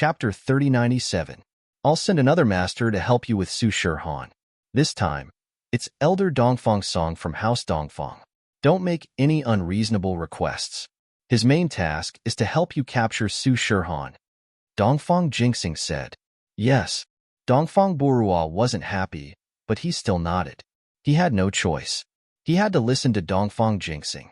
Chapter 3097. I'll send another master to help you with Su Shirhan. This time, it's Elder Dongfang's song from House Dongfang. Don't make any unreasonable requests. His main task is to help you capture Su Shirhan. Dongfang Jinxing said. Yes. Dongfang Burua wasn't happy, but he still nodded. He had no choice. He had to listen to Dongfang Jinxing.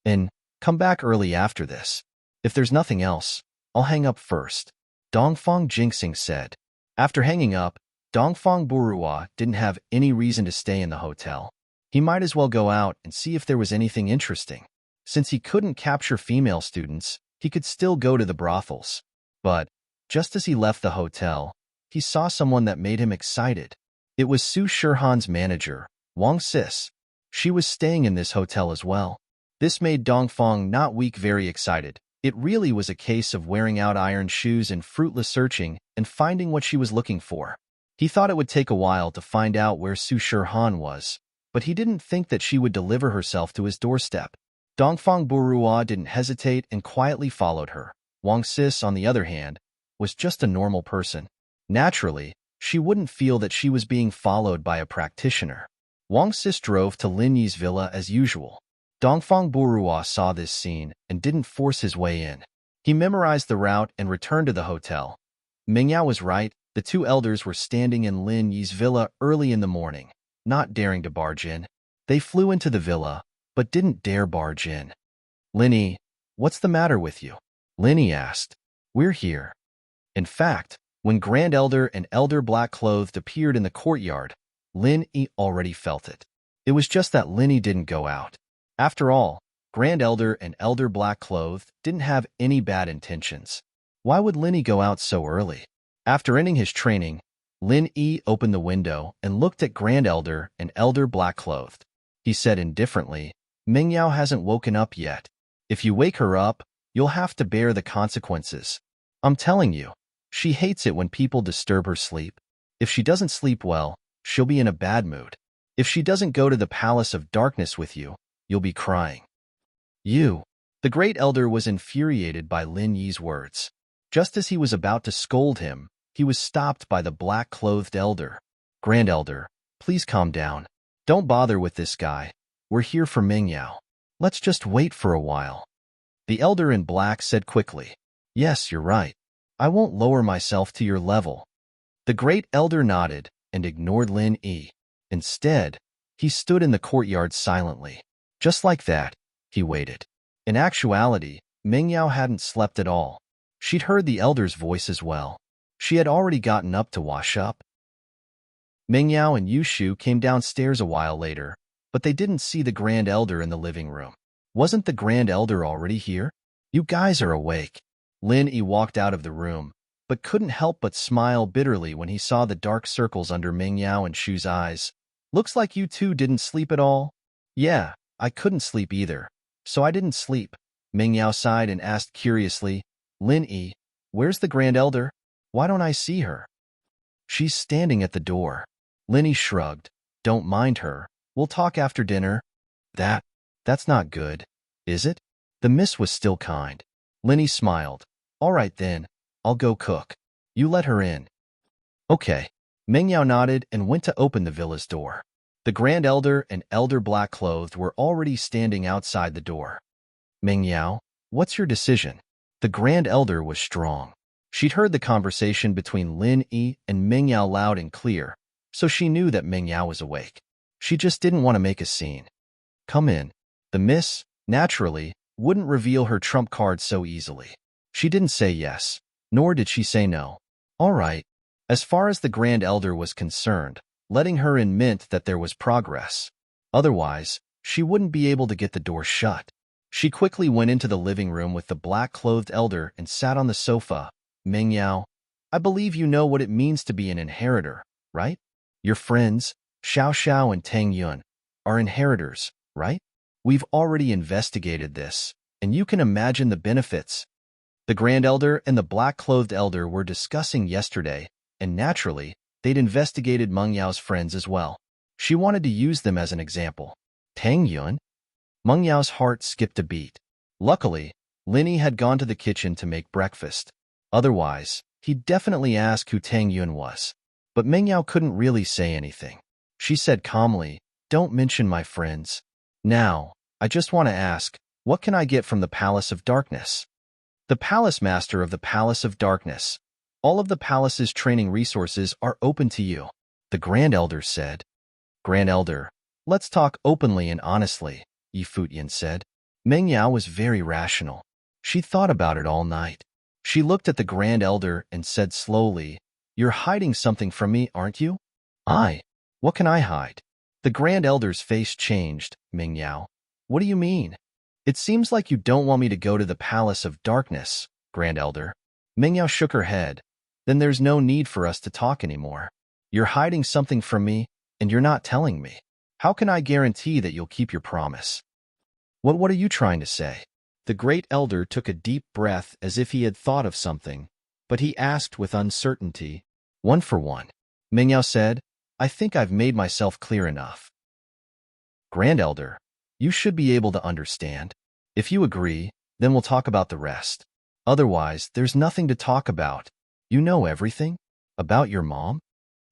And come back early after this. If there's nothing else, I'll hang up first, Dongfang Jinxing said. After hanging up, Dongfang Burua didn't have any reason to stay in the hotel. He might as well go out and see if there was anything interesting. Since he couldn't capture female students, he could still go to the brothels. But just as he left the hotel, he saw someone that made him excited. It was Su Shirhan's manager, Wang Sis. She was staying in this hotel as well. This made Dongfang not weak very excited. It really was a case of wearing out iron shoes and fruitless searching and finding what she was looking for. He thought it would take a while to find out where Su Shirhan was, but he didn't think that she would deliver herself to his doorstep. Dongfang Burua didn't hesitate and quietly followed her. Wang Sis, on the other hand, was just a normal person. Naturally, she wouldn't feel that she was being followed by a practitioner. Wang Sis drove to Lin Yi's villa as usual. Dongfang Burua saw this scene and didn't force his way in. He memorized the route and returned to the hotel. Mingyao was right. The two elders were standing in Lin Yi's villa early in the morning, not daring to barge in. They flew into the villa, but didn't dare barge in. Lin Yi, what's the matter with you? Lin Yi asked. We're here. In fact, when Grand Elder and Elder Black-Clothed appeared in the courtyard, Lin Yi already felt it. It was just that Lin Yi didn't go out. After all, Grand Elder and Elder Black-Clothed didn't have any bad intentions. Why would Lin Yi go out so early? After ending his training, Lin Yi opened the window and looked at Grand Elder and Elder Black-Clothed. He said indifferently, Mingyao hasn't woken up yet. If you wake her up, you'll have to bear the consequences. I'm telling you, she hates it when people disturb her sleep. If she doesn't sleep well, she'll be in a bad mood. If she doesn't go to the Palace of Darkness with you, you'll be crying. You. The Great Elder was infuriated by Lin Yi's words. Just as he was about to scold him, he was stopped by the black-clothed elder. Grand Elder, please calm down. Don't bother with this guy. We're here for Mingyao. Let's just wait for a while. The elder in black said quickly. Yes, you're right. I won't lower myself to your level. The Great Elder nodded and ignored Lin Yi. Instead, he stood in the courtyard silently. Just like that, he waited. In actuality, Mingyao hadn't slept at all. She'd heard the elder's voice as well. She had already gotten up to wash up. Mingyao and Yushu came downstairs a while later, but they didn't see the Grand Elder in the living room. Wasn't the Grand Elder already here? You guys are awake. Lin Yi walked out of the room, but couldn't help but smile bitterly when he saw the dark circles under Mingyao and Shu's eyes. Looks like you two didn't sleep at all. Yeah, I couldn't sleep either, so I didn't sleep. Mingyao sighed and asked curiously, Lin Yi, where's the Grand Elder? Why don't I see her? She's standing at the door. Lin Yi shrugged. Don't mind her. We'll talk after dinner. That's not good, is it? The miss was still kind. Lin Yi smiled. All right then, I'll go cook. You let her in. Okay. Mingyao nodded and went to open the villa's door. The Grand Elder and Elder Black-Clothed were already standing outside the door. Mingyao, what's your decision? The Grand Elder was strong. She'd heard the conversation between Lin Yi and Mingyao loud and clear, so she knew that Mingyao was awake. She just didn't want to make a scene. Come in. The miss, naturally, wouldn't reveal her trump card so easily. She didn't say yes, nor did she say no. All right. As far as the Grand Elder was concerned, letting her in meant that there was progress. Otherwise, she wouldn't be able to get the door shut. She quickly went into the living room with the black-clothed elder and sat on the sofa. Mingyao, I believe you know what it means to be an inheritor, right? Your friends, Xiao Xiao and Tang Yun, are inheritors, right? We've already investigated this, and you can imagine the benefits. The Grand Elder and the black-clothed elder were discussing yesterday, and naturally, they'd investigated Mengyao's friends as well. She wanted to use them as an example. Tang Yun? Mengyao's heart skipped a beat. Luckily, Lin Yi had gone to the kitchen to make breakfast. Otherwise, He'd definitely ask who Tang Yun was. But Meng Yao couldn't really say anything. She said calmly, "Don't mention my friends. Now, I just want to ask, what can I get from the Palace of Darkness?" The Palace Master of the Palace of Darkness. All of the palace's training resources are open to you, the Grand Elder said. Grand Elder, let's talk openly and honestly, Yi Futian said. Meng Yao was very rational. She thought about it all night. She looked at the Grand Elder and said slowly, "You're hiding something from me, aren't you?" What can I hide?" The Grand Elder's face changed. "Meng Yao, what do you mean?" "It seems like you don't want me to go to the Palace of Darkness, Grand Elder." Meng Yao shook her head. "Then there's no need for us to talk anymore. You're hiding something from me, and you're not telling me. How can I guarantee that you'll keep your promise?" What are you trying to say?" The Great Elder took a deep breath as if he had thought of something, but he asked with uncertainty. "One for one," Meng Yao said. "I think I've made myself clear enough." Grand Elder, you should be able to understand. If you agree, then we'll talk about the rest. Otherwise, there's nothing to talk about. You know everything? About your mom?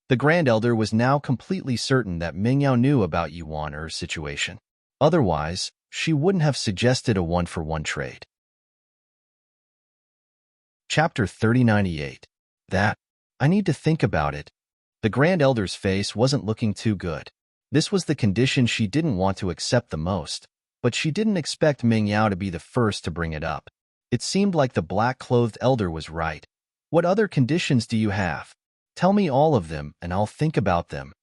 The Grand Elder was now completely certain that Meng Yao knew about Yuan'er's situation. Otherwise, she wouldn't have suggested a one-for-one trade. Chapter 3098. That. I need to think about it. The Grand Elder's face wasn't looking too good. This was the condition she didn't want to accept the most, but she didn't expect Meng Yao to be the first to bring it up. It seemed like the black-clothed elder was right. "What other conditions do you have? Tell me all of them, and I'll think about them.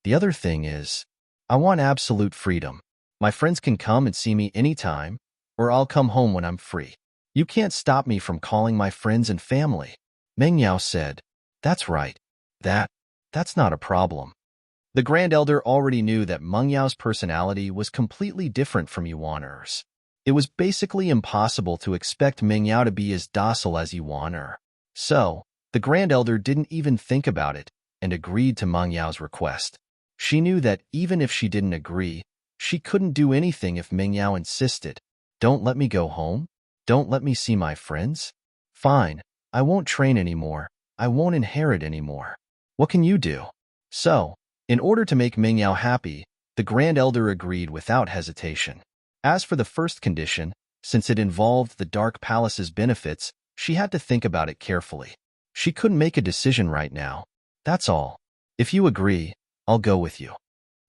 The other thing is, I want absolute freedom. My friends can come and see me anytime, or I'll come home when I'm free. You can't stop me from calling my friends and family." Meng Yao said, "That's right. That's not a problem." The Grand Elder already knew that Meng Yao's personality was completely different from Yuan'er's. It was basically impossible to expect Meng Yao to be as docile as Yuan'er. So, the Grand Elder didn't even think about it and agreed to Meng Yao's request. She knew that even if she didn't agree, she couldn't do anything if Meng Yao insisted. "Don't let me go home? Don't let me see my friends? Fine, I won't train anymore. I won't inherit anymore. What can you do?" So, in order to make Meng Yao happy, the Grand Elder agreed without hesitation. As for the first condition, since it involved the Dark Palace's benefits, she had to think about it carefully. She couldn't make a decision right now. "That's all. If you agree, I'll go with you,"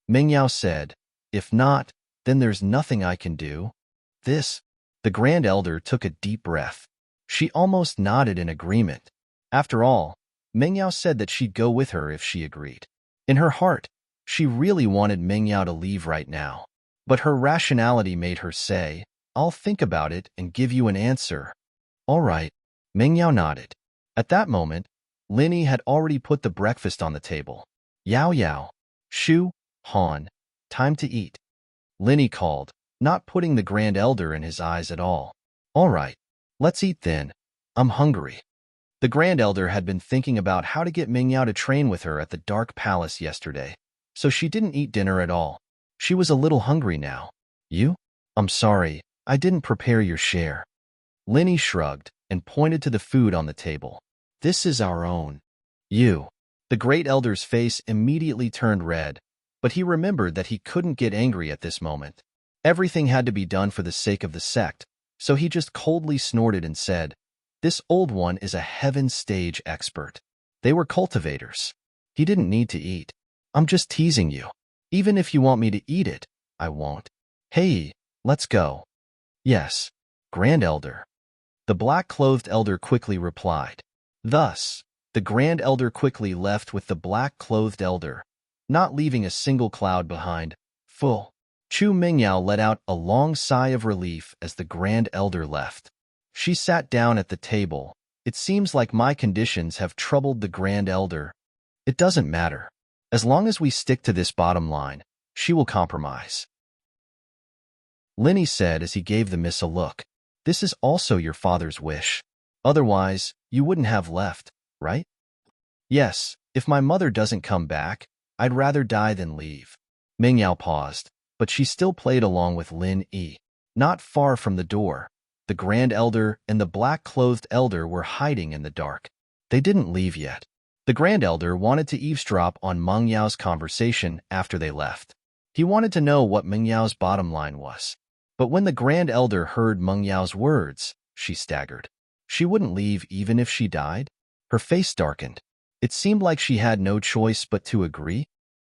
Meng Yao said. "If not, then there's nothing I can do." The Grand Elder took a deep breath. She almost nodded in agreement. After all, Meng Yao said that she'd go with her if she agreed. In her heart, she really wanted Meng Yao to leave right now. But her rationality made her say, "I'll think about it and give you an answer." "All right," Meng Yao nodded. At that moment, Linny had already put the breakfast on the table. "Yao Yao, Shu, Han, time to eat," Linny called, not putting the Grand Elder in his eyes at all. "All right, let's eat then. I'm hungry." The Grand Elder had been thinking about how to get Meng Yao to train with her at the Dark Palace yesterday, so she didn't eat dinner at all. She was a little hungry now. "You? I'm sorry, I didn't prepare your share." Linny shrugged and pointed to the food on the table. "This is our own." "You." The Great Elder's face immediately turned red, but he remembered that he couldn't get angry at this moment. Everything had to be done for the sake of the sect, so he just coldly snorted and said, "This old one is a heaven stage expert." They were cultivators. He didn't need to eat. "I'm just teasing you. Even if you want me to eat it, I won't." "Hey, let's go." "Yes, Grand Elder." The black-clothed elder quickly replied. Thus, the Grand Elder quickly left with the black-clothed elder, not leaving a single cloud behind. Full. Chu Mingyao let out a long sigh of relief as the Grand Elder left. She sat down at the table. "It seems like my conditions have troubled the Grand Elder. It doesn't matter. As long as we stick to this bottom line, she will compromise." Linny said as he gave the miss a look. "This is also your father's wish. Otherwise, you wouldn't have left, right?" "Yes, if my mother doesn't come back, I'd rather die than leave." Mingyao paused, but she still played along with Lin Yi. Not far from the door, the Grand Elder and the black-clothed elder were hiding in the dark. They didn't leave yet. The Grand Elder wanted to eavesdrop on Meng Yao's conversation after they left. He wanted to know what Meng Yao's bottom line was. But when the Grand Elder heard Meng Yao's words, she staggered. She wouldn't leave even if she died? Her face darkened. It seemed like she had no choice but to agree.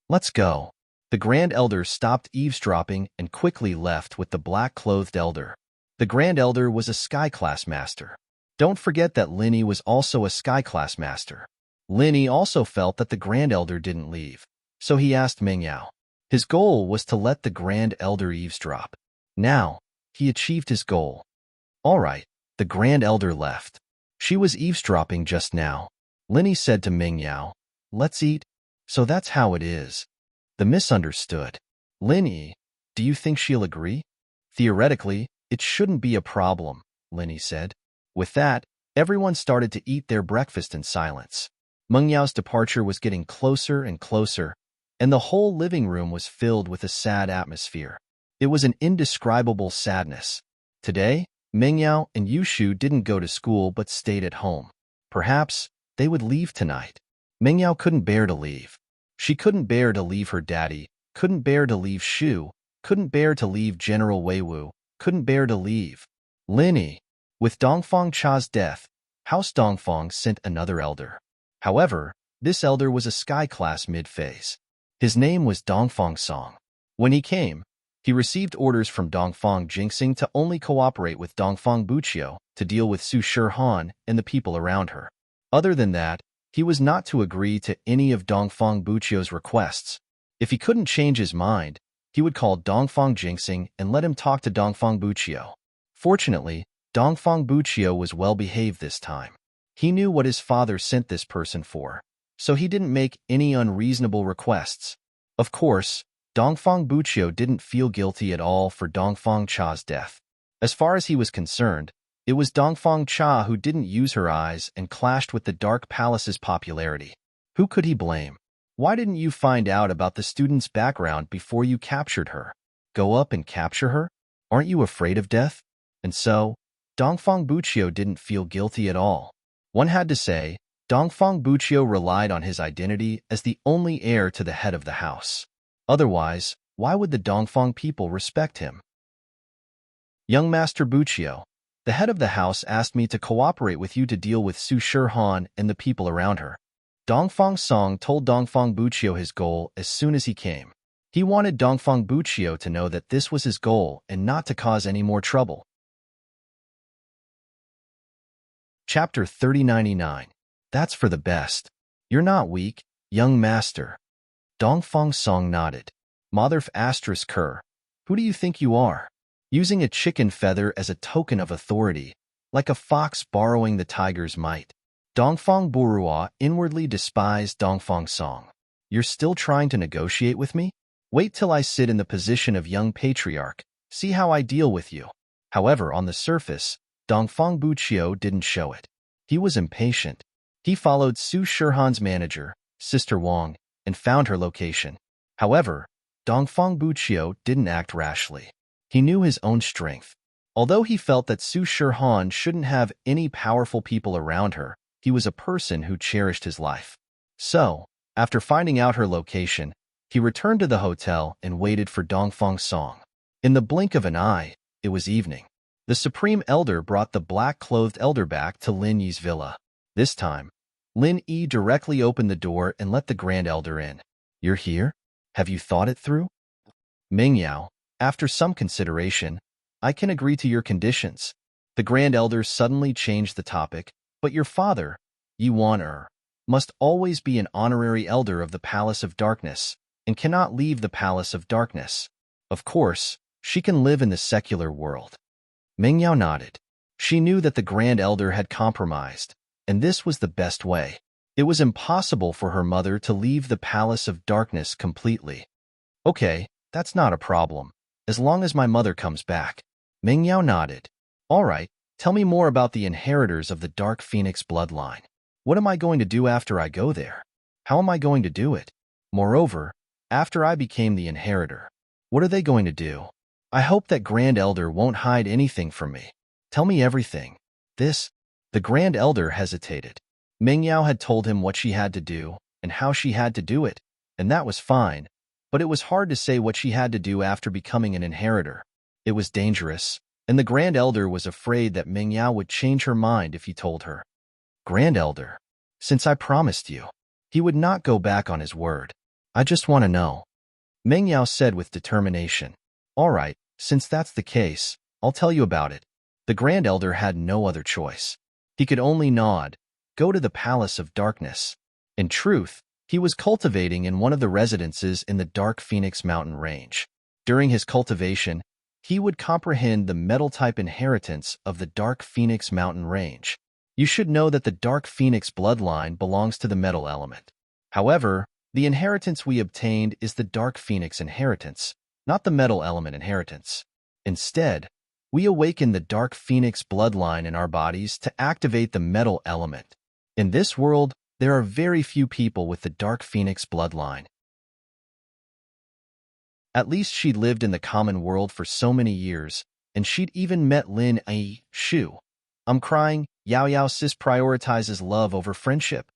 Let's go. The Grand Elder stopped eavesdropping and quickly left with the black-clothed elder. The Grand Elder was a Sky-class master. Don't forget that Linny was also a Sky-class master. Linny also felt that the Grand Elder didn't leave, so he asked Meng Yao. His goal was to let the Grand Elder eavesdrop. Now, he achieved his goal. All right, the Grand Elder left. She was eavesdropping just now. Linny said to Meng Yao, "Let's eat." So that's how it is. The misunderstood. Linny, do you think she'll agree? Theoretically, it shouldn't be a problem, Linny said. With that, everyone started to eat their breakfast in silence. Meng Yao's departure was getting closer and closer, and the whole living room was filled with a sad atmosphere. It was an indescribable sadness. Today, Meng Yao and Yushu didn't go to school but stayed at home. Perhaps they would leave tonight. Meng Yao couldn't bear to leave. She couldn't bear to leave her daddy, couldn't bear to leave Shu, couldn't bear to leave General Weiwu, couldn't bear to leave Linny. With Dongfang Cha's death, House Dongfang sent another elder. However, this elder was a Sky-class mid-phase. His name was Dongfang Song. When he came, he received orders from Dongfang Jingxing to only cooperate with Dongfang Buqiu to deal with Su Shihan and the people around her. Other than that, he was not to agree to any of Dongfang Buqiu's requests. If he couldn't change his mind, he would call Dongfang Jingxing and let him talk to Dongfang Buqiu. Fortunately, Dongfang Buqiu was well-behaved this time. He knew what his father sent this person for, so he didn't make any unreasonable requests. Of course, Dongfang Buqiu didn't feel guilty at all for Dongfang Cha's death. As far as he was concerned, it was Dongfang Cha who didn't use her eyes and clashed with the Dark Palace's popularity. Who could he blame? Why didn't you find out about the student's background before you captured her? Go up and capture her? Aren't you afraid of death? And so, Dongfang Buqiu didn't feel guilty at all. One had to say, Dongfang Buqiu relied on his identity as the only heir to the head of the house. Otherwise, why would the Dongfang people respect him? Young Master Buqiu, the head of the house asked me to cooperate with you to deal with Su Shihan and the people around her. Dongfang Song told Dongfang Buqiu his goal as soon as he came. He wanted Dongfang Buqiu to know that this was his goal and not to cause any more trouble. Chapter 3099. That's for the best. You're not weak, young master. Dongfang Song nodded. Motherf asterisk Kerr. Who do you think you are? Using a chicken feather as a token of authority, like a fox borrowing the tiger's might. Dongfang Burua inwardly despised Dongfang Song. You're still trying to negotiate with me? Wait till I sit in the position of young patriarch. See how I deal with you. However, on the surface, Dongfang Buqiu didn't show it. He was impatient. He followed Su Shihan's manager, Sister Wang, and found her location. However, Dongfang Buqiu didn't act rashly. He knew his own strength. Although he felt that Su Shihan shouldn't have any powerful people around her, he was a person who cherished his life. So, after finding out her location, he returned to the hotel and waited for Dongfang Song. In the blink of an eye, it was evening. The Supreme Elder brought the black-clothed elder back to Lin Yi's villa. This time, Lin Yi directly opened the door and let the Grand Elder in. You're here? Have you thought it through? Meng Yao, after some consideration, I can agree to your conditions. The Grand Elder suddenly changed the topic, but your father, Yuan must always be an honorary elder of the Palace of Darkness, and cannot leave the Palace of Darkness. Of course, she can live in the secular world. Meng Yao nodded. She knew that the Grand Elder had compromised, and this was the best way. It was impossible for her mother to leave the Palace of Darkness completely. Okay, that's not a problem, as long as my mother comes back. Meng Yao nodded. All right, tell me more about the inheritors of the Dark Phoenix bloodline. What am I going to do after I go there? How am I going to do it? Moreover, after I became the inheritor, what are they going to do? I hope that Grand Elder won't hide anything from me. Tell me everything. The Grand Elder hesitated. Meng Yao had told him what she had to do and how she had to do it, and that was fine, but it was hard to say what she had to do after becoming an inheritor. It was dangerous, and the Grand Elder was afraid that Meng Yao would change her mind if he told her. Grand Elder, since I promised you, he would not go back on his word. I just want to know. Meng Yao said with determination. All right, since that's the case, I'll tell you about it. The Grand Elder had no other choice. He could only nod, go to the Palace of Darkness. In truth, he was cultivating in one of the residences in the Dark Phoenix mountain range. During his cultivation, he would comprehend the metal-type inheritance of the Dark Phoenix mountain range. You should know that the Dark Phoenix bloodline belongs to the metal element. However, the inheritance we obtained is the Dark Phoenix inheritance, not the metal element inheritance. Instead, we awaken the Dark Phoenix bloodline in our bodies to activate the metal element. In this world, there are very few people with the Dark Phoenix bloodline. At least she'd lived in the common world for so many years, and she'd even met Lin Yi Shu. I'm crying, Yao Yao sis prioritizes love over friendship.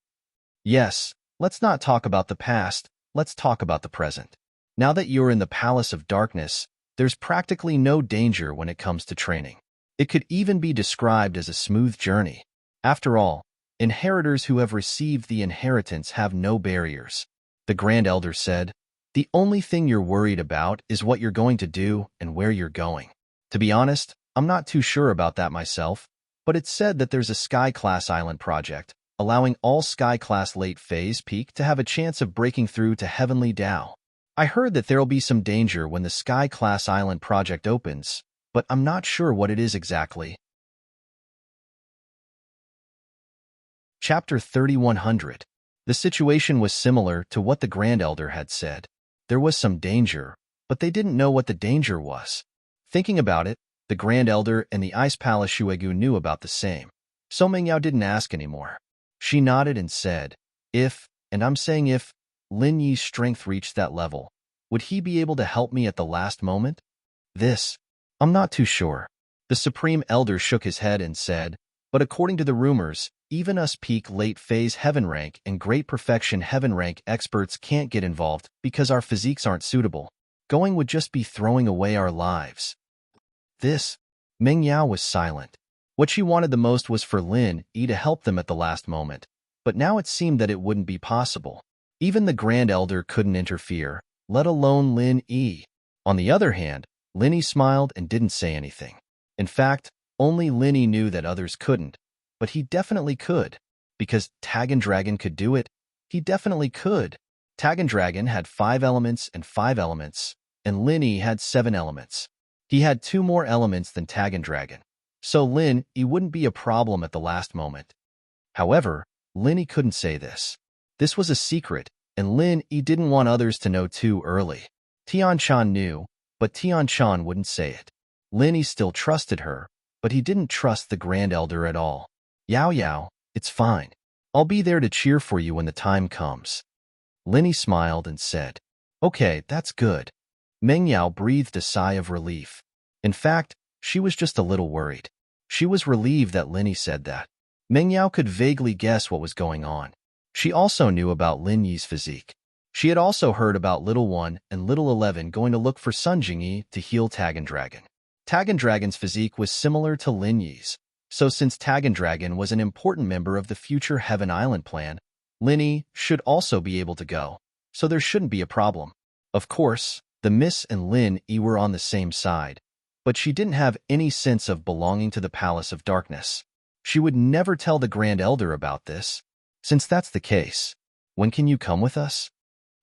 Yes, let's not talk about the past, let's talk about the present. Now that you're in the Palace of Darkness, there's practically no danger when it comes to training. It could even be described as a smooth journey. After all, inheritors who have received the inheritance have no barriers. The Grand Elder said, the only thing you're worried about is what you're going to do and where you're going. To be honest, I'm not too sure about that myself, but it's said that there's a Sky-class island project, allowing all Sky-class late-phase peak to have a chance of breaking through to Heavenly Dao. I heard that there'll be some danger when the Sky-class island project opens, but I'm not sure what it is exactly. Chapter 3100. The situation was similar to what the Grand Elder had said. There was some danger, but they didn't know what the danger was. Thinking about it, the Grand Elder and the Ice Palace Shuegu knew about the same. So Meng Yao didn't ask anymore. She nodded and said, if, and I'm saying if, Lin Yi's strength reached that level, would he be able to help me at the last moment? I'm not too sure. The Supreme Elder shook his head and said, but according to the rumors, even us peak late phase heaven rank and great perfection heaven rank experts can't get involved because our physiques aren't suitable. Going would just be throwing away our lives. Meng Yao was silent. What she wanted the most was for Lin Yi to help them at the last moment, but now it seemed that it wouldn't be possible. Even the Grand Elder couldn't interfere, let alone Lin Yi. On the other hand, Lin Yi smiled and didn't say anything. In fact, only Lin Yi knew that others couldn't, but he definitely could. Because Tag and Dragon could do it, he definitely could. Tag and Dragon had 5 elements and 5 elements, and Lin Yi had 7 elements. He had 2 more elements than Tag and Dragon, so Lin Yi wouldn't be a problem at the last moment. However, Lin Yi couldn't say this. This was a secret, and Lin Yi didn't want others to know too early. Tian Chan knew, but Tian Chan wouldn't say it. Lin Yi still trusted her, but he didn't trust the Grand Elder at all. Yao Yao, it's fine. I'll be there to cheer for you when the time comes. Lin Yi smiled and said, okay, that's good. Meng Yao breathed a sigh of relief. In fact, she was just a little worried. She was relieved that Lin Yi said that. Meng Yao could vaguely guess what was going on. She also knew about Lin Yi's physique. She had also heard about Little One and Little 11 going to look for Sun Jingyi to heal Tag and Dragon. Tag and Dragon's physique was similar to Lin Yi's, so since Tag and Dragon was an important member of the future Heaven Island plan, Lin Yi should also be able to go, so there shouldn't be a problem. Of course, the Miss and Lin Yi were on the same side, but she didn't have any sense of belonging to the Palace of Darkness. She would never tell the Grand Elder about this. Since that's the case, when can you come with us?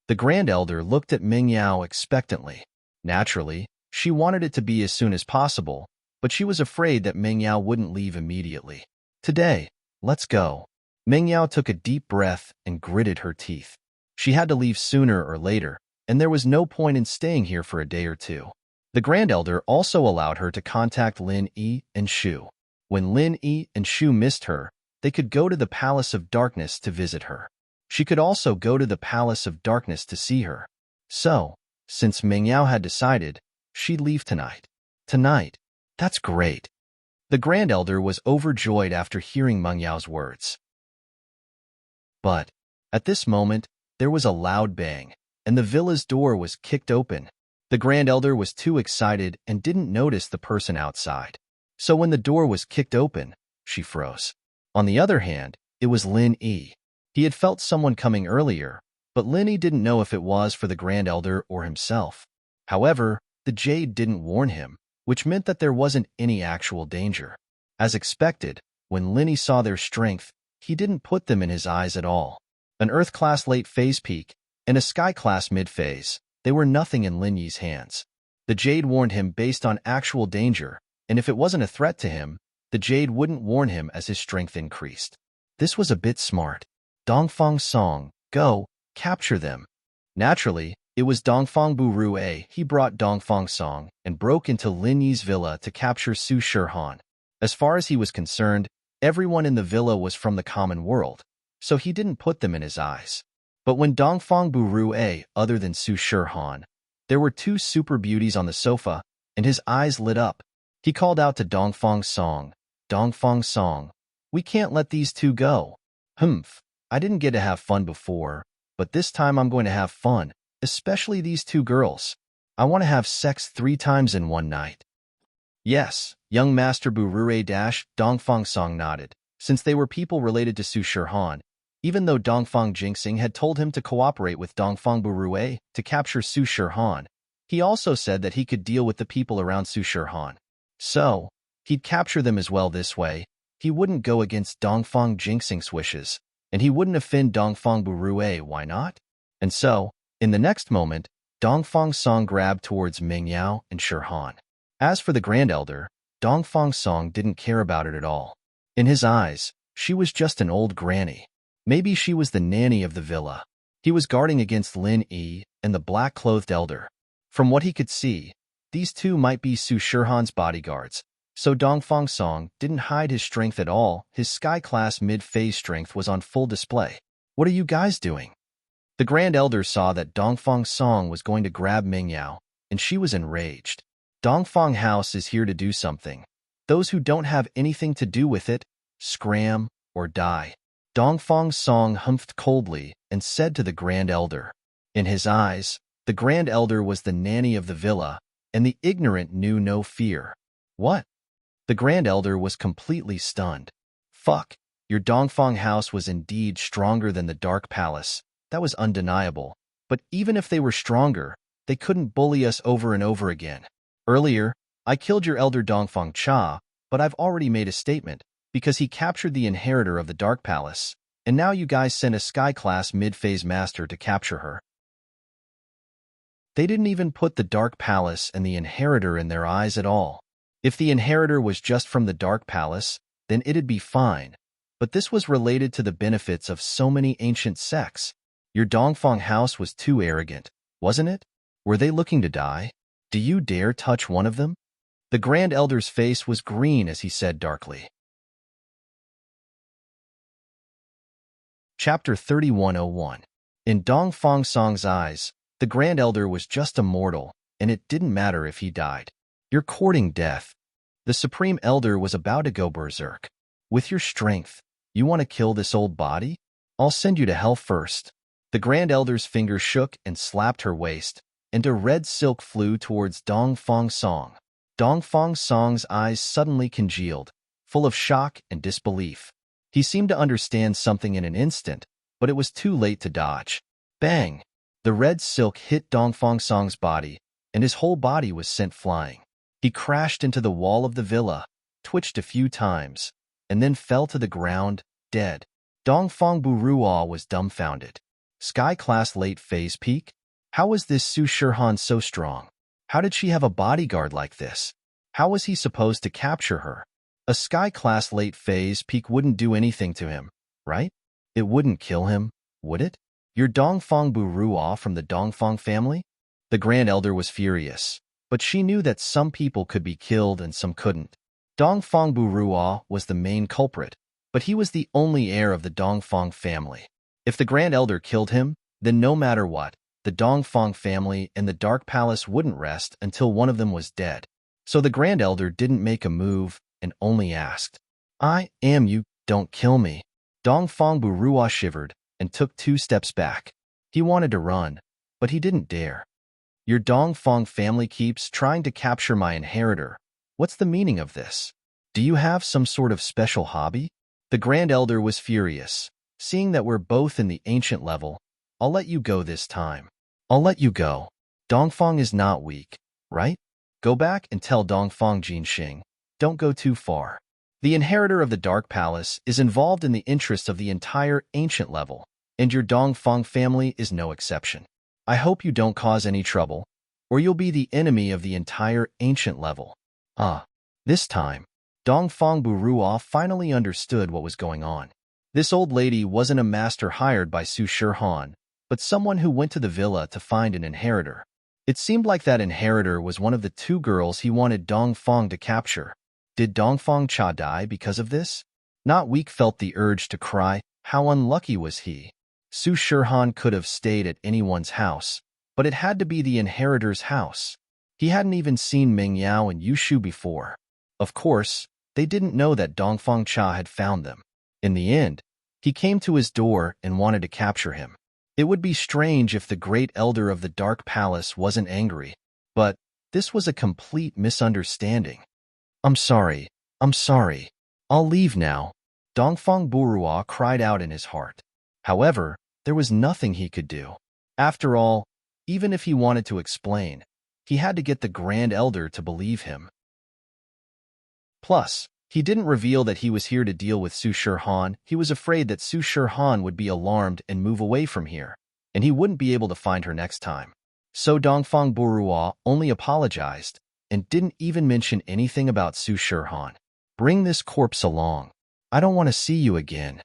The Grand Elder looked at Meng Yao expectantly. Naturally, she wanted it to be as soon as possible, but she was afraid that Meng Yao wouldn't leave immediately. Today, let's go. Meng Yao took a deep breath and gritted her teeth. She had to leave sooner or later, and there was no point in staying here for a day or two. The Grand Elder also allowed her to contact Lin Yi and Shu. When Lin Yi and Shu missed her, they could go to the Palace of Darkness to visit her. She could also go to the Palace of Darkness to see her. So, since Meng Yao had decided, she'd leave tonight. Tonight? That's great. The Grand Elder was overjoyed after hearing Meng Yao's words. But at this moment, there was a loud bang, and the villa's door was kicked open. The Grand Elder was too excited and didn't notice the person outside. So when the door was kicked open, she froze. On the other hand, it was Lin Yi. He had felt someone coming earlier, but Lin Yi didn't know if it was for the Grand Elder or himself. However, the Jade didn't warn him, which meant that there wasn't any actual danger. As expected, when Lin Yi saw their strength, he didn't put them in his eyes at all. An Earth-class late-phase peak and a Sky-class mid-phase, they were nothing in Lin Yi's hands. The Jade warned him based on actual danger, and if it wasn't a threat to him, the Jade wouldn't warn him as his strength increased. This was a bit smart. Dongfang Song, go, capture them. Naturally, it was Dongfang Bu-Rue. He brought Dongfang Song and broke into Lin Yi's villa to capture Su Shihan. As far as he was concerned, everyone in the villa was from the common world, so he didn't put them in his eyes. But when Dongfang Bu-Rue, other than Su Shihan, there were two super beauties on the sofa, and his eyes lit up. He called out to Dongfang Song, we can't let these two go. Humph, I didn't get to have fun before, but this time I'm going to have fun, especially these two girls. I want to have sex 3 times in one night. Yes, young Master Bu-Rue Dongfang Song nodded, since they were people related to Su Shihan. Even though Dongfang Jinxing had told him to cooperate with Dongfang Bu-Rue to capture Su Shihan, he also said that he could deal with the people around Su Shihan. So, he'd capture them as well this way. He wouldn't go against Dongfang Jinxing's wishes, and he wouldn't offend Dongfang Bu-Rue, why not? And so, in the next moment, Dongfang Song grabbed towards Mingyao and Shihan. As for the Grand Elder, Dongfang Song didn't care about it at all. In his eyes, she was just an old granny. Maybe she was the nanny of the villa. He was guarding against Lin Yi and the black-clothed elder. From what he could see, these two might be Su Shihan's bodyguards, so Dongfang Song didn't hide his strength at all. His Sky-class mid-phase strength was on full display. What are you guys doing? The Grand Elder saw that Dongfang Song was going to grab Mingyao, and she was enraged. Dongfang House is here to do something. Those who don't have anything to do with it, scram or die. Dongfang Song humphed coldly and said to the Grand Elder. In his eyes, the Grand Elder was the nanny of the villa, and the ignorant knew no fear. What? The Grand Elder was completely stunned. Fuck, your Dongfang House was indeed stronger than the Dark Palace. That was undeniable. But even if they were stronger, they couldn't bully us over and over again. Earlier, I killed your elder Dongfang Cha, but I've already made a statement, because he captured the inheritor of the Dark Palace, and now you guys sent a Sky-class mid-phase master to capture her. They didn't even put the Dark Palace and the inheritor in their eyes at all. If the inheritor was just from the Dark Palace, then it'd be fine, but this was related to the benefits of so many ancient sects. Your Dongfang House was too arrogant, wasn't it? Were they looking to die? Do you dare touch one of them? The Grand Elder's face was green as he said darkly. Chapter 3101. In Dongfang Song's eyes, the Grand Elder was just a mortal, and it didn't matter if he died. You're courting death. The Supreme Elder was about to go berserk. With your strength, you want to kill this old body? I'll send you to hell first. The Grand Elder's fingers shook and slapped her waist, and a red silk flew towards Dongfang Song. Dongfang Song's eyes suddenly congealed, full of shock and disbelief. He seemed to understand something in an instant, but it was too late to dodge. Bang! The red silk hit Dongfang Song's body, and his whole body was sent flying. He crashed into the wall of the villa, twitched a few times, and then fell to the ground, dead. Dongfang Bu-Rue was dumbfounded. Sky-class late-phase peak? How was this Su Shihan so strong? How did she have a bodyguard like this? How was he supposed to capture her? A Sky-class late-phase peak wouldn't do anything to him, right? It wouldn't kill him, would it? You're Dongfang Bu-Rue from the Dongfang family? The Grand Elder was furious, but she knew that some people could be killed and some couldn't. Dongfang Bu-Rue was the main culprit, but he was the only heir of the Dongfang family. If the Grand Elder killed him, then no matter what, the Dongfang family and the Dark Palace wouldn't rest until one of them was dead. So the Grand Elder didn't make a move and only asked, I am you, don't kill me. Dongfang Bu-Rue shivered, and took 2 steps back. He wanted to run, but he didn't dare. Your Dongfang family keeps trying to capture my inheritor. What's the meaning of this? Do you have some sort of special hobby? The Grand Elder was furious. Seeing that we're both in the ancient level, I'll let you go this time. I'll let you go. Dongfang is not weak, right? Go back and tell Dongfang Jinxing. Don't go too far. The inheritor of the Dark Palace is involved in the interests of the entire ancient level, and your Dongfang family is no exception. I hope you don't cause any trouble, or you'll be the enemy of the entire ancient level. This time, Dongfang Burua finally understood what was going on. This old lady wasn't a master hired by Su Shirhan, but someone who went to the villa to find an inheritor. It seemed like that inheritor was one of the 2 girls he wanted Dongfang to capture. Did Dongfang Cha die because of this? Not Weak felt the urge to cry. How unlucky was he? Su Shirhan could have stayed at anyone's house, but it had to be the inheritor's house. He hadn't even seen Ming Yao and Yushu before. Of course, they didn't know that Dongfang Cha had found them. In the end, he came to his door and wanted to capture him. It would be strange if the Great Elder of the Dark Palace wasn't angry, but this was a complete misunderstanding. I'm sorry. I'll leave now. Dongfang Burua cried out in his heart. However, there was nothing he could do. After all, even if he wanted to explain, he had to get the Grand Elder to believe him. Plus, he didn't reveal that he was here to deal with Su Shirhan. He was afraid that Su Shirhan would be alarmed and move away from here, and he wouldn't be able to find her next time. So Dongfang Burua only apologized and didn't even mention anything about Su Shirhan. Bring this corpse along. I don't want to see you again.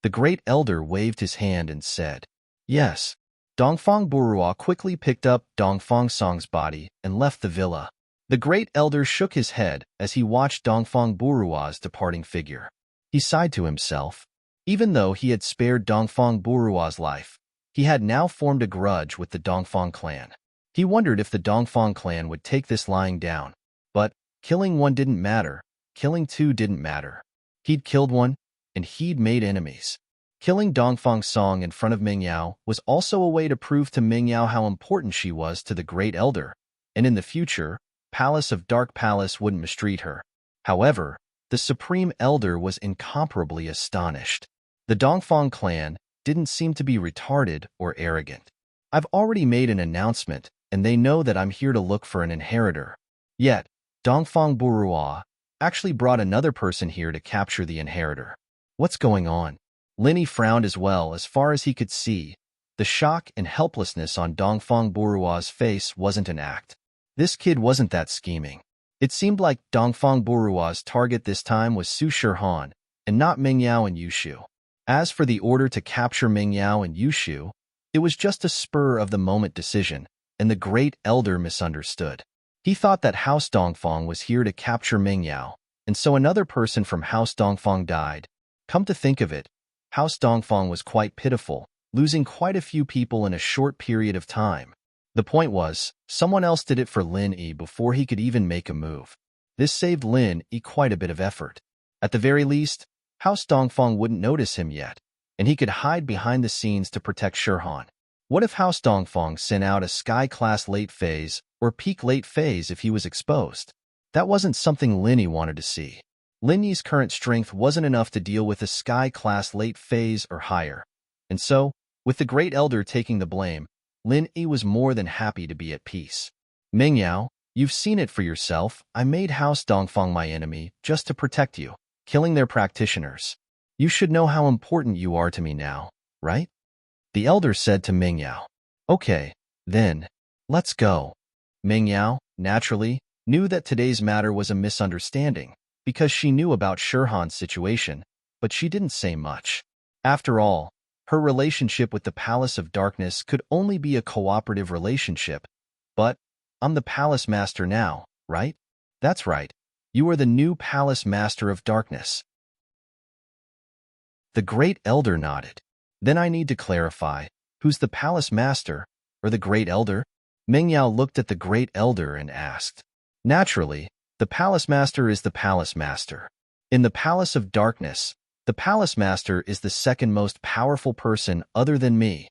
The Great Elder waved his hand and said, Yes. Dongfang Burua quickly picked up Dongfang Song's body and left the villa. The Great Elder shook his head as he watched Dongfang Burua's departing figure. He sighed to himself. Even though he had spared Dongfang Burua's life, he had now formed a grudge with the Dongfang clan. He wondered if the Dongfang clan would take this lying down. But killing one didn't matter. Killing 2 didn't matter. He'd killed one, and he'd made enemies. Killing Dongfang Song in front of Ming Yao was also a way to prove to Ming Yao how important she was to the Great Elder, and in the future, Palace of Dark Palace wouldn't mistreat her. However, the Supreme Elder was incomparably astonished. The Dongfang clan didn't seem to be retarded or arrogant. I've already made an announcement, and they know that I'm here to look for an inheritor. Yet, Dongfang Burua actually brought another person here to capture the inheritor. What's going on? Linny frowned as well. As far as he could see, the shock and helplessness on Dongfang Burua's face wasn't an act. This kid wasn't that scheming. It seemed like Dongfang Burua's target this time was Su Shirhan, and not Ming Yao and Yushu. As for the order to capture Ming Yao and Yushu, it was just a spur-of-the-moment decision, and the Great Elder misunderstood. He thought that House Dongfang was here to capture Ming Yao, and so another person from House Dongfang died. Come to think of it, House Dongfang was quite pitiful, losing quite a few people in a short period of time. The point was, someone else did it for Lin Yi before he could even make a move. This saved Lin Yi quite a bit of effort. At the very least, House Dongfang wouldn't notice him yet, and he could hide behind the scenes to protect Shirhan. What if House Dongfang sent out a Sky-class late phase or peak late phase if he was exposed? That wasn't something Lin Yi wanted to see. Lin Yi's current strength wasn't enough to deal with a Sky-class late phase or higher, and so, with the Great Elder taking the blame, Lin Yi was more than happy to be at peace. Ming Yao, you've seen it for yourself. I made House Dongfang my enemy just to protect you, killing their practitioners. You should know how important you are to me now, right? The Elder said to Ming Yao. Okay, then, let's go. Ming Yao, naturally, knew that today's matter was a misunderstanding, because she knew about Shirhan's situation, but she didn't say much. After all, her relationship with the Palace of Darkness could only be a cooperative relationship. But, I'm the Palace Master now, right? That's right. You are the new Palace Master of Darkness. The Great Elder nodded. Then I need to clarify, who's the Palace Master, or the Great Elder? Ming Yao looked at the Great Elder and asked. Naturally, the Palace Master is the Palace Master. In the Palace of Darkness, The palace master is the second most powerful person other than me,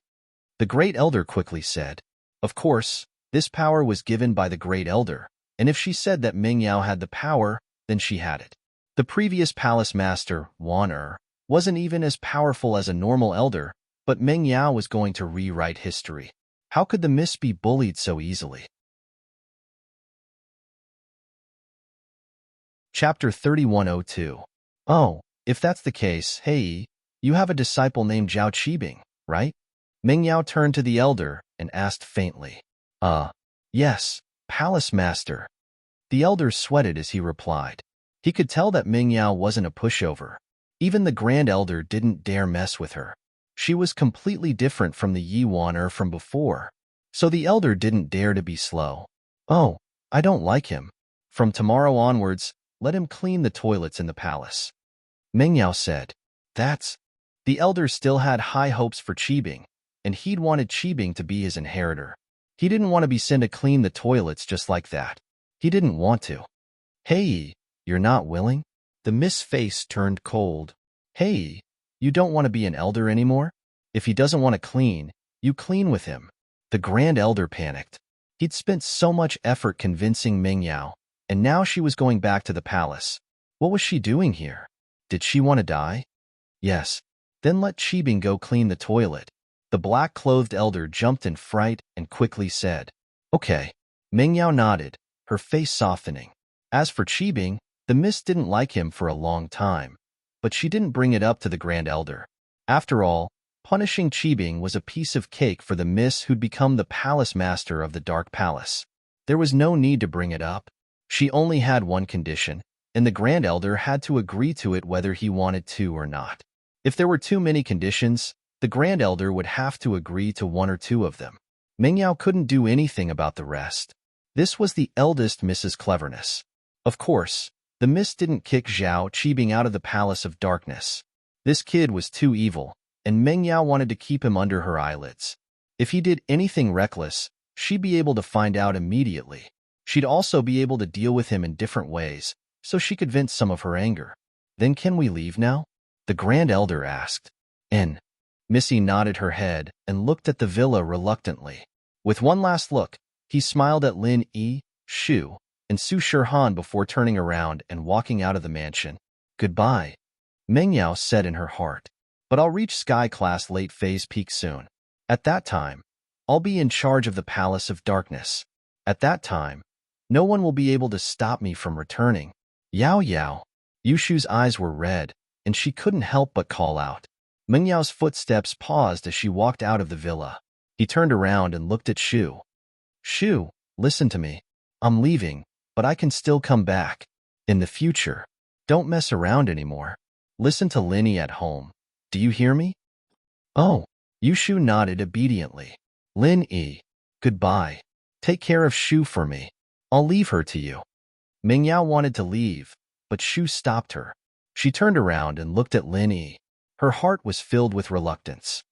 the Great Elder quickly said. Of course, this power was given by the Great Elder, and if she said that Meng Yao had the power, then she had it. The previous palace master, Wan Er, wasn't even as powerful as a normal elder, but Meng Yao was going to rewrite history. How could the mist be bullied so easily? Chapter 3102. Oh, if that's the case, hey, you have a disciple named Zhao Qibing, right? Meng Yao turned to the elder and asked faintly. Yes, palace master. The elder sweated as he replied. He could tell that Meng Yao wasn't a pushover. Even the grand elder didn't dare mess with her. She was completely different from the Yi Waner from before. So the elder didn't dare to be slow. Oh, I don't like him. From tomorrow onwards, let him clean the toilets in the palace. Meng Yao said. That's... The elder still had high hopes for Qibing, and he'd wanted Qibing to be his inheritor. He didn't want to be sent to clean the toilets just like that. He didn't want to. Hey, you're not willing? The mist's face turned cold. Hey, you don't want to be an elder anymore? If he doesn't want to clean, you clean with him. The grand elder panicked. He'd spent so much effort convincing Meng Yao, and now she was going back to the palace. What was she doing here? Did she want to die? Yes. Then let Qibing go clean the toilet. The black-clothed elder jumped in fright and quickly said, Okay. Meng Yao nodded, her face softening. As for Qibing, the mist didn't like him for a long time, but she didn't bring it up to the grand elder. After all, punishing Qibing was a piece of cake for the mist who'd become the palace master of the Dark Palace. There was no need to bring it up. She only had one condition, and the grand elder had to agree to it whether he wanted to or not. If there were too many conditions, the grand elder would have to agree to one or two of them. Meng Yao couldn't do anything about the rest. This was the eldest Mrs. Cleverness. Of course, the mist didn't kick Zhao Qibing out of the Palace of Darkness. This kid was too evil, and Meng Yao wanted to keep him under her eyelids. If he did anything reckless, she'd be able to find out immediately. She'd also be able to deal with him in different ways, so she could vent some of her anger. Then can we leave now? The grand elder asked. Missy nodded her head and looked at the villa reluctantly. With one last look, he smiled at Lin Yi, Shu, and Su Shirhan before turning around and walking out of the mansion. Goodbye, Meng Yao said in her heart. But I'll reach Sky Class late phase peak soon. At that time, I'll be in charge of the Palace of Darkness. At that time, no one will be able to stop me from returning. Yao Yao. Yushu's eyes were red, and she couldn't help but call out. Meng Yao's footsteps paused as she walked out of the villa. He turned around and looked at Shu. Shu, listen to me. I'm leaving, but I can still come back. In the future. Don't mess around anymore. Listen to Linny at home. Do you hear me? Oh. Yushu nodded obediently. Lin Yi. Goodbye. Take care of Shu for me. I'll leave her to you. Meng Yao wanted to leave, but Shu stopped her. She turned around and looked at Lin Yi. Her heart was filled with reluctance.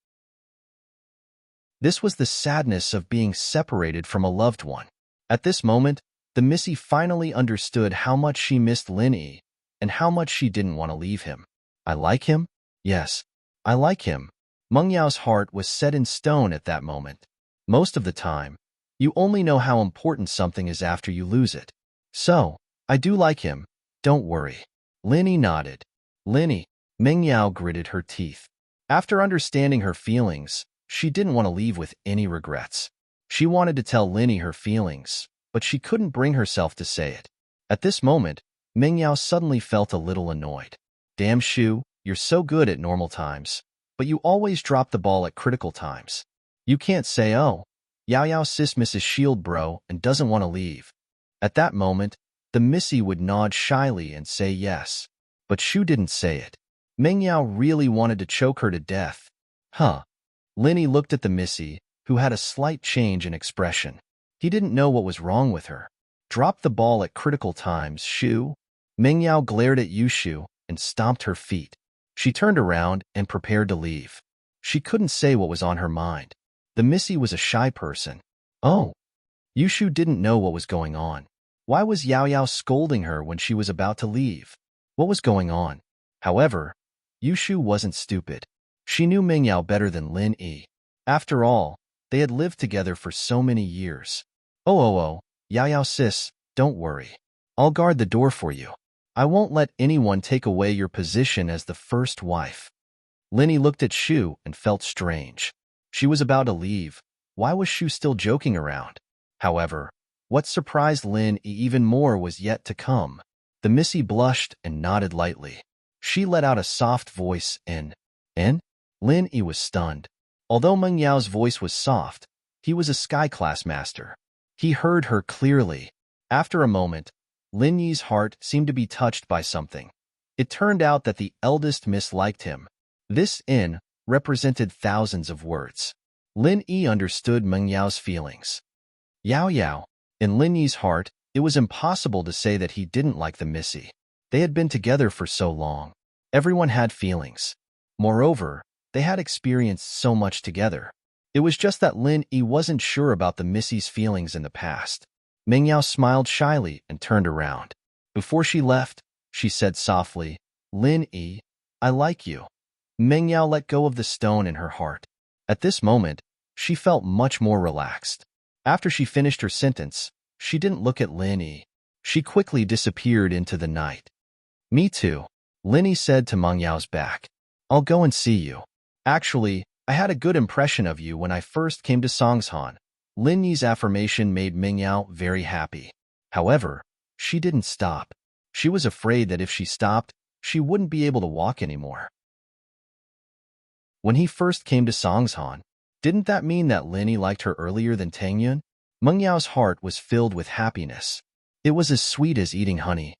This was the sadness of being separated from a loved one. At this moment, the Missy finally understood how much she missed Lin Yi and how much she didn't want to leave him. I like him? Yes, I like him. Meng Yao's heart was set in stone at that moment. Most of the time, you only know how important something is after you lose it. So, I do like him, don't worry. Lin Yi nodded. Lin Yi. Meng Yao gritted her teeth. After understanding her feelings, she didn't want to leave with any regrets. She wanted to tell Lin Yi her feelings, but she couldn't bring herself to say it. At this moment, Meng Yao suddenly felt a little annoyed. Damn Shu, you're so good at normal times, but you always drop the ball at critical times. You can't say, oh, Yao Yao sis Mrs. Shield bro and doesn't want to leave. At that moment, the Missy would nod shyly and say yes. But Shu didn't say it. Meng Yao really wanted to choke her to death. Huh. Lin Yi looked at the Missy, who had a slight change in expression. He didn't know what was wrong with her. Drop the ball at critical times, Shu. Meng Yao glared at Yushu and stomped her feet. She turned around and prepared to leave. She couldn't say what was on her mind. The Missy was a shy person. Oh. Yushu didn't know what was going on. Why was Yao Yao scolding her when she was about to leave? What was going on? However, Yushu wasn't stupid. She knew Ming Yao better than Lin Yi. After all, they had lived together for so many years. Oh, Yao Yao sis, don't worry. I'll guard the door for you. I won't let anyone take away your position as the first wife. Linny looked at Shu and felt strange. She was about to leave. Why was Shu still joking around? However, what surprised Lin even more was yet to come. The Missy blushed and nodded lightly. She let out a soft voice in. Lin Yi was stunned. Although Meng Yao's voice was soft, he was a sky class master. He heard her clearly. After a moment, Lin Yi's heart seemed to be touched by something. It turned out that the eldest misliked him. This "in" represented thousands of words. Lin Yi understood Meng Yao's feelings. Yao Yao. In Lin Yi's heart, it was impossible to say that he didn't like the Missy. They had been together for so long. Everyone had feelings. Moreover, they had experienced so much together. It was just that Lin Yi wasn't sure about the Missy's feelings in the past. Meng Yao smiled shyly and turned around. Before she left, she said softly, Lin Yi, I like you. Meng Yao let go of the stone in her heart. At this moment, she felt much more relaxed. After she finished her sentence, she didn't look at Lin Yi. She quickly disappeared into the night. Me too, Lin Yi said to Meng Yao's back. I'll go and see you. Actually, I had a good impression of you when I first came to Songshan. Lin Yi's affirmation made Meng Yao very happy. However, she didn't stop. She was afraid that if she stopped, she wouldn't be able to walk anymore. When he first came to Songshan, didn't that mean that Lin Yi liked her earlier than Tang Yun? Meng Yao's heart was filled with happiness. It was as sweet as eating honey.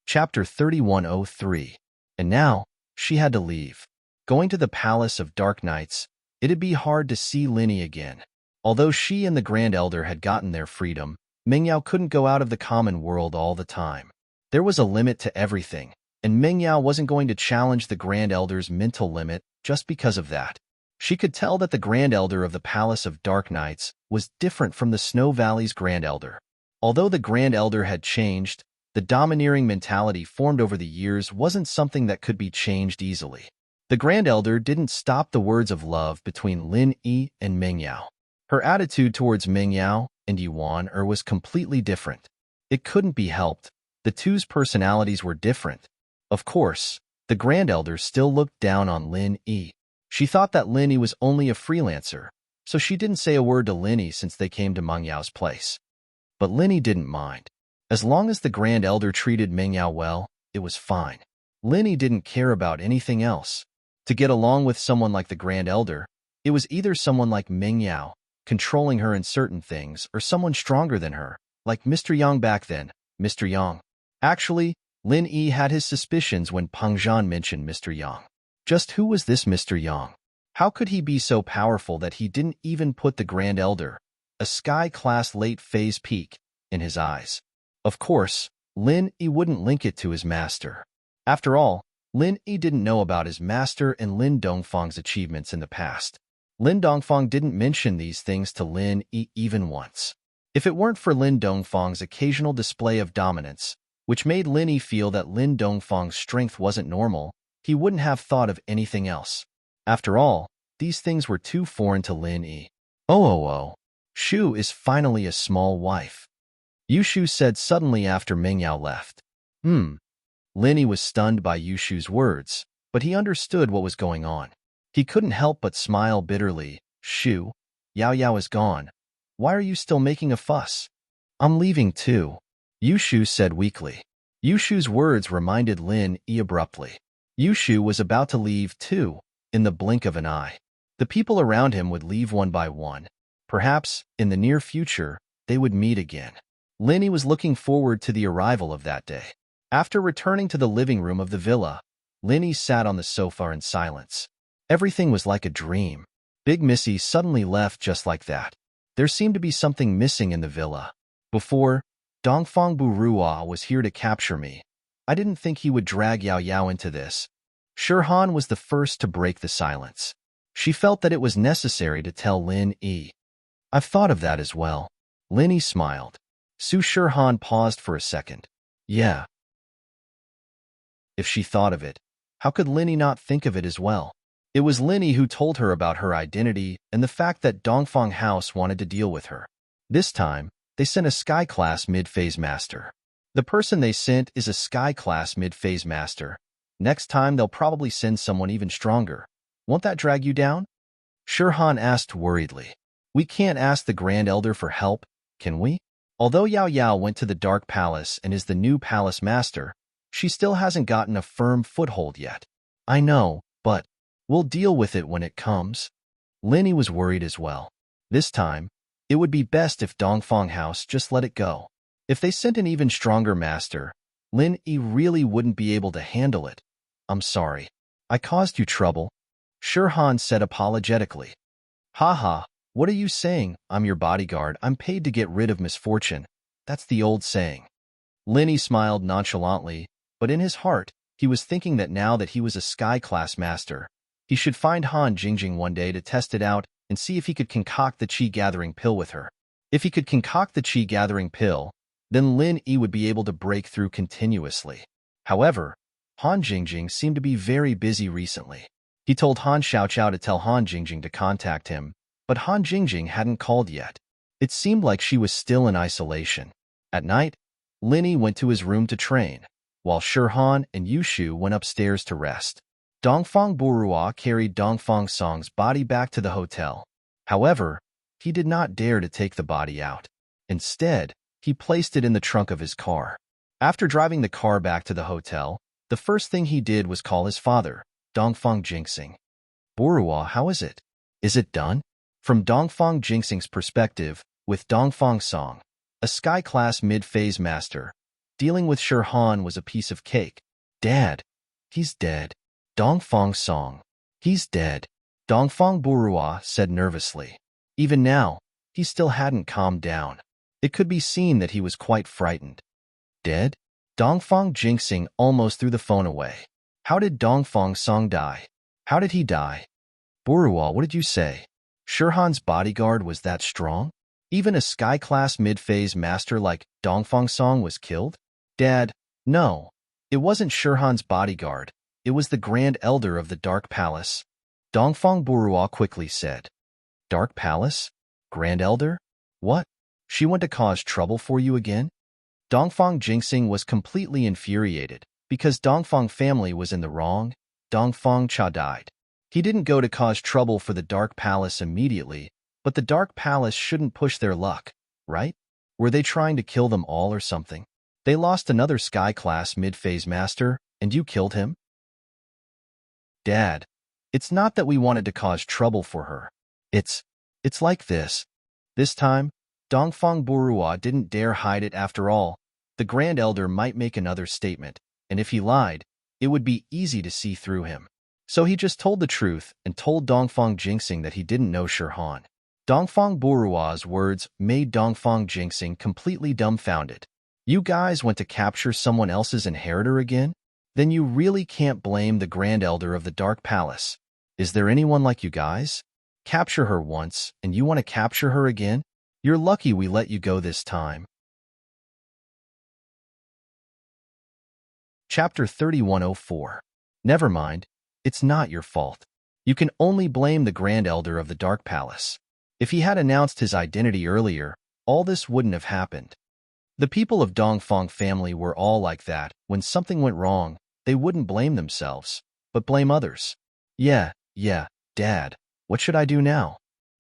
Chapter 3103. And now, she had to leave. Going to the Palace of Dark Nights, it'd be hard to see Lin Yi again. Although she and the Grand Elder had gotten their freedom, Meng Yao couldn't go out of the common world all the time. There was a limit to everything, and Meng Yao wasn't going to challenge the Grand Elder's mental limit just because of that. She could tell that the Grand Elder of the Palace of Dark Nights was different from the Snow Valley's Grand Elder. Although the Grand Elder had changed, the domineering mentality formed over the years wasn't something that could be changed easily. The Grand Elder didn't stop the words of love between Lin Yi and Meng Yao. Her attitude towards Meng Yao and Yuan was completely different. It couldn't be helped. The two's personalities were different. Of course, the Grand Elder still looked down on Lin Yi. She thought that Lin Yi was only a freelancer, so she didn't say a word to Lin Yi since they came to Meng Yao's place. But Lin Yi didn't mind. As long as the Grand Elder treated Meng Yao well, it was fine. Lin Yi didn't care about anything else. To get along with someone like the Grand Elder, it was either someone like Meng Yao, controlling her in certain things, or someone stronger than her, like Mr. Yang back then, Mr. Yang. Actually, Lin Yi had his suspicions when Peng Zhan mentioned Mr. Yang. Just who was this Mr. Yang? How could he be so powerful that he didn't even put the Grand Elder, a sky-class late-phase peak, in his eyes? Of course, Lin Yi wouldn't link it to his master. After all, Lin Yi didn't know about his master and Lin Dongfang's achievements in the past. Lin Dongfang didn't mention these things to Lin Yi even once. If it weren't for Lin Dongfang's occasional display of dominance, which made Lin Yi feel that Lin Dongfang's strength wasn't normal, he wouldn't have thought of anything else. After all, these things were too foreign to Lin Yi. Oh, Shu is finally a small wife. Yushu said suddenly after Meng Yao left. Lin Yi was stunned by Yushu's words, but he understood what was going on. He couldn't help but smile bitterly. Shu, Yao Yao is gone. Why are you still making a fuss? I'm leaving too, Yushu said weakly. Yushu's words reminded Lin Yi abruptly. Yushu was about to leave too, in the blink of an eye. The people around him would leave one by one. Perhaps, in the near future, they would meet again. Lin Yi was looking forward to the arrival of that day. After returning to the living room of the villa, Lin Yi sat on the sofa in silence. Everything was like a dream. Big Missy suddenly left just like that. There seemed to be something missing in the villa. Before, Dongfang Burua was here to capture me. I didn't think he would drag Yao Yao into this. Shirhan was the first to break the silence. She felt that it was necessary to tell Lin Yi. I've thought of that as well. Lin Yi smiled. Su Shirhan paused for a second. Yeah, If she thought of it, how could Linny not think of it as well? It was Linny who told her about her identity and the fact that Dongfang House wanted to deal with her. This time, they sent a Sky-class mid-phase master. The person they sent is a Sky-class mid-phase master. Next time, they'll probably send someone even stronger. Won't that drag you down? Shirhan asked worriedly. We can't ask the Grand Elder for help, can we? Although Yao Yao went to the Dark Palace and is the new palace master, she still hasn't gotten a firm foothold yet. I know, but we'll deal with it when it comes. Linny was worried as well. This time, it would be best if Dongfang House just let it go. If they sent an even stronger master, Lin Yi really wouldn't be able to handle it. I'm sorry. I caused you trouble, Shirhan said apologetically. Haha, what are you saying? I'm your bodyguard. I'm paid to get rid of misfortune. That's the old saying. Linny smiled nonchalantly, but in his heart, he was thinking that now that he was a Sky-class master, he should find Han Jingjing one day to test it out and see if he could concoct the Qi-gathering pill with her. If he could concoct the Qi-gathering pill, then Lin Yi would be able to break through continuously. However, Han Jingjing seemed to be very busy recently. He told Han Xiaoqiao to tell Han Jingjing to contact him, but Han Jingjing hadn't called yet. It seemed like she was still in isolation. At night, Linny went to his room to train, while Shirhan and Yushu went upstairs to rest. Dongfang Burua carried Dongfang Song's body back to the hotel. However, he did not dare to take the body out. Instead, he placed it in the trunk of his car. After driving the car back to the hotel, the first thing he did was call his father, Dongfang Jinxing. Burua, how is it? Is it done? From Dongfang Jinxing's perspective, with Dongfang Song, a Sky-class mid-phase master, dealing with Shirhan was a piece of cake. Dad, he's dead. Dongfang Song, he's dead. Dongfang Burua said nervously. Even now, he still hadn't calmed down. It could be seen that he was quite frightened. Dead? Dongfang Jinxing almost threw the phone away. How did Dongfang Song die? How did he die? Burua, what did you say? Shirhan's bodyguard was that strong? Even a Sky-class mid-phase master like Dongfang Song was killed? Dad, no. It wasn't Shirhan's bodyguard. It was the Grand Elder of the Dark Palace. Dongfang Burua quickly said. Dark Palace? Grand Elder? What? She went to cause trouble for you again? Dongfang Jinxing was completely infuriated. Because Dongfang family was in the wrong, Dongfang Cha died. He didn't go to cause trouble for the Dark Palace immediately, but the Dark Palace shouldn't push their luck, right? Were they trying to kill them all or something? They lost another Sky-class mid-phase master, and you killed him? Dad, it's not that we wanted to cause trouble for her. It's like this. This time, Dongfang Burua didn't dare hide it after all. The Grand Elder might make another statement, and if he lied, it would be easy to see through him. So he just told the truth and told Dongfang Jinxing that he didn't know Shirhan. Dongfang Burua's words made Dongfang Jinxing completely dumbfounded. You guys went to capture someone else's inheritor again? Then you really can't blame the Grand Elder of the Dark Palace. Is there anyone like you guys? Capture her once, and you want to capture her again? You're lucky we let you go this time. Chapter 3104. Never mind, it's not your fault. You can only blame the Grand Elder of the Dark Palace. If he had announced his identity earlier, all this wouldn't have happened. The people of Dongfang family were all like that. When something went wrong, they wouldn't blame themselves, but blame others. Yeah, Dad, what should I do now?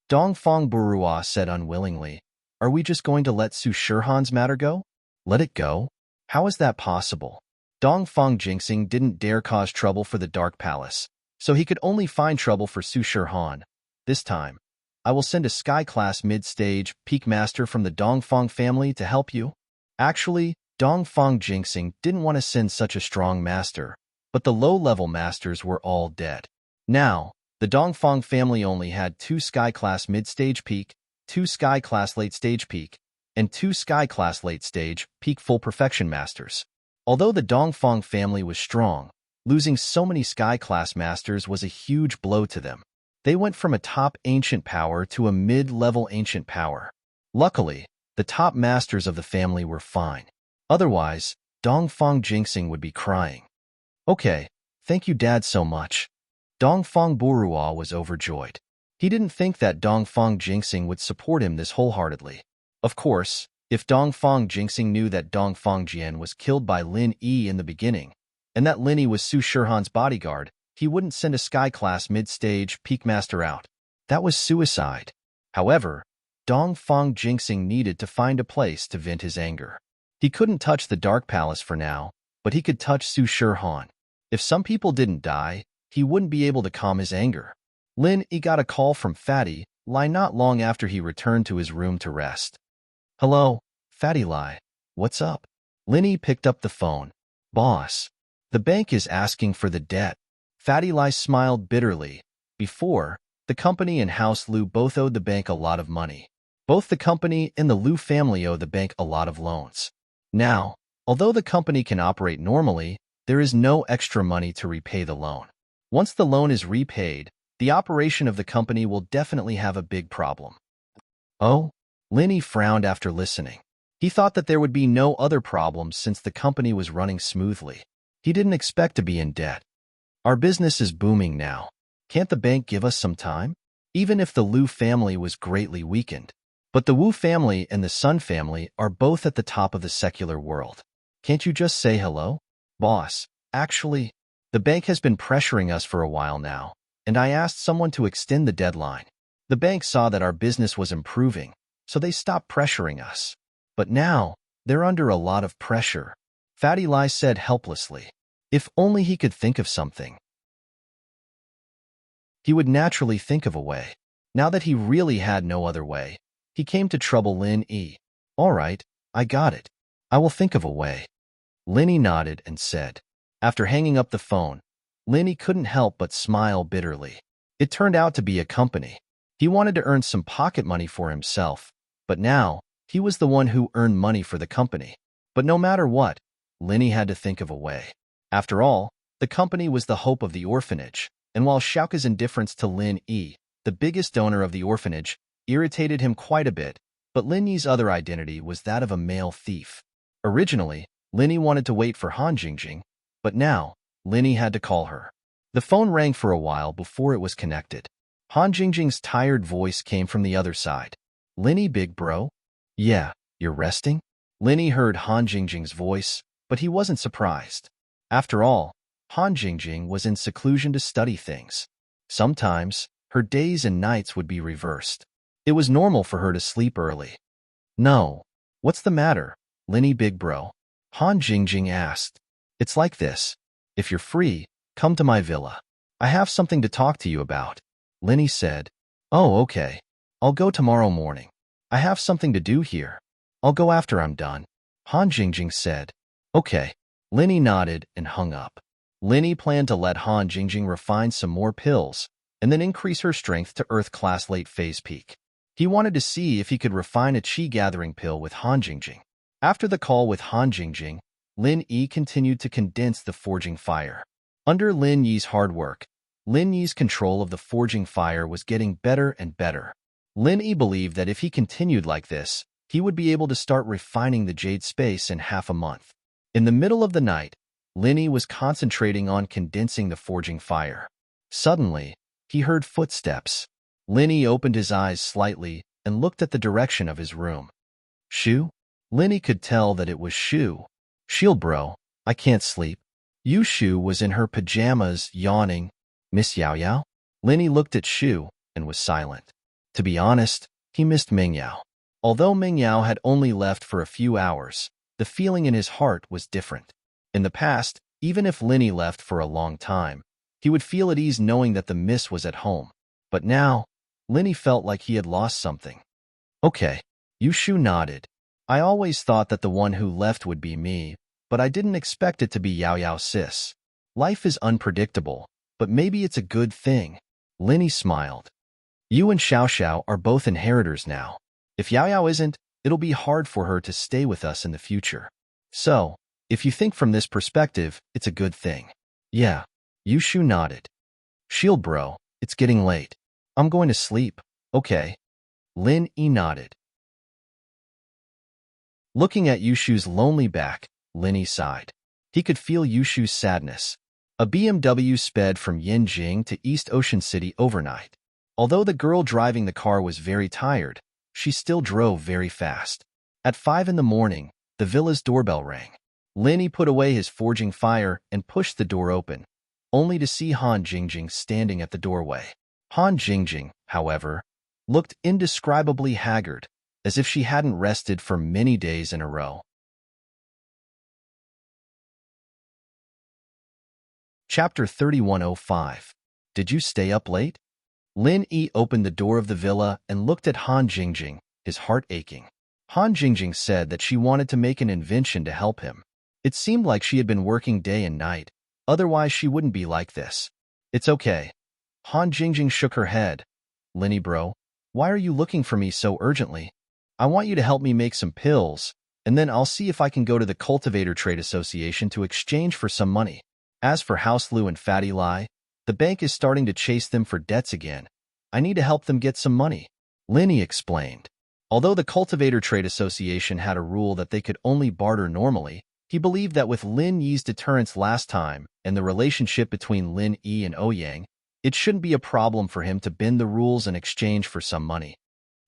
Dongfang Burua said unwillingly. Are we just going to let Su Shirhan's matter go? Let it go? How is that possible? Dongfang Jinxing didn't dare cause trouble for the Dark Palace, so he could only find trouble for Su Shirhan. This time, I will send a Sky-class mid-stage peak master from the Dongfang family to help you. Actually, Dongfang Jinxing didn't want to send such a strong master, but the low-level masters were all dead. Now, the Dongfang family only had 2 Sky-class mid-stage peak, 2 Sky-class late-stage peak, and 2 Sky-class late-stage peak full perfection masters. Although the Dongfang family was strong, losing so many Sky-class masters was a huge blow to them. They went from a top ancient power to a mid-level ancient power. Luckily, the top masters of the family were fine. Otherwise, Dongfang Jinxing would be crying. Okay, thank you Dad so much. Dongfang Burua was overjoyed. He didn't think that Dongfang Jinxing would support him this wholeheartedly. Of course, if Dongfang Jinxing knew that Dongfang Jian was killed by Lin Yi in the beginning, and that Lin Yi was Su Shihan's bodyguard, he wouldn't send a Sky-class mid-stage peak master out. That was suicide. However, Dongfang Jinxing needed to find a place to vent his anger. He couldn't touch the Dark Palace for now, but he could touch Su Shihan. If some people didn't die, he wouldn't be able to calm his anger. Lin Yi got a call from Fatty Lai not long after he returned to his room to rest. Hello, Fatty Lai. What's up? Lin Yi picked up the phone. Boss, the bank is asking for the debt. Fatty Lai smiled bitterly. Before, the company and House Liu both owed the bank a lot of money. Both the company and the Liu family owe the bank a lot of loans. Now, although the company can operate normally, there is no extra money to repay the loan. Once the loan is repaid, the operation of the company will definitely have a big problem. Oh? Lin Yi frowned after listening. He thought that there would be no other problems since the company was running smoothly. He didn't expect to be in debt. Our business is booming now. Can't the bank give us some time? Even if the Liu family was greatly weakened. But the Wu family and the Sun family are both at the top of the secular world. Can't you just say hello? Boss, actually, the bank has been pressuring us for a while now, and I asked someone to extend the deadline. The bank saw that our business was improving, so they stopped pressuring us. But now, they're under a lot of pressure. Fatty Lai said helplessly. If only he could think of something. He would naturally think of a way. Now that he really had no other way, he came to trouble Lin Yi. All right, I got it. I will think of a way. Lin Yi nodded and said. After hanging up the phone, Lin Yi couldn't help but smile bitterly. It turned out to be a company. He wanted to earn some pocket money for himself, but now, he was the one who earned money for the company. But no matter what, Lin Yi had to think of a way. After all, the company was the hope of the orphanage, and while Xiaoka's indifference to Lin Yi, the biggest donor of the orphanage, irritated him quite a bit, but Lin Yi's other identity was that of a male thief. Originally, Lin Yi wanted to wait for Han Jingjing, but now, Lin Yi had to call her. The phone rang for a while before it was connected. Han Jingjing's tired voice came from the other side. Lin Yi, big bro? Yeah, you're resting? Lin Yi heard Han Jingjing's voice, but he wasn't surprised. After all, Han Jingjing was in seclusion to study things. Sometimes, her days and nights would be reversed. It was normal for her to sleep early. No. What's the matter, Lin Yi, big bro? Han Jingjing asked. It's like this. If you're free, come to my villa. I have something to talk to you about. Lin Yi said. Oh, okay. I'll go tomorrow morning. I have something to do here. I'll go after I'm done. Han Jingjing said. Okay. Lin Yi nodded and hung up. Lin Yi planned to let Han Jingjing refine some more pills, and then increase her strength to Earth-class late-phase peak. He wanted to see if he could refine a chi-gathering pill with Han Jingjing. After the call with Han Jingjing, Lin Yi continued to condense the forging fire. Under Lin Yi's hard work, Lin Yi's control of the forging fire was getting better and better. Lin Yi believed that if he continued like this, he would be able to start refining the jade space in half a month. In the middle of the night, Lin Yi was concentrating on condensing the forging fire. Suddenly, he heard footsteps. Lin Yi opened his eyes slightly and looked at the direction of his room. Shu? Lin Yi could tell that it was Shu. Shield bro, I can't sleep. Yu Shu was in her pajamas, yawning. Miss Yao Yao? Lin Yi looked at Shu and was silent. To be honest, he missed Ming Yao. Although Ming Yao had only left for a few hours, the feeling in his heart was different. In the past, even if Lin Yi left for a long time, he would feel at ease knowing that the miss was at home. But now, Lin Yi felt like he had lost something. Okay, Yu Shu nodded. I always thought that the one who left would be me, but I didn't expect it to be Yao Yao sis. Life is unpredictable, but maybe it's a good thing. Lin Yi smiled. You and Xiao Xiao are both inheritors now. If Yao Yao isn't, it'll be hard for her to stay with us in the future. So, if you think from this perspective, it's a good thing. Yeah, Yu Shu nodded. Shield bro, it's getting late. I'm going to sleep, okay? Lin Yi nodded. Looking at Yu Shu's lonely back, Lin Yi sighed. He could feel Yu Shu's sadness. A BMW sped from Yinjing to East Ocean City overnight. Although the girl driving the car was very tired, she still drove very fast. At 5 in the morning, the villa's doorbell rang. Linny put away his forging fire and pushed the door open, only to see Han Jingjing standing at the doorway. Han Jingjing, however, looked indescribably haggard, as if she hadn't rested for many days in a row. Chapter 3105. Did you stay up late? Lin Yi opened the door of the villa and looked at Han Jingjing, his heart aching. Han Jingjing said that she wanted to make an invention to help him. It seemed like she had been working day and night, otherwise she wouldn't be like this. It's okay. Han Jingjing shook her head. Linny bro, why are you looking for me so urgently? I want you to help me make some pills, and then I'll see if I can go to the Cultivator Trade Association to exchange for some money. As for House Lu and Fatty Lai, the bank is starting to chase them for debts again. I need to help them get some money. Linny explained. Although the Cultivator Trade Association had a rule that they could only barter normally, he believed that with Lin Yi's deterrence last time and the relationship between Lin Yi and Ouyang, it shouldn't be a problem for him to bend the rules in exchange for some money.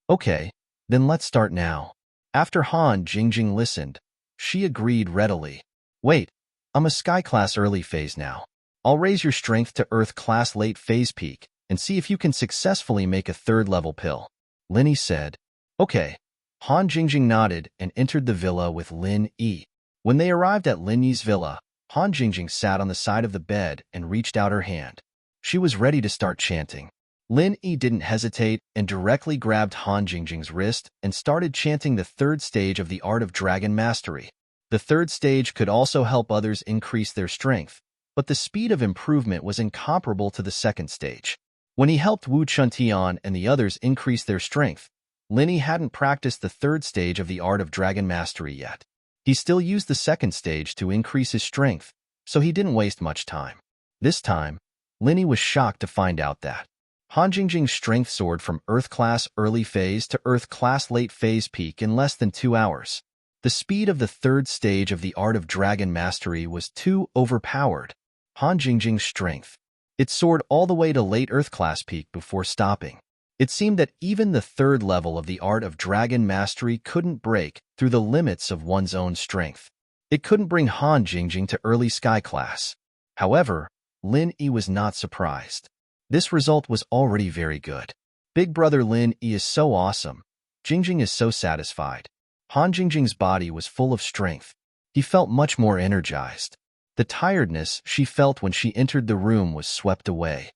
Okay, then let's start now. After Han Jingjing listened, she agreed readily. Wait, I'm a Sky Class early phase now. I'll raise your strength to Earth Class late phase peak and see if you can successfully make a third-level pill. Linny said. Okay. Han Jingjing nodded and entered the villa with Lin Yi. When they arrived at Lin Yi's villa, Han Jingjing sat on the side of the bed and reached out her hand. She was ready to start chanting. Lin Yi didn't hesitate and directly grabbed Han Jingjing's wrist and started chanting the third stage of the Art of Dragon Mastery. The third stage could also help others increase their strength, but the speed of improvement was incomparable to the second stage. When he helped Wu Chuntian and the others increase their strength, Linny hadn't practiced the third stage of the Art of Dragon Mastery yet. He still used the second stage to increase his strength, so he didn't waste much time. This time, Linny was shocked to find out that Han Jingjing's strength soared from Earth Class early phase to Earth Class late phase peak in less than 2 hours. The speed of the third stage of the Art of Dragon Mastery was too overpowered. Han Jingjing's strength. It soared all the way to late Earth Class peak before stopping. It seemed that even the third level of the Art of Dragon Mastery couldn't break through the limits of one's own strength. It couldn't bring Han Jingjing to early Sky Class. However, Lin Yi was not surprised. This result was already very good. Big brother Lin Yi is so awesome. Jingjing is so satisfied. Han Jingjing's body was full of strength. He felt much more energized. The tiredness she felt when she entered the room was swept away.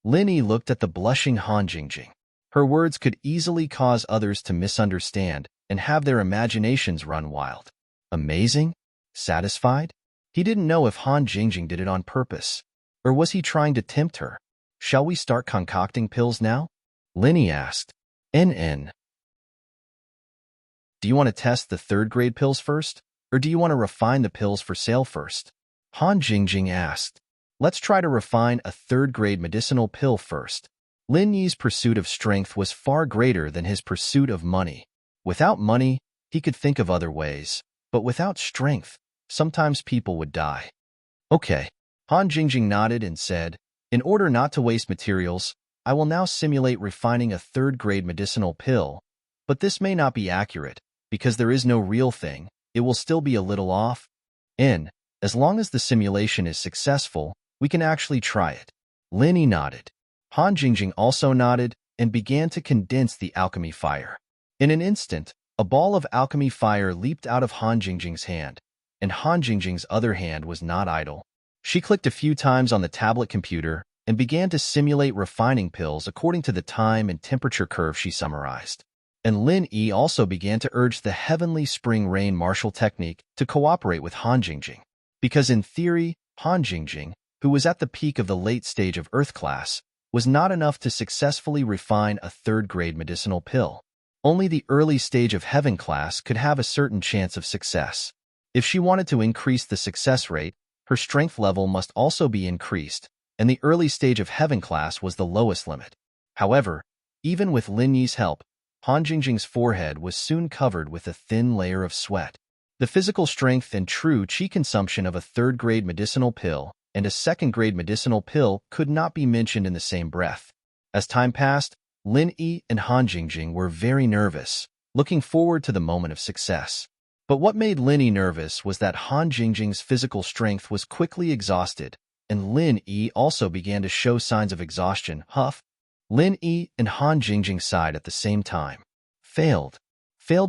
Lin Yi looked at the blushing Han Jingjing. Her words could easily cause others to misunderstand and have their imaginations run wild. Amazing? Satisfied? He didn't know if Han Jingjing did it on purpose. Or was he trying to tempt her? Shall we start concocting pills now? Lin Yi asked. NN. Do you want to test the third-grade pills first? Or do you want to refine the pills for sale first? Han Jingjing asked. Let's try to refine a third-grade medicinal pill first. Lin Yi's pursuit of strength was far greater than his pursuit of money. Without money, he could think of other ways. But without strength, sometimes people would die. Okay. Han Jingjing nodded and said, in order not to waste materials, I will now simulate refining a third-grade medicinal pill. But this may not be accurate, because there is no real thing. It will still be a little off. As long as the simulation is successful, we can actually try it. Lin Yi nodded. Han Jingjing also nodded and began to condense the alchemy fire. In an instant, a ball of alchemy fire leaped out of Han Jingjing's hand, and Han Jingjing's other hand was not idle. She clicked a few times on the tablet computer and began to simulate refining pills according to the time and temperature curve she summarized. And Lin Yi also began to urge the Heavenly Spring Rain martial technique to cooperate with Han Jingjing. Because in theory, Han Jingjing, who was at the peak of the late stage of Earth Class, was not enough to successfully refine a third-grade medicinal pill. Only the early stage of Heaven Class could have a certain chance of success. If she wanted to increase the success rate, her strength level must also be increased, and the early stage of Heaven Class was the lowest limit. However, even with Lin Yi's help, Han Jingjing's forehead was soon covered with a thin layer of sweat. The physical strength and true qi consumption of a third-grade medicinal pill and a second-grade medicinal pill could not be mentioned in the same breath. As time passed, Lin Yi and Han Jingjing were very nervous, looking forward to the moment of success. But what made Lin Yi nervous was that Han Jingjing's physical strength was quickly exhausted, and Lin Yi also began to show signs of exhaustion. Lin Yi and Han Jingjing sighed at the same time. Failed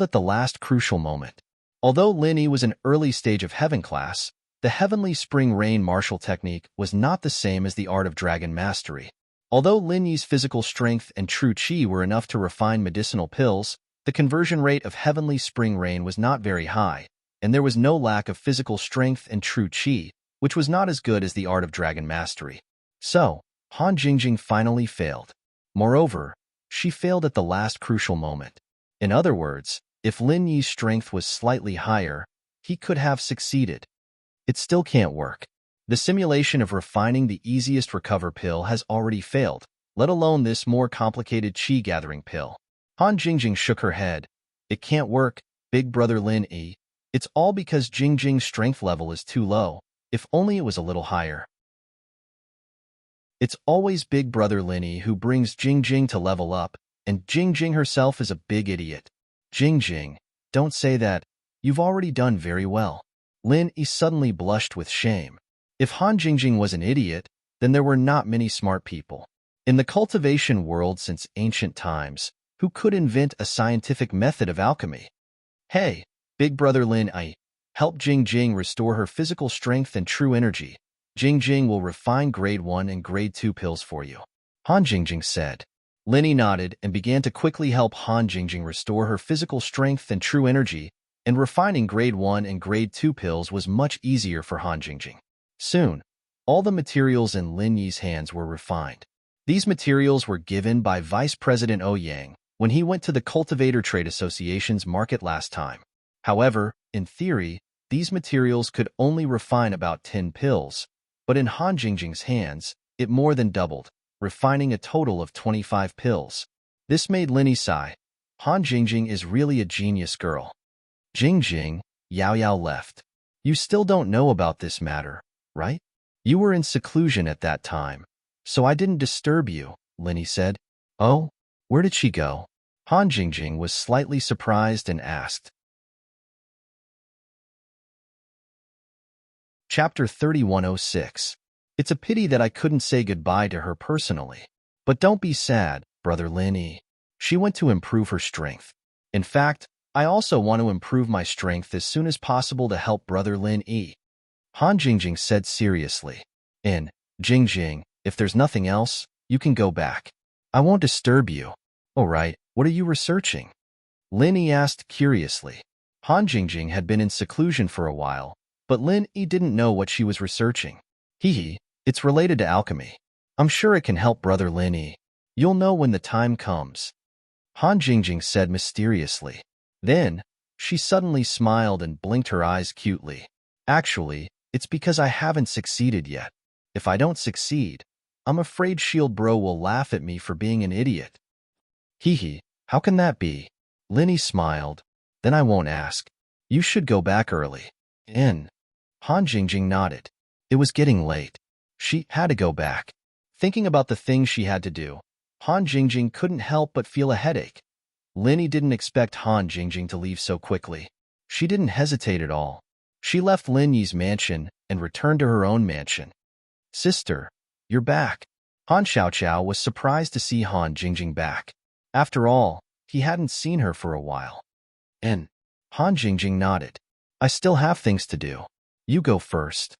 at the last crucial moment. Although Lin Yi was an early stage of heaven class, the heavenly spring rain martial technique was not the same as the art of dragon mastery. Although Lin Yi's physical strength and true qi were enough to refine medicinal pills, the conversion rate of heavenly spring rain was not very high, and there was no lack of physical strength and true qi, which was not as good as the art of dragon mastery. So, Han Jingjing finally failed. Moreover, she failed at the last crucial moment. In other words, if Lin Yi's strength was slightly higher, he could have succeeded. It still can't work. The simulation of refining the easiest recover pill has already failed, let alone this more complicated qi-gathering pill. Han Jingjing shook her head. It can't work, big brother Lin Yi. It's all because Jingjing's strength level is too low. If only it was a little higher. It's always big brother Lin Yi who brings Jingjing to level up, and Jingjing herself is a big idiot. Jingjing, don't say that. You've already done very well. Lin Yi suddenly blushed with shame. If Han Jingjing was an idiot, then there were not many smart people. In the cultivation world since ancient times, who could invent a scientific method of alchemy? Hey, big brother Lin Yi, help Jingjing restore her physical strength and true energy. Jingjing will refine grade 1 and grade 2 pills for you. Han Jingjing said. Lin Yi nodded and began to quickly help Han Jingjing restore her physical strength and true energy, and refining grade 1 and grade 2 pills was much easier for Han Jingjing. Soon, all the materials in Lin Yi's hands were refined. These materials were given by Vice President Ouyang when he went to the Cultivator Trade Association's market last time. However, in theory, these materials could only refine about 10 pills, but in Han Jingjing's hands, it more than doubled, refining a total of 25 pills. This made Lin Yi sigh. Han Jingjing is really a genius girl. Jingjing, Yao Yao left. You still don't know about this matter, right? You were in seclusion at that time, so I didn't disturb you, Lin Yi said. Oh, where did she go? Han Jingjing was slightly surprised and asked. Chapter 3106. It's a pity that I couldn't say goodbye to her personally. But don't be sad, brother Lin Yi. She went to improve her strength. In fact, I also want to improve my strength as soon as possible to help brother Lin Yi. Han Jingjing said seriously. Jingjing, if there's nothing else, you can go back. I won't disturb you. All right, what are you researching? Lin Yi asked curiously. Han Jingjing had been in seclusion for a while, but Lin Yi didn't know what she was researching. It's related to alchemy. I'm sure it can help brother Lin Yi. You'll know when the time comes. Han Jingjing said mysteriously. Then, she suddenly smiled and blinked her eyes cutely. Actually, it's because I haven't succeeded yet. If I don't succeed, I'm afraid Shield Bro will laugh at me for being an idiot. How can that be? Lin Yi smiled. Then I won't ask. You should go back early. Han Jingjing nodded. It was getting late. She had to go back. Thinking about the things she had to do, Han Jingjing couldn't help but feel a headache. Lin Yi didn't expect Han Jingjing to leave so quickly. She didn't hesitate at all. She left Lin Yi's mansion and returned to her own mansion. Sister, you're back. Han Xiaoqiao was surprised to see Han Jingjing back. After all, he hadn't seen her for a while. Han Jingjing nodded. I still have things to do. You go first.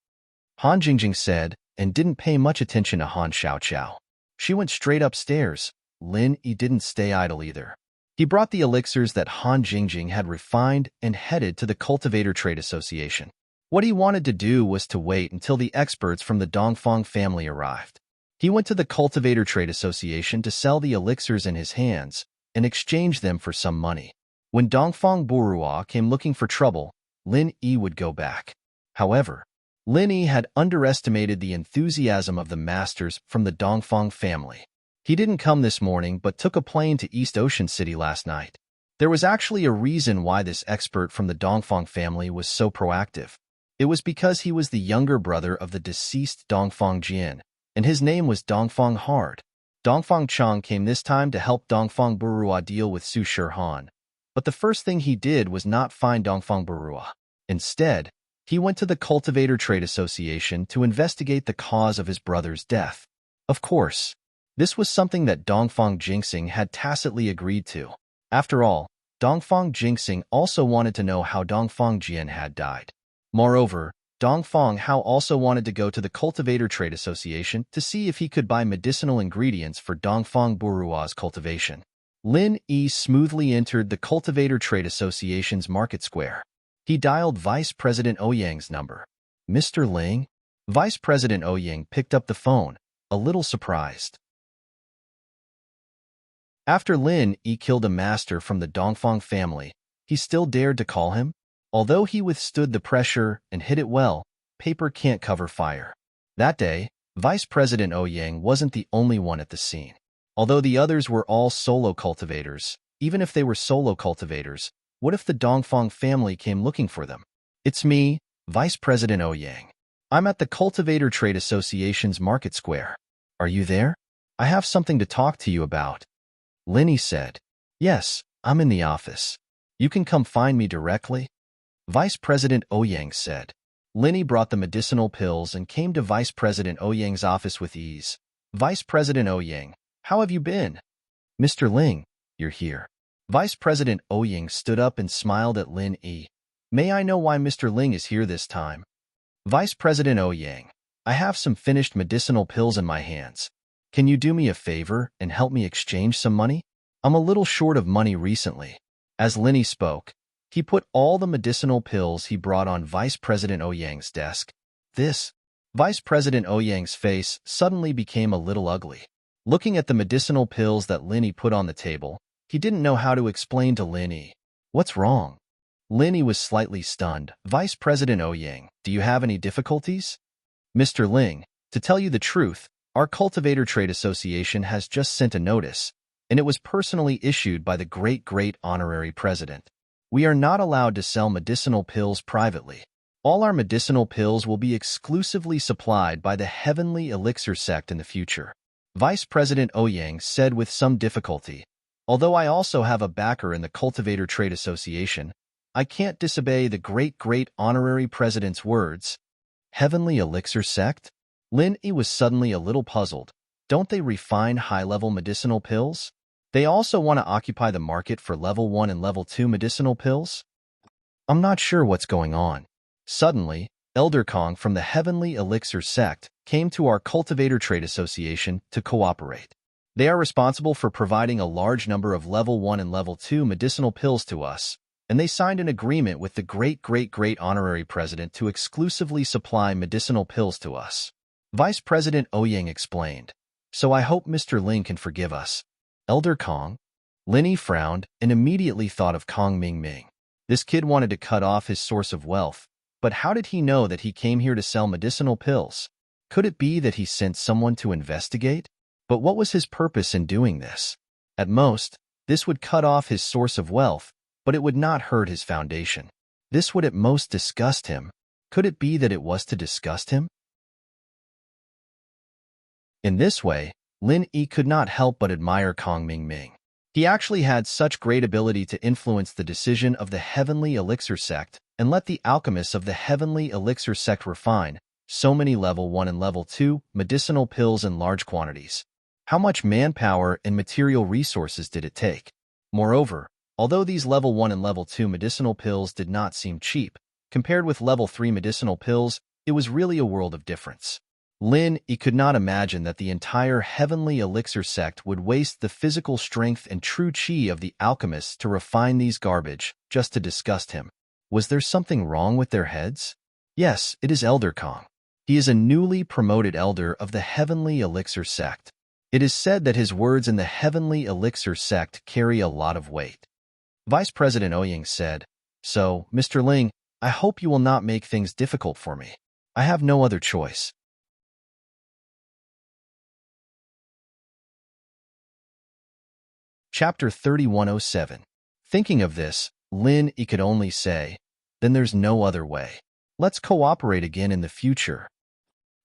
Han Jingjing said, and didn't pay much attention to Han Xiaoqiao. She went straight upstairs. Lin Yi didn't stay idle either. He brought the elixirs that Han Jingjing had refined and headed to the Cultivator Trade Association. What he wanted to do was to wait until the experts from the Dongfang family arrived. He went to the Cultivator Trade Association to sell the elixirs in his hands and exchange them for some money. When Dongfang Bourgeois came looking for trouble, Lin Yi would go back. However, Lin Yi had underestimated the enthusiasm of the masters from the Dongfang family. He didn't come this morning but took a plane to East Ocean City last night. There was actually a reason why this expert from the Dongfang family was so proactive. It was because he was the younger brother of the deceased Dongfang Jian, and his name was Dongfang Hard. Dongfang Chang came this time to help Dongfang Burua deal with Su Shirhan, but the first thing he did was not find Dongfang Burua. Instead, he went to the Cultivator Trade Association to investigate the cause of his brother's death. Of course, this was something that Dongfang Jingxing had tacitly agreed to. After all, Dongfang Jingxing also wanted to know how Dongfang Jian had died. Moreover, Dongfang Hao also wanted to go to the Cultivator Trade Association to see if he could buy medicinal ingredients for Dongfang Burua's cultivation. Lin Yi smoothly entered the Cultivator Trade Association's market square. He dialed Vice President Ouyang's number. Mr. Ling? Vice President Ouyang picked up the phone, a little surprised. After Lin Yi killed a master from the Dongfang family, he still dared to call him? Although he withstood the pressure and hit it well, paper can't cover fire. That day, Vice President Ouyang wasn't the only one at the scene. Although the others were all solo cultivators, even if they were solo cultivators, what if the Dongfang family came looking for them? It's me, Vice President Ouyang. I'm at the Cultivator Trade Association's market square. Are you there? I have something to talk to you about. Linny said. Yes, I'm in the office. You can come find me directly? Vice President Ouyang said. Linny brought the medicinal pills and came to Vice President Ouyang's office with ease. Vice President Ouyang, how have you been? Mr. Ling, you're here. Vice President Ouyang stood up and smiled at Lin Yi. May I know why Mr. Ling is here this time? Vice President Ouyang, I have some finished medicinal pills in my hands. Can you do me a favor and help me exchange some money? I'm a little short of money recently. As Linny spoke, he put all the medicinal pills he brought on Vice President Ouyang's desk. Vice President Ouyang's face suddenly became a little ugly. Looking at the medicinal pills that Linny put on the table, he didn't know how to explain to Linny. What's wrong? Linny was slightly stunned. Vice President Ouyang, do you have any difficulties? Mr. Ling, to tell you the truth, our Cultivator Trade Association has just sent a notice, and it was personally issued by the great honorary president. We are not allowed to sell medicinal pills privately. All our medicinal pills will be exclusively supplied by the Heavenly Elixir sect in the future. Vice President Ouyang said with some difficulty, although I also have a backer in the Cultivator Trade Association, I can't disobey the great honorary president's words. Heavenly Elixir sect? Lin Yi was suddenly a little puzzled. Don't they refine high-level medicinal pills? They also want to occupy the market for level 1 and level 2 medicinal pills? I'm not sure what's going on. Suddenly, Elder Kong from the Heavenly Elixir sect came to our Cultivator Trade Association to cooperate. They are responsible for providing a large number of level 1 and level 2 medicinal pills to us, and they signed an agreement with the great honorary president to exclusively supply medicinal pills to us. Vice President Ouyang explained. So I hope Mr. Ling can forgive us. Elder Kong? Linny frowned and immediately thought of Kong Ming. This kid wanted to cut off his source of wealth, but how did he know that he came here to sell medicinal pills? Could it be that he sent someone to investigate? But what was his purpose in doing this? At most, this would cut off his source of wealth, but it would not hurt his foundation. This would at most disgust him. Could it be that it was to disgust him? In this way, Lin Yi could not help but admire Kong Ming. He actually had such great ability to influence the decision of the Heavenly Elixir sect and let the alchemists of the Heavenly Elixir sect refine so many level 1 and level 2 medicinal pills in large quantities. How much manpower and material resources did it take? Moreover, although these level 1 and level 2 medicinal pills did not seem cheap, compared with level 3 medicinal pills, it was really a world of difference. Lin Yi could not imagine that the entire Heavenly Elixir sect would waste the physical strength and true chi of the alchemists to refine these garbage just to disgust him. Was there something wrong with their heads? Yes, it is Elder Kong. He is a newly promoted elder of the Heavenly Elixir sect. It is said that his words in the Heavenly Elixir sect carry a lot of weight. Vice President Ouyang said, So, Mr. Ling, I hope you will not make things difficult for me. I have no other choice. Chapter 3107. Thinking of this, Lin Yi could only say, then there's no other way. Let's cooperate again in the future.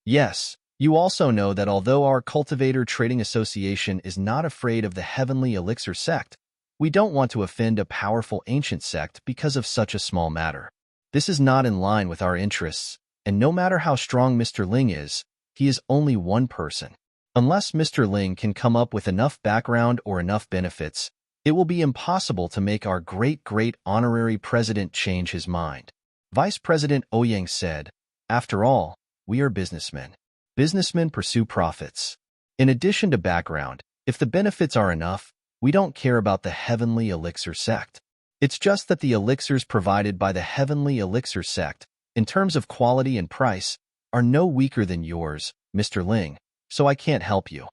Yes, you also know that although our Cultivator Trading Association is not afraid of the Heavenly Elixir sect, we don't want to offend a powerful ancient sect because of such a small matter. This is not in line with our interests, and no matter how strong Mr. Ling is, he is only one person. Unless Mr. Ling can come up with enough background or enough benefits, it will be impossible to make our great honorary president change his mind. Vice President Ouyang said, "After all, we are businessmen. Businessmen pursue profits. In addition to background, if the benefits are enough, we don't care about the Heavenly Elixir sect. It's just that the elixirs provided by the Heavenly Elixir sect, in terms of quality and price, are no weaker than yours, Mr. Ling, so I can't help you."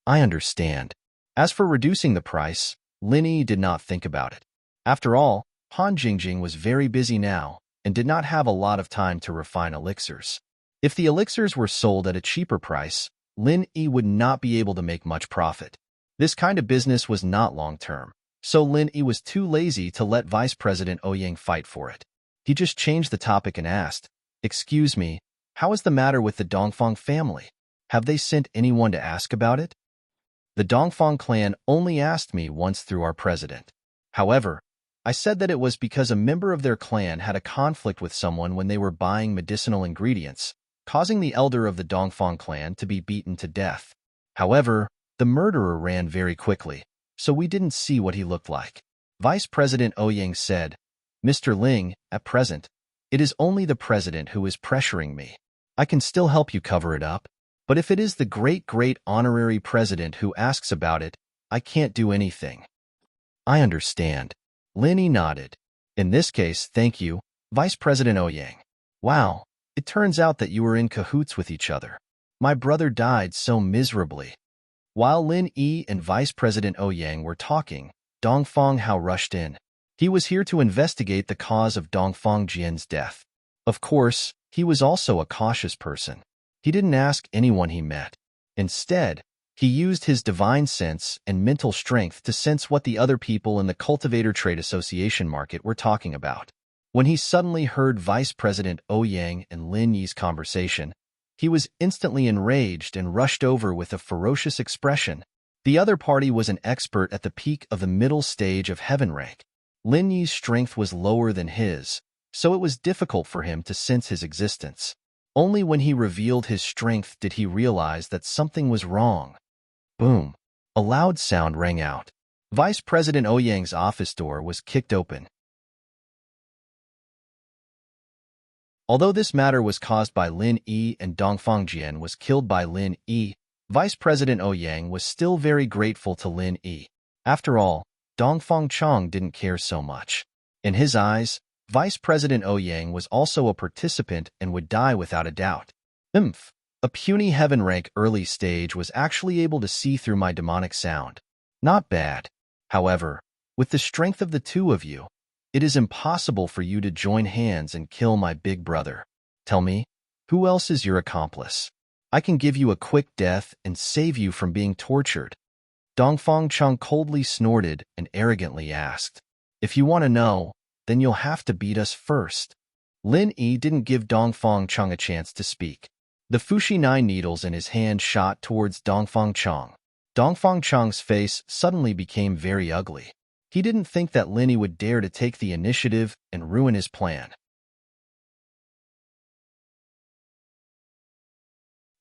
I understand. As for reducing the price, Lin Yi did not think about it. After all, Han Jingjing was very busy now and did not have a lot of time to refine elixirs. If the elixirs were sold at a cheaper price, Lin Yi would not be able to make much profit. This kind of business was not long-term, so Lin Yi was too lazy to let Vice President Ouyang fight for it. He just changed the topic and asked, "Excuse me, how is the matter with the Dongfang family? Have they sent anyone to ask about it?" The Dongfang clan only asked me once through our president. However, I said that it was because a member of their clan had a conflict with someone when they were buying medicinal ingredients, causing the elder of the Dongfang clan to be beaten to death. However, the murderer ran very quickly, so we didn't see what he looked like. Vice President Ouyang said, "Mr. Ling, at present, it is only the president who is pressuring me. I can still help you cover it up, but if it is the great honorary president who asks about it, I can't do anything." I understand. Lin Yi nodded. "In this case, thank you, Vice President Ouyang. Wow, it turns out that you were in cahoots with each other. My brother died so miserably." While Lin Yi and Vice President Ouyang were talking, Dongfang Hao rushed in. He was here to investigate the cause of Dongfang Jian's death. Of course, he was also a cautious person. He didn't ask anyone he met. Instead, he used his divine sense and mental strength to sense what the other people in the Cultivator Trade Association market were talking about. When he suddenly heard Vice President Ouyang and Lin Yi's conversation, he was instantly enraged and rushed over with a ferocious expression. The other party was an expert at the peak of the middle stage of heaven rank. Lin Yi's strength was lower than his, so it was difficult for him to sense his existence. Only when he revealed his strength did he realize that something was wrong. Boom! A loud sound rang out. Vice President Ouyang's office door was kicked open. Although this matter was caused by Lin Yi and Dongfang Jian was killed by Lin Yi, Vice President Ouyang was still very grateful to Lin Yi. After all, Dongfang Chong didn't care so much. In his eyes, Vice President Ouyang was also a participant and would die without a doubt. A puny heaven rank early stage was actually able to see through my demonic sound. Not bad. However, with the strength of the two of you, it is impossible for you to join hands and kill my big brother. Tell me, who else is your accomplice? I can give you a quick death and save you from being tortured." Dongfang Chong coldly snorted and arrogantly asked, "If you want to know, then you'll have to beat us first." Lin Yi didn't give Dongfang Chong a chance to speak. The Fushi 9 needles in his hand shot towards Dongfang Chong. Dongfang Chong's face suddenly became very ugly. He didn't think that Lin Yi would dare to take the initiative and ruin his plan.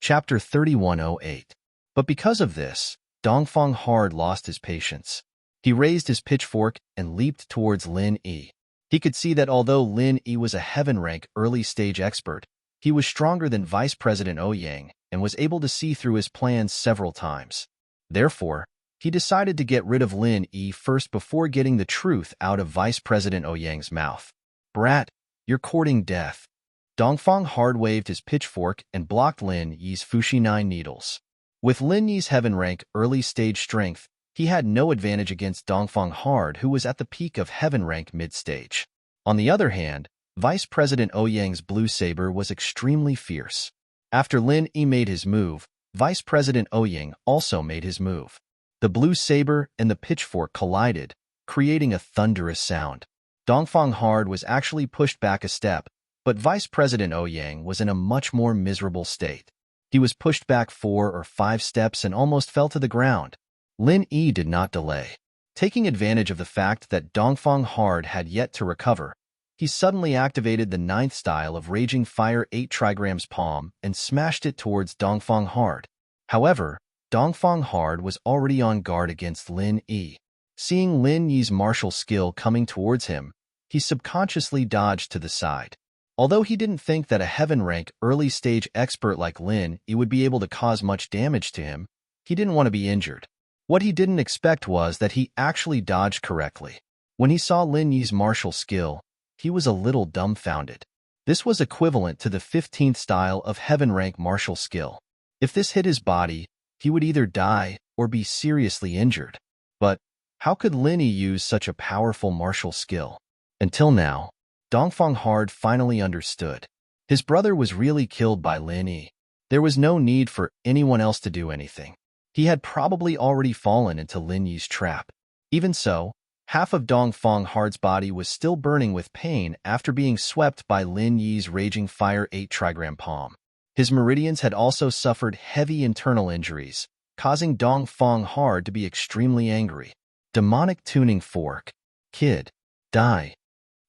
Chapter 3108. But because of this, Dongfang hard lost his patience. He raised his pitchfork and leaped towards Lin Yi. He could see that although Lin Yi was a heaven rank early stage expert, he was stronger than Vice President Ouyang and was able to see through his plans several times. Therefore, he decided to get rid of Lin Yi first before getting the truth out of Vice President Ouyang's mouth. "Brat, you're courting death." Dongfang hard waved his pitchfork and blocked Lin Yi's Fushi 9 needles. With Lin Yi's heaven rank early stage strength, he had no advantage against Dongfang hard, who was at the peak of heaven rank mid stage. On the other hand, Vice President Ouyang's blue saber was extremely fierce. After Lin Yi made his move, Vice President Ouyang also made his move. The blue saber and the pitchfork collided, creating a thunderous sound. Dongfang hard was actually pushed back a step, But Vice President Ouyang was in a much more miserable state. He was pushed back 4 or 5 steps and almost fell to the ground. Lin Yi did not delay. Taking advantage of the fact that Dongfang Hard had yet to recover, he suddenly activated the 9th style of Raging Fire 8 trigrams palm and smashed it towards Dongfang Hard. However, Dongfang Hard was already on guard against Lin Yi. Seeing Lin Yi's martial skill coming towards him, he subconsciously dodged to the side. Although he didn't think that a heaven-rank early-stage expert like Lin Yi would be able to cause much damage to him, he didn't want to be injured. What he didn't expect was that he actually dodged correctly. When he saw Lin Yi's martial skill, he was a little dumbfounded. This was equivalent to the 15th style of heaven-rank martial skill. If this hit his body, he would either die or be seriously injured. But how could Lin Yi use such a powerful martial skill? Until now, Dongfang Hard finally understood. His brother was really killed by Lin Yi. There was no need for anyone else to do anything. He had probably already fallen into Lin Yi's trap. Even so, half of Dongfang Hard's body was still burning with pain after being swept by Lin Yi's Raging Fire 8 trigram palm. His meridians had also suffered heavy internal injuries, causing Dongfang Hard to be extremely angry. Demonic tuning fork. Kid. Die.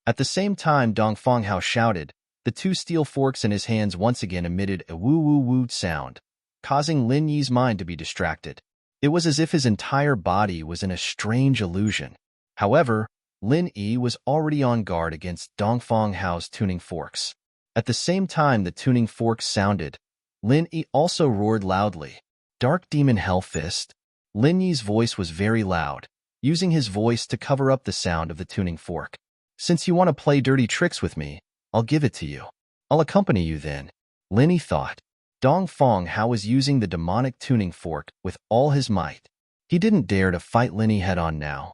At the same time Dongfang Hao shouted, the 2 steel forks in his hands once again emitted a woo-woo-woo sound, causing Lin Yi's mind to be distracted. It was as if his entire body was in a strange illusion. However, Lin Yi was already on guard against Dongfang Hao's tuning forks. At the same time the tuning forks sounded, Lin Yi also roared loudly. Dark Demon Hell Fist. Lin Yi's voice was very loud, using his voice to cover up the sound of the tuning fork. Since you want to play dirty tricks with me, I'll give it to you. I'll accompany you then. Lin Yi thought. Dongfang Hao was using the demonic tuning fork with all his might. He didn't dare to fight Lin Yi head-on now.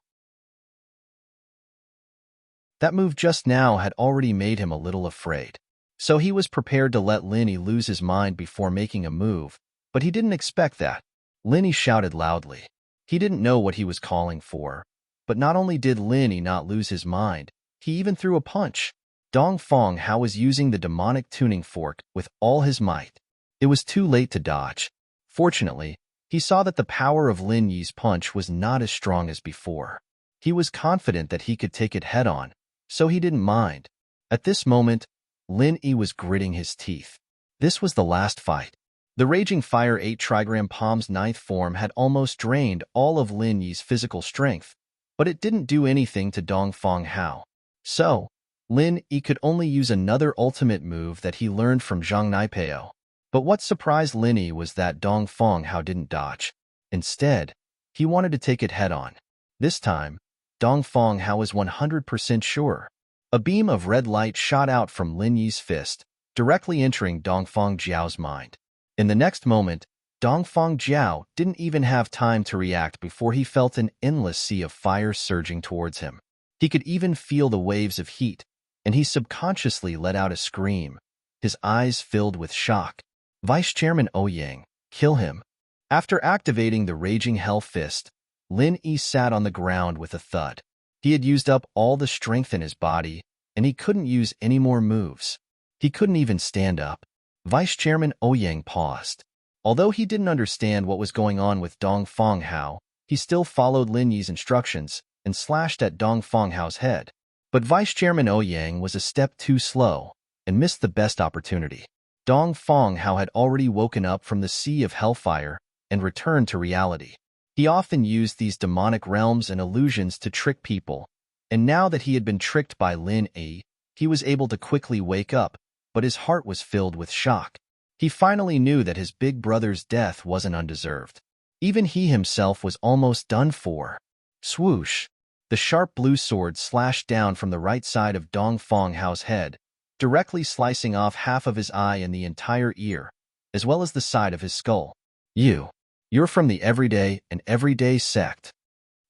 That move just now had already made him a little afraid. So he was prepared to let Lin Yi lose his mind before making a move, but he didn't expect that. Lin Yi shouted loudly. He didn't know what he was calling for, but not only did Lin Yi not lose his mind, he even threw a punch. Dongfang Hao was using the demonic tuning fork with all his might. It was too late to dodge. Fortunately, he saw that the power of Lin Yi's punch was not as strong as before. He was confident that he could take it head-on, so he didn't mind. At this moment, Lin Yi was gritting his teeth. This was the last fight. The Raging Fire 8 trigram palm's 9th form had almost drained all of Lin Yi's physical strength, but it didn't do anything to Dongfang Hao. So, Lin Yi could only use another ultimate move that he learned from Zhang Naipeo. But what surprised Lin Yi was that Dongfang Hao didn't dodge. Instead, he wanted to take it head-on. This time, Dongfang Hao was 100% sure. A beam of red light shot out from Lin Yi's fist, directly entering Dongfang Jiao's mind. In the next moment, Dongfang Jiao didn't even have time to react before he felt an endless sea of fire surging towards him. He could even feel the waves of heat, and he subconsciously let out a scream, his eyes filled with shock. Vice Chairman Ouyang, kill him. After activating the Raging Hell Fist, Lin Yi sat on the ground with a thud. He had used up all the strength in his body, and he couldn't use any more moves. He couldn't even stand up. Vice Chairman Ouyang paused. Although he didn't understand what was going on with Dongfang Hao, he still followed Lin Yi's instructions and slashed at Dongfang Hao's head. But Vice Chairman Ouyang was a step too slow and missed the best opportunity. Dongfang Hao had already woken up from the sea of hellfire and returned to reality. He often used these demonic realms and illusions to trick people, and now that he had been tricked by Lin Yi, he was able to quickly wake up, but his heart was filled with shock. He finally knew that his big brother's death wasn't undeserved. Even he himself was almost done for. Swoosh! The sharp blue sword slashed down from the right side of Dongfang Hao's head, directly slicing off half of his eye and the entire ear, as well as the side of his skull. You're from the everyday sect.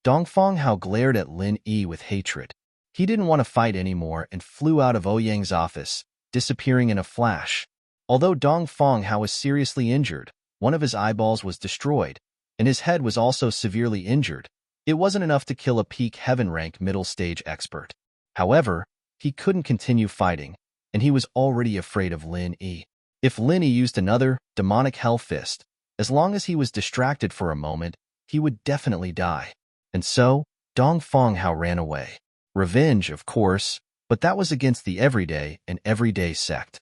Dongfang Hao glared at Lin Yi with hatred. He didn't want to fight anymore and flew out of Ouyang's office, disappearing in a flash. Although Dongfang Hao was seriously injured, one of his eyeballs was destroyed, and his head was also severely injured. It wasn't enough to kill a peak heaven rank middle stage expert. However, he couldn't continue fighting, and he was already afraid of Lin Yi. If Lin Yi used another demonic hell fist, as long as he was distracted for a moment, he would definitely die. And so, Dong Feng Hao ran away. Revenge, of course, but that was against the everyday and everyday sect.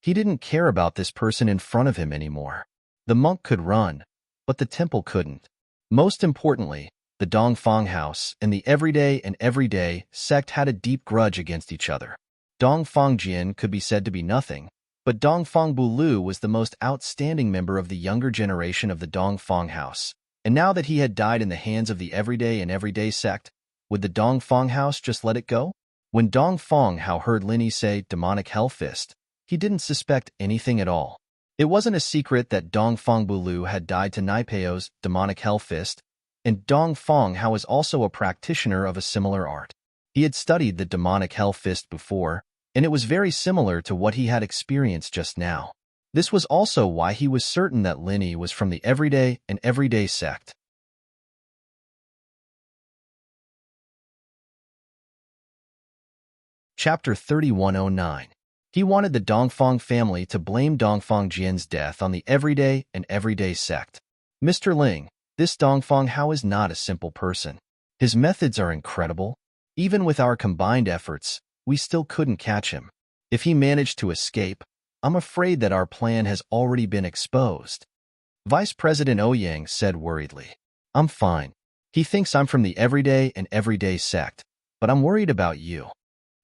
He didn't care about this person in front of him anymore. The monk could run, but the temple couldn't. Most importantly, the Dongfang house and the everyday sect had a deep grudge against each other. Dongfang Jian could be said to be nothing, but Dongfang Bulu was the most outstanding member of the younger generation of the Dongfang house. And now that he had died in the hands of the everyday sect, would the Dongfang house just let it go? When Dongfang Hao heard Lin Yi say demonic hell fist, he didn't suspect anything at all. It wasn't a secret that Dongfang Bulu had died to Naipeo's demonic hell fist, and Dongfang Hao was also a practitioner of a similar art. He had studied the demonic hell fist before, and it was very similar to what he had experienced just now. This was also why he was certain that Lin Yi was from the everyday sect. Chapter 3109. He wanted the Dongfang family to blame Dongfang Jian's death on the everyday sect. Mr. Ling, this Dongfang Hao is not a simple person. His methods are incredible. Even with our combined efforts, we still couldn't catch him. If he managed to escape, I'm afraid that our plan has already been exposed. Vice President Ouyang said worriedly. I'm fine. He thinks I'm from the everyday sect, but I'm worried about you.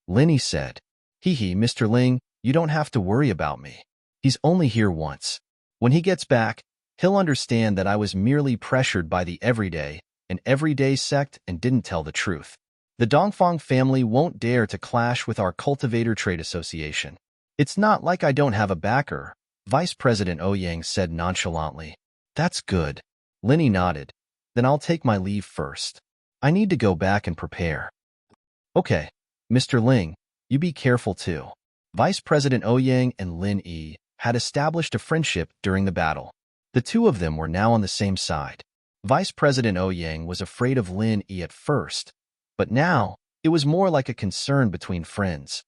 Lin Yi said. Hee, Mr. Ling, you don't have to worry about me. He's only here once. When he gets back, he'll understand that I was merely pressured by the everyday sect and didn't tell the truth. The Dongfang family won't dare to clash with our Cultivator Trade Association. It's not like I don't have a backer, Vice President Ouyang said nonchalantly. That's good. Lin Yi nodded. Then I'll take my leave first. I need to go back and prepare. Okay, Mr. Ling, you be careful too. Vice President Ouyang and Lin Yi had established a friendship during the battle. The two of them were now on the same side. Vice President Ouyang was afraid of Lin Yi at first, but now it was more like a concern between friends.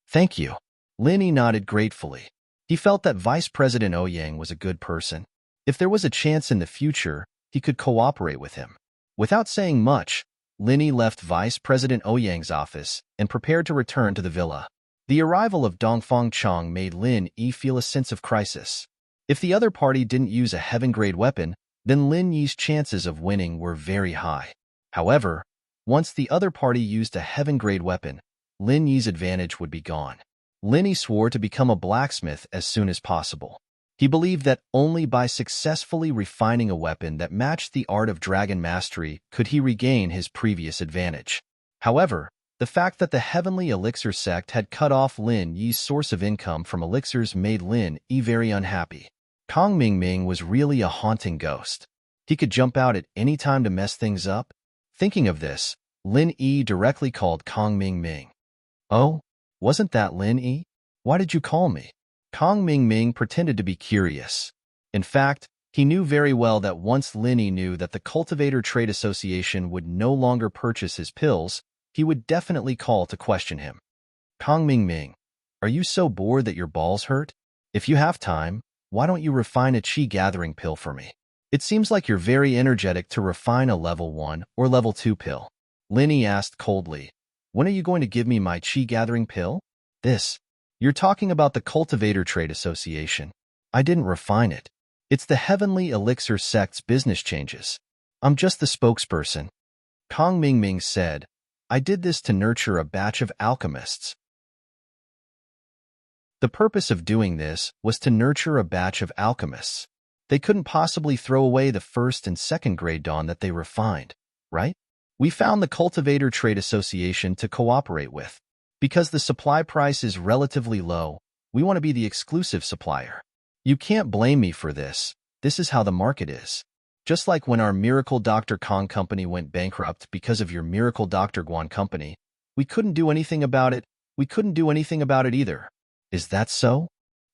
Thank you. Lin Yi nodded gratefully. He felt that Vice President Ouyang was a good person. If there was a chance in the future, he could cooperate with him. Without saying much, Lin Yi left Vice President Ouyang's office and prepared to return to the villa. The arrival of Dongfang Chong made Lin Yi feel a sense of crisis. If the other party didn't use a heaven-grade weapon, then Lin Yi's chances of winning were very high. However, once the other party used a heaven-grade weapon, Lin Yi's advantage would be gone. Lin Yi swore to become a blacksmith as soon as possible. He believed that only by successfully refining a weapon that matched the art of dragon mastery could he regain his previous advantage. However, the fact that the Heavenly Elixir sect had cut off Lin Yi's source of income from elixirs made Lin Yi very unhappy. Kong Mingming was really a haunting ghost. He could jump out at any time to mess things up. Thinking of this, Lin Yi directly called Kong Mingming. Oh, wasn't that Lin Yi? Why did you call me? Kong Mingming pretended to be curious. In fact, he knew very well that once Lin Yi knew that the Cultivator Trade Association would no longer purchase his pills, he would definitely call to question him. Kong Mingming, are you so bored that your balls hurt? If you have time, why don't you refine a qi gathering pill for me? It seems like you're very energetic to refine a level 1 or level 2 pill. Lin Yi asked coldly. When are you going to give me my qi gathering pill? You're talking about the Cultivator Trade Association. I didn't refine it. It's the Heavenly Elixir sect's business changes. I'm just the spokesperson. Kong Mingming said, I did this to nurture a batch of alchemists. The purpose of doing this was to nurture a batch of alchemists. They couldn't possibly throw away the first and second grade dawn that they refined, right? We found the Cultivator Trade Association to cooperate with. Because the supply price is relatively low, we want to be the exclusive supplier. You can't blame me for this. This is how the market is. Just like when our Miracle Dr. Kong company went bankrupt because of your Miracle Dr. Guan company, we couldn't do anything about it. We couldn't do anything about it either. Is that so?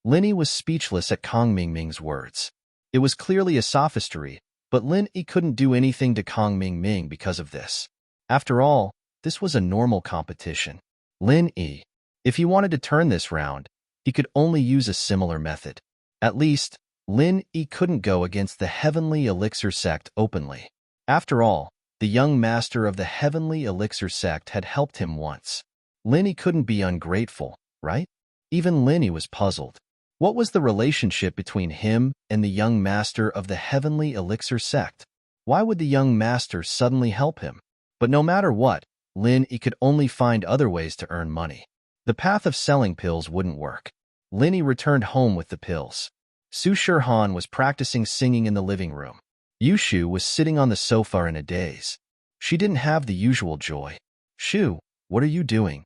Lin Yi was speechless at Kong Mingming's words. It was clearly a sophistry, but Lin Yi couldn't do anything to Kong Mingming because of this. After all, this was a normal competition. Lin Yi. If he wanted to turn this round, he could only use a similar method. At least, Lin Yi couldn't go against the Heavenly Elixir sect openly. After all, the young master of the Heavenly Elixir sect had helped him once. Lin Yi couldn't be ungrateful, right? Even Lin Yi was puzzled. What was the relationship between him and the young master of the Heavenly Elixir sect? Why would the young master suddenly help him? But no matter what, Lin Yi could only find other ways to earn money. The path of selling pills wouldn't work. Lin Yi returned home with the pills. Su Shirhan was practicing singing in the living room. Yushu was sitting on the sofa in a daze. She didn't have the usual joy. "Shu, what are you doing?"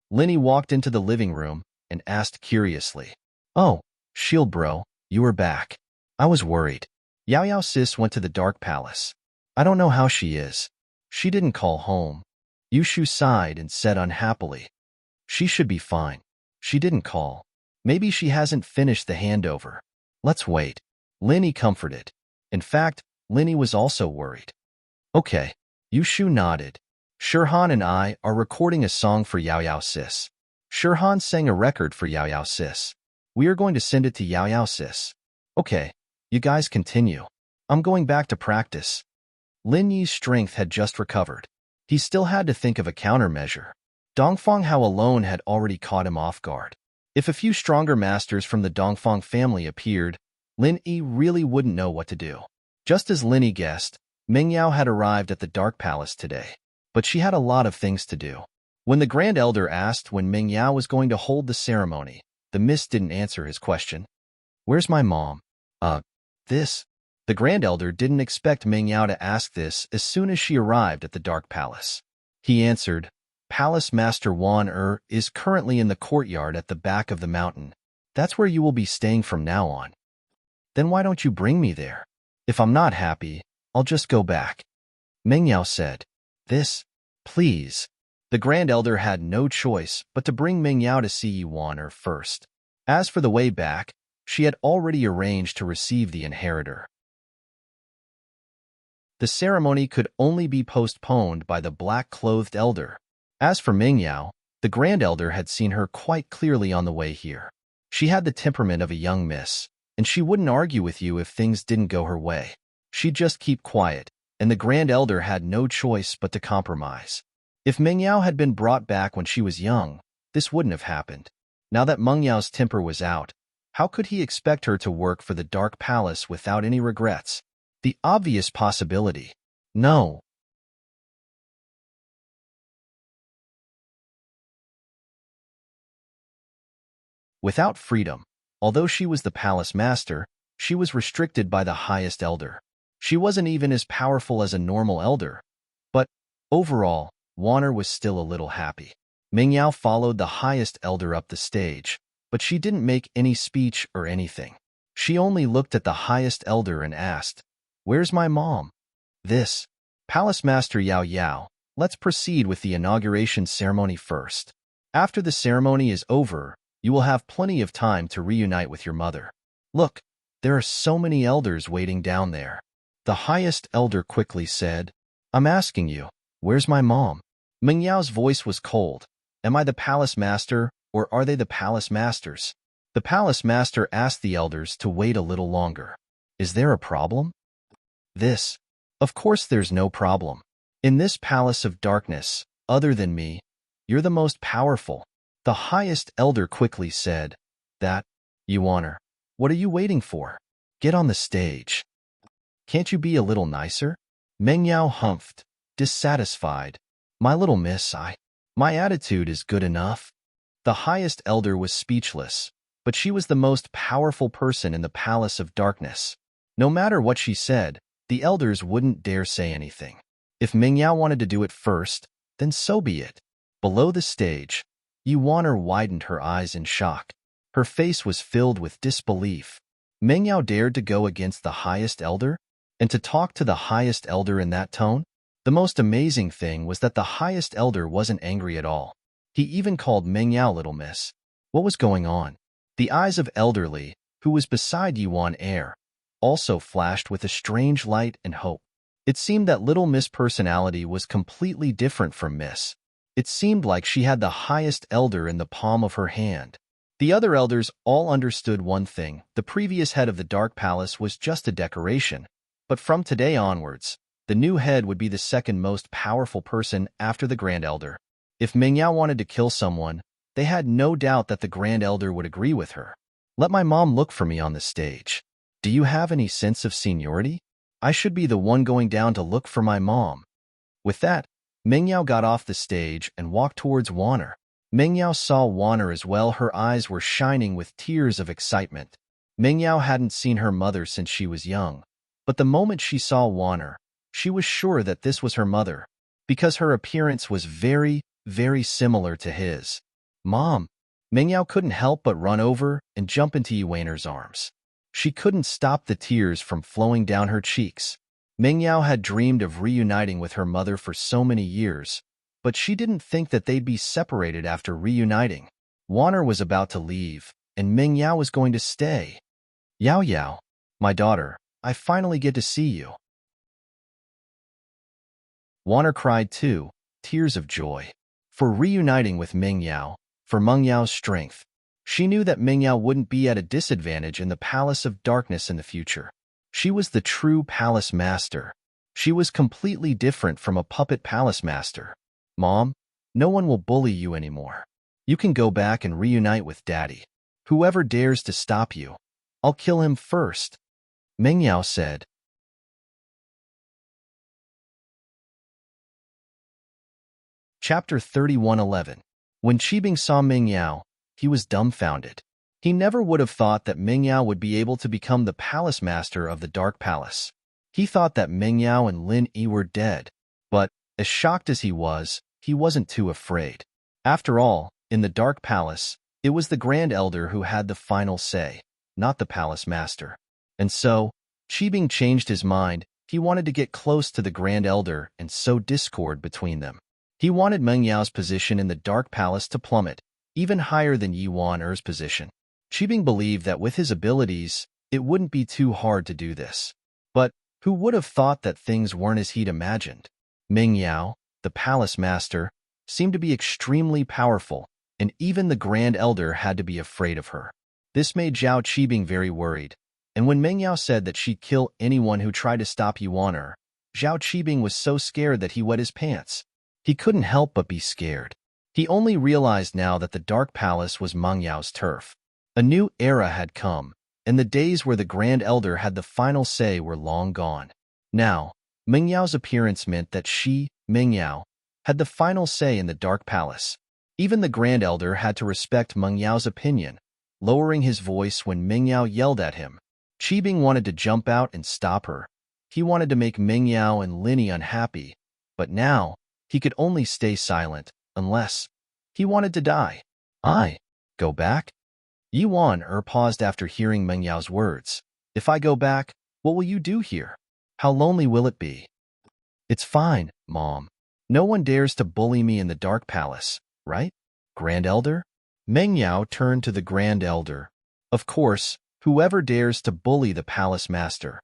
Lin Yi walked into the living room and asked curiously. "Oh, Shield bro, you are back. I was worried." Yao Yao sis went to the Dark Palace. "I don't know how she is. She didn't call home." Yushu sighed and said unhappily, "She should be fine. She didn't call. Maybe she hasn't finished the handover. Let's wait." Lin Yi comforted. In fact, Lin Yi was also worried. "Okay." Yushu nodded. "Shirhan and I are recording a song for Yao Yao sis." Shirhan sang a record for Yao Yao sis. "We are going to send it to Yao Yao sis." "Okay, you guys continue. I'm going back to practice." Lin Yi's strength had just recovered. He still had to think of a countermeasure. Dongfang Hao alone had already caught him off guard. If a few stronger masters from the Dongfang family appeared, Lin Yi really wouldn't know what to do. Just as Lin Yi guessed, Meng Yao had arrived at the Dark Palace today. But she had a lot of things to do. When the Grand Elder asked when Meng Yao was going to hold the ceremony, the mist didn't answer his question. "Where's my mom?" This. The Grand Elder didn't expect Meng Yao to ask this as soon as she arrived at the Dark Palace. He answered, "Palace Master Wan is currently in the courtyard at the back of the mountain. That's where you will be staying from now on." "Then why don't you bring me there? If I'm not happy, I'll just go back." Meng Yao said, "This, please." The Grand Elder had no choice but to bring Meng Yao to see Wan first. As for the way back, she had already arranged to receive the inheritor. The ceremony could only be postponed by the black-clothed elder. As for Meng Yao, the Grand Elder had seen her quite clearly on the way here. She had the temperament of a young miss, and she wouldn't argue with you if things didn't go her way. She'd just keep quiet, and the Grand Elder had no choice but to compromise. If Meng Yao had been brought back when she was young, this wouldn't have happened. Now that Meng Yao's temper was out, how could he expect her to work for the Dark Palace without any regrets? The obvious possibility. No. Without freedom, although she was the palace master, she was restricted by the highest elder. She wasn't even as powerful as a normal elder. But, overall, Wan was still a little happy. Meng Yao followed the highest elder up the stage, but she didn't make any speech or anything. She only looked at the highest elder and asked, "Where's my mom?" This. Palace Master Yao Yao, let's proceed with the inauguration ceremony first. After the ceremony is over, you will have plenty of time to reunite with your mother. Look, there are so many elders waiting down there. The highest elder quickly said, "I'm asking you, where's my mom?" Meng Yao's voice was cold. "Am I the palace master, or are they the palace masters?" The palace master asked the elders to wait a little longer. "Is there a problem?" This. Of course there's no problem. In this palace of darkness, other than me, you're the most powerful. The highest elder quickly said, "That, Yuan, what are you waiting for? Get on the stage. Can't you be a little nicer?" Meng Yao humphed, dissatisfied. "My little miss, my attitude is good enough." The highest elder was speechless, but she was the most powerful person in the palace of darkness. No matter what she said, the elders wouldn't dare say anything. If Meng Yao wanted to do it first, then so be it. Below the stage, Yuan widened her eyes in shock. Her face was filled with disbelief. Meng Yao dared to go against the highest elder? And to talk to the highest elder in that tone? The most amazing thing was that the highest elder wasn't angry at all. He even called Meng Yao little miss. What was going on? The eyes of Elderly, who was beside Yuan also flashed with a strange light and hope. It seemed that Little Miss' personality was completely different from Miss. It seemed like she had the highest elder in the palm of her hand. The other elders all understood one thing: the previous head of the Dark Palace was just a decoration. But from today onwards, the new head would be the second most powerful person after the Grand Elder. If Mingyao wanted to kill someone, they had no doubt that the Grand Elder would agree with her. Let my mom look for me on the stage. Do you have any sense of seniority? I should be the one going down to look for my mom. With that, Mingyao got off the stage and walked towards Wanner. Mingyao saw Wanner as well. Her eyes were shining with tears of excitement. Mingyao hadn't seen her mother since she was young, but the moment she saw Wanner, she was sure that this was her mother, because her appearance was very, very similar to his. Mom! Mingyao couldn't help but run over and jump into Yuaner's arms. She couldn't stop the tears from flowing down her cheeks. Mingyao had dreamed of reuniting with her mother for so many years, but she didn't think that they'd be separated after reuniting. Wanner was about to leave, and Mingyao was going to stay. Yao Yao, my daughter, I finally get to see you. Wanner cried too, tears of joy. For reuniting with Mingyao, for Mengyao's strength. She knew that Mingyao wouldn't be at a disadvantage in the Palace of Darkness in the future. She was the true palace master. She was completely different from a puppet palace master. Mom, no one will bully you anymore. You can go back and reunite with Daddy. Whoever dares to stop you, I'll kill him first, Mingyao said. Chapter 31:11. When Qibing saw Mingyao, he was dumbfounded. He never would have thought that Mingyao would be able to become the palace master of the Dark Palace. He thought that Mingyao and Lin Yi were dead, but, as shocked as he wasn't too afraid. After all, in the Dark Palace, it was the Grand Elder who had the final say, not the palace master. And so, Qibing changed his mind. He wanted to get close to the Grand Elder and sow discord between them. He wanted Mengyao's position in the Dark Palace to plummet, even higher than Yi Wan'er's position. Qibing believed that with his abilities, it wouldn't be too hard to do this. But who would have thought that things weren't as he'd imagined? Mingyao, the palace master, seemed to be extremely powerful, and even the Grand Elder had to be afraid of her. This made Zhao Qibing very worried, and when Mingyao said that she'd kill anyone who tried to stop Yi Wan'er, Zhao Qibing was so scared that he wet his pants. He couldn't help but be scared. He only realized now that the Dark Palace was Mengyao's turf. A new era had come, and the days where the Grand Elder had the final say were long gone. Now, Mengyao's appearance meant that she, Mingyao, had the final say in the Dark Palace. Even the Grand Elder had to respect Mengyao's opinion, lowering his voice when Mingyao yelled at him. Qibing wanted to jump out and stop her. He wanted to make Mingyao and Lin Yi unhappy, but now, he could only stay silent, unless he wanted to die. Go back? Yi Wan'er paused after hearing Mengyao's words. If I go back, what will you do here? How lonely will it be? It's fine, Mom. No one dares to bully me in the Dark Palace, right? Grand Elder? Mengyao turned to the Grand Elder. Of course, whoever dares to bully the palace master,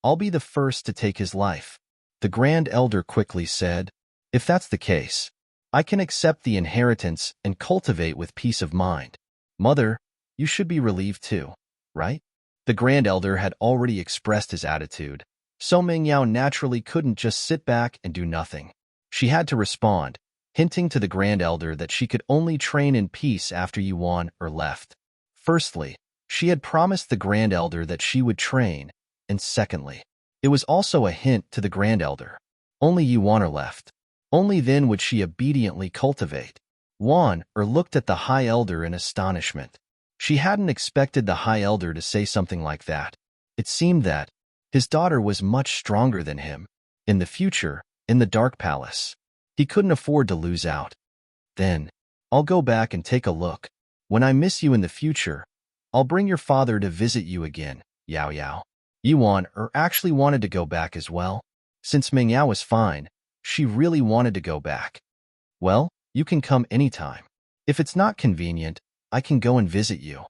I'll be the first to take his life. The Grand Elder quickly said, if that's the case, I can accept the inheritance and cultivate with peace of mind. Mother, you should be relieved too, right? The Grand Elder had already expressed his attitude, so Mingyao naturally couldn't just sit back and do nothing. She had to respond, hinting to the Grand Elder that she could only train in peace after Yi Wan'er left. Firstly, she had promised the Grand Elder that she would train, and secondly, it was also a hint to the Grand Elder. Only Yi Wan'er left. Only then would she obediently cultivate. Wan'er looked at the High Elder in astonishment. She hadn't expected the High Elder to say something like that. It seemed that his daughter was much stronger than him. In the future, in the Dark Palace, he couldn't afford to lose out. Then, I'll go back and take a look. When I miss you in the future, I'll bring your father to visit you again, Yao Yao. Yi Wan'er actually wanted to go back as well. Since Mingyao was fine, she really wanted to go back. Well, you can come anytime. If it's not convenient, I can go and visit you.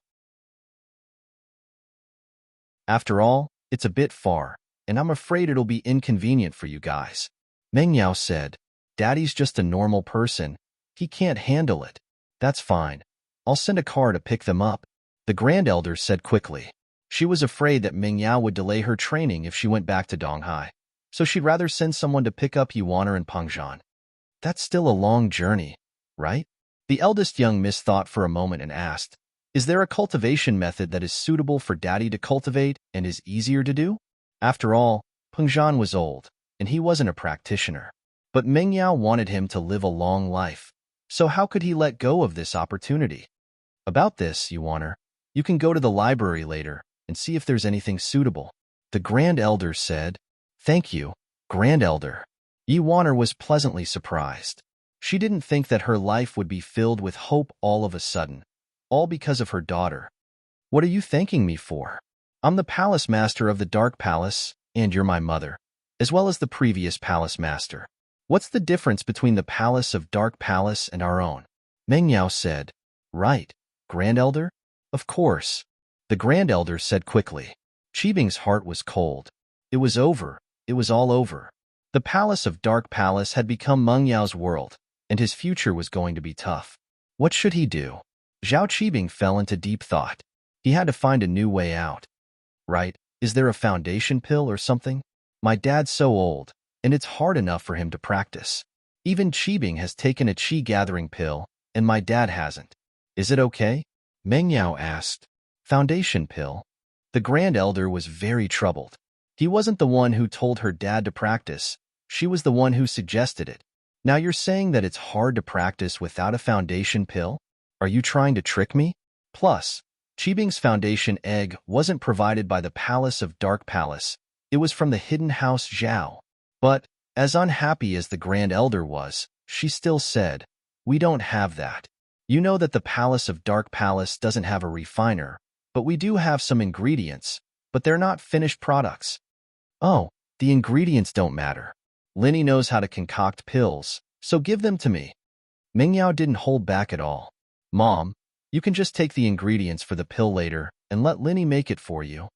After all, it's a bit far, and I'm afraid it'll be inconvenient for you guys. Mingyao said, Daddy's just a normal person. He can't handle it. That's fine. I'll send a car to pick them up, the Grand Elder said quickly. She was afraid that Ming Yao would delay her training if she went back to Donghai, so she'd rather send someone to pick up Yuaner and Pengzhan. That's still a long journey, right? The eldest young miss thought for a moment and asked, is there a cultivation method that is suitable for Daddy to cultivate and is easier to do? After all, Pengzhan was old, and he wasn't a practitioner. But Ming Yao wanted him to live a long life, so how could he let go of this opportunity? About this, Yuaner, you can go to the library later and see if there's anything suitable, the Grand Elder said. Thank you, Grand Elder. Yuaner was pleasantly surprised. She didn't think that her life would be filled with hope all of a sudden, all because of her daughter. What are you thanking me for? I'm the palace master of the Dark Palace, and you're my mother, as well as the previous palace master. What's the difference between the palace of Dark Palace and our own? Meng Yao said. Right, Grand Elder? Of course, the Grand Elder said quickly. Qibing's heart was cold. It was over. It was all over. The palace of Dark Palace had become Meng Yao's world, and his future was going to be tough. What should he do? Zhao Qibing fell into deep thought. He had to find a new way out. Right, is there a foundation pill or something? My dad's so old, and it's hard enough for him to practice. Even Qibing has taken a qi gathering pill, and my dad hasn't. Is it okay? Meng Yao asked. Foundation pill? The Grand Elder was very troubled. He wasn't the one who told her dad to practice. She was the one who suggested it. Now you're saying that it's hard to practice without a foundation pill? Are you trying to trick me? Plus, Qibing's foundation egg wasn't provided by the Palace of Dark Palace. It was from the hidden house Zhao. But, as unhappy as the Grand Elder was, she still said, we don't have that. You know that the Palace of Dark Palace doesn't have a refiner, but we do have some ingredients, but they're not finished products. Oh, the ingredients don't matter. Linny knows how to concoct pills, so give them to me. Ming Yao didn't hold back at all. Mom, you can just take the ingredients for the pill later and let Linny make it for you.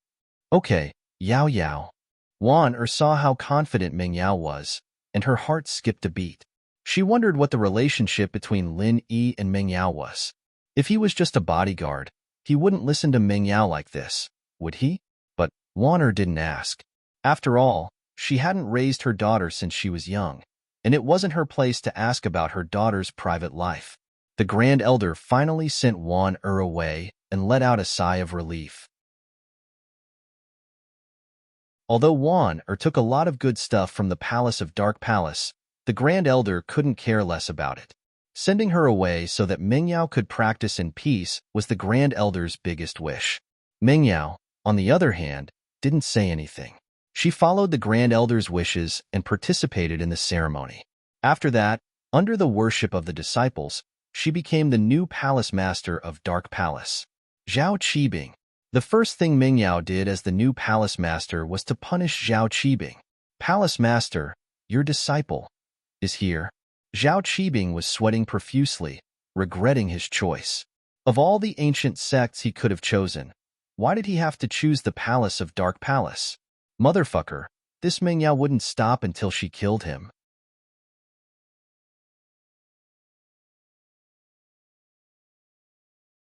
Okay, Yao Yao. Wan saw how confident Ming Yao was, and her heart skipped a beat. She wondered what the relationship between Lin Yi and Ming Yao was. If he was just a bodyguard, he wouldn't listen to Ming Yao like this, would he? But Wan didn't ask. After all, she hadn't raised her daughter since she was young, and it wasn't her place to ask about her daughter's private life. The Grand Elder finally sent Wan away and let out a sigh of relief. Although Wan took a lot of good stuff from the Palace of Dark Palace, the Grand Elder couldn't care less about it. Sending her away so that Ming Yao could practice in peace was the Grand Elder's biggest wish. Ming Yao, on the other hand, didn't say anything. She followed the Grand Elder's wishes and participated in the ceremony. After that, under the worship of the disciples, she became the new palace master of Dark Palace. Zhao Qibing. The first thing Ming Yao did as the new palace master was to punish Zhao Qibing. Palace master, your disciple, is here. Zhao Qibing was sweating profusely, regretting his choice. Of all the ancient sects he could have chosen, why did he have to choose the Palace of Dark Palace? Motherfucker, this Ming Yao wouldn't stop until she killed him.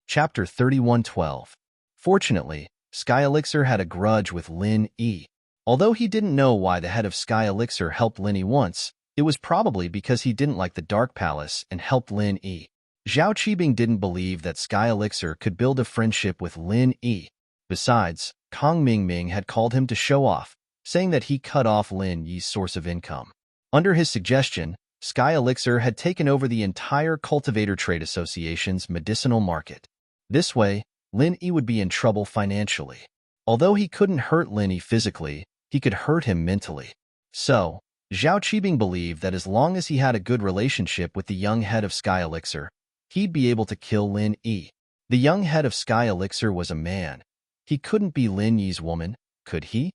Chapter 31:12. Fortunately, Sky Elixir had a grudge with Lin Yi. Although he didn't know why the head of Sky Elixir helped Lin Yi once, it was probably because he didn't like the Dark Palace and helped Lin Yi. Zhao Qibing didn't believe that Sky Elixir could build a friendship with Lin Yi. Besides, Kong Mingming had called him to show off, saying that he cut off Lin Yi's source of income. Under his suggestion, Sky Elixir had taken over the entire Cultivator Trade Association's medicinal market. This way, Lin Yi would be in trouble financially. Although he couldn't hurt Lin Yi physically, he could hurt him mentally. So, Zhao Qibing believed that as long as he had a good relationship with the young head of Sky Elixir, he'd be able to kill Lin Yi. The young head of Sky Elixir was a man. He couldn't be Lin Yi's woman, could he?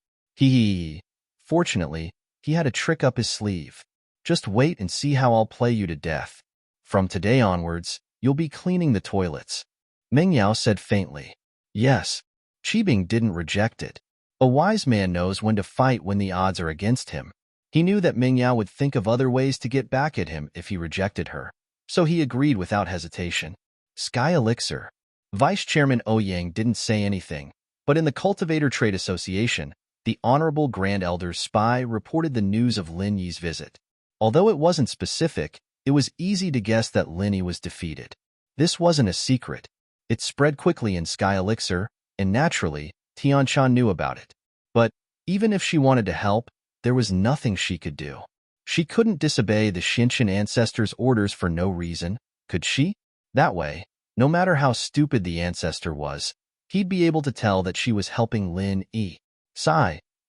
Fortunately, he had a trick up his sleeve. Just wait and see how I'll play you to death. From today onwards, you'll be cleaning the toilets. Ming Yao said faintly. Yes. Qibing didn't reject it. A wise man knows when to fight when the odds are against him. He knew that Ming Yao would think of other ways to get back at him if he rejected her. so he agreed without hesitation. Sky Elixir. Vice Chairman Ouyang didn't say anything, but in the Cultivator Trade Association, the Honorable Grand Elder's spy reported the news of Lin Yi's visit. Although it wasn't specific, it was easy to guess that Lin Yi was defeated. This wasn't a secret. It spread quickly in Sky Elixir, and naturally, Tianshan knew about it. But even if she wanted to help, there was nothing she could do. She couldn't disobey the Xinshan ancestor's orders for no reason, could she? That way, no matter how stupid the ancestor was, he'd be able to tell that she was helping Lin Yi.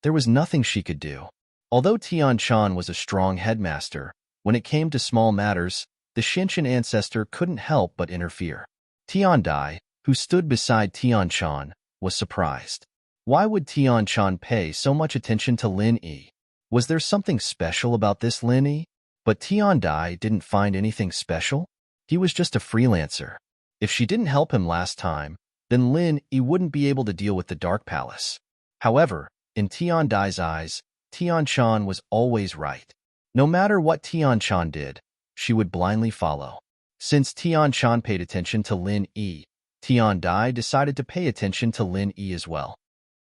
There was nothing she could do. Although Tianshan was a strong headmaster, when it came to small matters, the Xinshan ancestor couldn't help but interfere. Tiandai, who stood beside Tianshan, was surprised. Why would Tianshan pay so much attention to Lin Yi? Was there something special about this Lin Yi? But Tiandai didn't find anything special. He was just a freelancer. If she didn't help him last time, then Lin Yi wouldn't be able to deal with the Dark Palace. However, in Tiandai's eyes, Tianshan was always right. No matter what Tianshan did, she would blindly follow. Since Tianshan paid attention to Lin Yi, Tiandai decided to pay attention to Lin Yi as well.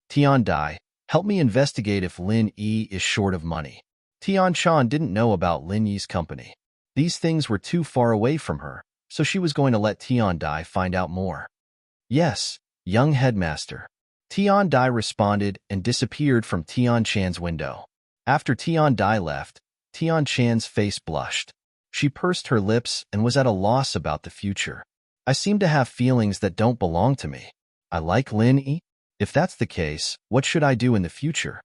Tiandai, help me investigate if Lin Yi is short of money. Tianshan didn't know about Lin Yi's company. These things were too far away from her, so she was going to let Tiandai find out more. Yes, young headmaster. Tiandai responded and disappeared from Tianshan's window. After Tiandai left, Tianshan's face blushed. She pursed her lips and was at a loss about the future. I seem to have feelings that don't belong to me. I like Lin Yi. If that's the case, what should I do in the future?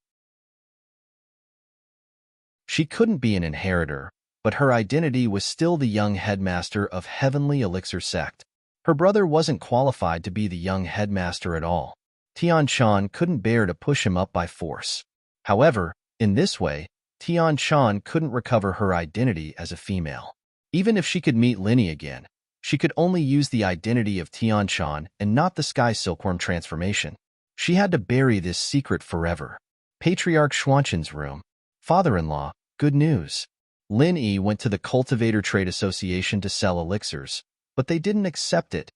She couldn't be an inheritor, but her identity was still the young headmaster of Heavenly Elixir Sect. Her brother wasn't qualified to be the young headmaster at all. Tianshan couldn't bear to push him up by force. However, in this way, Tianshan couldn't recover her identity as a female. Even if she could meet Lin Yi again, she could only use the identity of Tianshan and not the Sky Silkworm transformation. She had to bury this secret forever. Patriarch Xuanshan's room. Father-in-law, good news. Lin Yi went to the Cultivator Trade Association to sell elixirs, but they didn't accept it.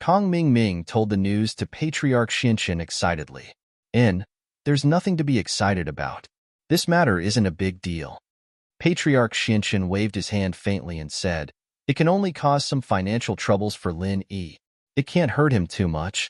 Kong Ming told the news to Patriarch Xinshan excitedly. There's nothing to be excited about. This matter isn't a big deal. Patriarch Xinshan waved his hand faintly and said, it can only cause some financial troubles for Lin Yi. It can't hurt him too much.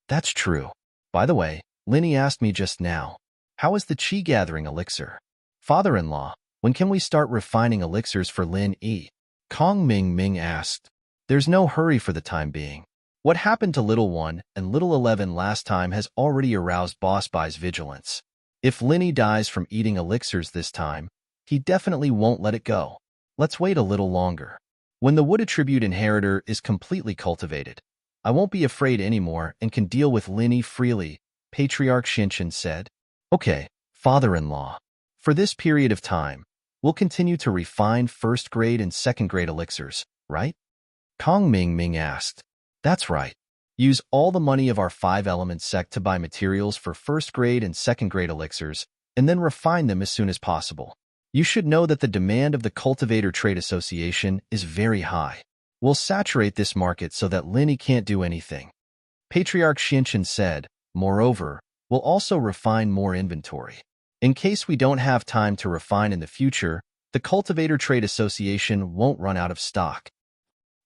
That's true. By the way, Lin Yi asked me just now, how is the Qi gathering elixir? Father-in-law, when can we start refining elixirs for Lin Yi? Kong Ming asked. There's no hurry for the time being. What happened to Little One and Little 11 last time has already aroused Boss Bai's vigilance. If Lin Yi dies from eating elixirs this time, he definitely won't let it go. Let's wait a little longer. When the wood attribute inheritor is completely cultivated, I won't be afraid anymore and can deal with Lin Yi freely, Patriarch Xinshan said. Okay, father-in-law. For this period of time, we'll continue to refine first-grade and second-grade elixirs, right? Kong Ming asked. That's right. Use all the money of our 5-element sect to buy materials for first-grade and second-grade elixirs, and then refine them as soon as possible. You should know that the demand of the Cultivator Trade Association is very high. We'll saturate this market so that Lin Yi can't do anything. Patriarch Xinshan said, moreover, we'll also refine more inventory. In case we don't have time to refine in the future, the Cultivator Trade Association won't run out of stock.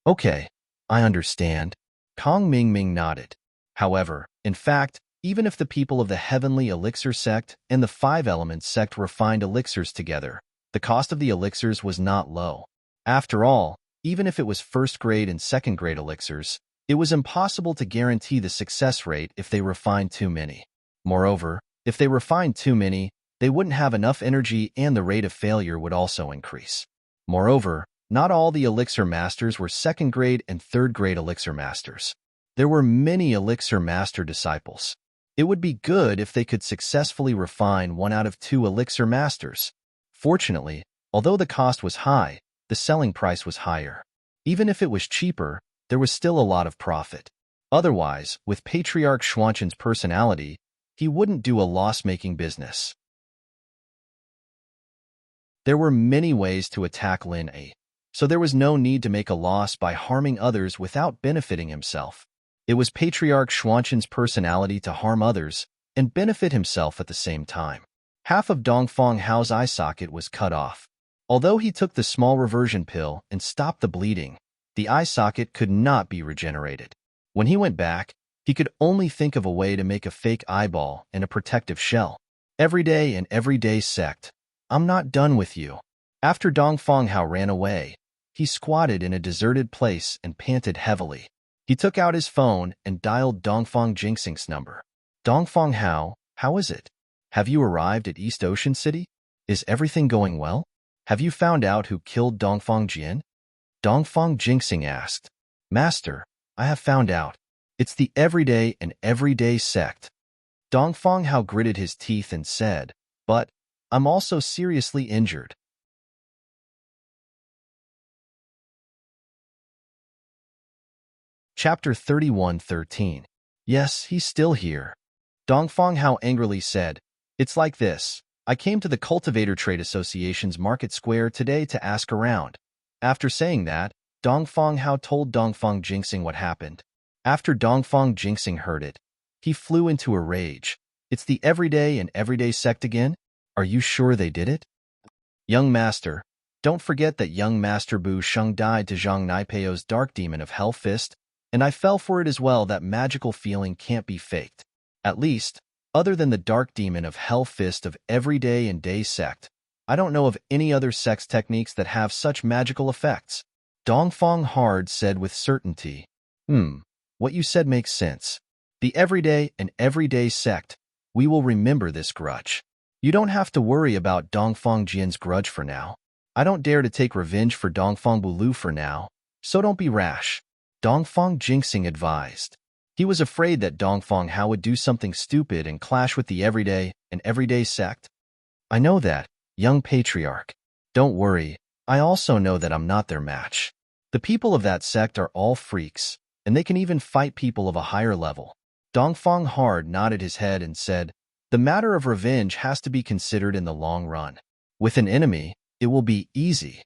Okay, I understand. Kong Ming nodded. However, in fact, even if the people of the Heavenly Elixir Sect and the 5-element sect refined elixirs together, the cost of the elixirs was not low. After all, even if it was first-grade and second-grade elixirs, it was impossible to guarantee the success rate if they refined too many. Moreover, if they refined too many, they wouldn't have enough energy and the rate of failure would also increase. Moreover, not all the elixir masters were second-grade and third-grade elixir masters. There were many elixir master disciples. It would be good if they could successfully refine 1 out of 2 elixir masters. Fortunately, although the cost was high, the selling price was higher. Even if it was cheaper, there was still a lot of profit. Otherwise, with Patriarch Xuanshan's personality, he wouldn't do a loss-making business. There were many ways to attack Lin Yi. so there was no need to make a loss by harming others without benefiting himself. It was Patriarch Xuanqin's personality to harm others and benefit himself at the same time. Half of Dongfang Hao's eye socket was cut off. Although he took the small reversion pill and stopped the bleeding, the eye socket could not be regenerated. When he went back, he could only think of a way to make a fake eyeball and a protective shell. Everyday and everyday sect. I'm not done with you. After Dongfang Hao ran away, he squatted in a deserted place and panted heavily. He took out his phone and dialed Dongfang Jinxing's number. Dongfang Hao, how is it? Have you arrived at East Ocean City? Is everything going well? Have you found out who killed Dongfang Jian? Dongfang Jinxing asked. Master, I have found out. It's the everyday and everyday sect. Dongfang Hao gritted his teeth and said, but I'm also seriously injured. Chapter 31:13. Yes, he's still here. Dongfang Hao angrily said, it's like this. I came to the Cultivator Trade Association's Market Square today to ask around. After saying that, Dongfang Hao told Dongfang Jinxing what happened. After Dongfang Jinxing heard it, he flew into a rage. It's the everyday and everyday sect again? Are you sure they did it? Young Master, don't forget that young Master Bu Sheng died to Zhang Naipeo's Dark Demon of Hell Fist, and I fell for it as well. That magical feeling can't be faked. At least, other than the Dark Demon of Hell Fist of everyday and day sect, I don't know of any other sex techniques that have such magical effects. Dongfang Hard said with certainty. What you said makes sense. The everyday and everyday sect, we will remember this grudge. You don't have to worry about Dongfang Jian's grudge for now. I don't dare to take revenge for Dongfang Bulu for now, so don't be rash. Dongfang Jinxing advised. He was afraid that Dongfang Hao would do something stupid and clash with the everyday and everyday sect. I know that, young patriarch. Don't worry, I also know that I'm not their match. The people of that sect are all freaks, and they can even fight people of a higher level. Dongfang Hard nodded his head and said, the matter of revenge has to be considered in the long run. With an enemy, it will be easy.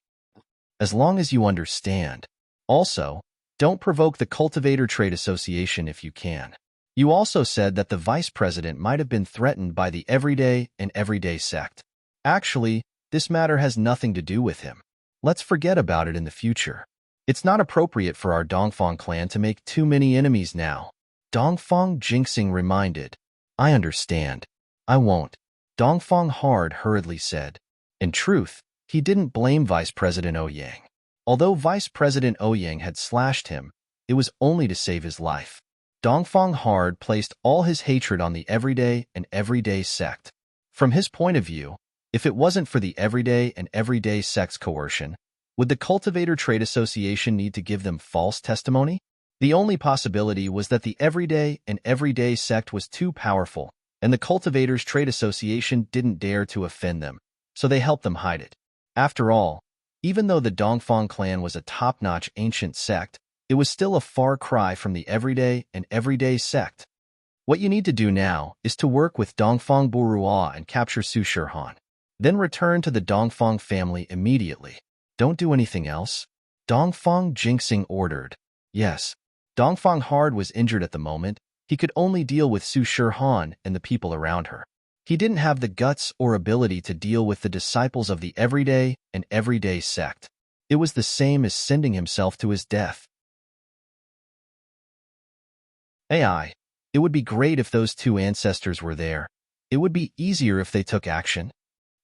As long as you understand. Also, don't provoke the Cultivator Trade Association if you can. You also said that the vice president might have been threatened by the everyday and everyday sect. Actually, this matter has nothing to do with him. Let's forget about it in the future. It's not appropriate for our Dongfang clan to make too many enemies now. Dongfang Jinxing reminded. I understand. I won't. Dongfang Hard hurriedly said. In truth, he didn't blame Vice President Ouyang. Although Vice President Ouyang had slashed him, it was only to save his life. Dongfang Hard placed all his hatred on the everyday and everyday sect. From his point of view, if it wasn't for the everyday and everyday sect's coercion, would the Cultivator Trade Association need to give them false testimony? The only possibility was that the everyday and everyday sect was too powerful, and the Cultivators Trade Association didn't dare to offend them, so they helped them hide it. After all, even though the Dongfang clan was a top-notch ancient sect, it was still a far cry from the everyday and everyday sect. What you need to do now is to work with Dongfang Burua and capture Su Shirhan. Then return to the Dongfang family immediately. Don't do anything else. Dongfang Jinxing ordered. Yes. Dongfang Hard was injured at the moment. He could only deal with Su Shirhan and the people around her. He didn't have the guts or ability to deal with the disciples of the everyday and everyday sect. It was the same as sending himself to his death. AI. It would be great if those two ancestors were there. It would be easier if they took action.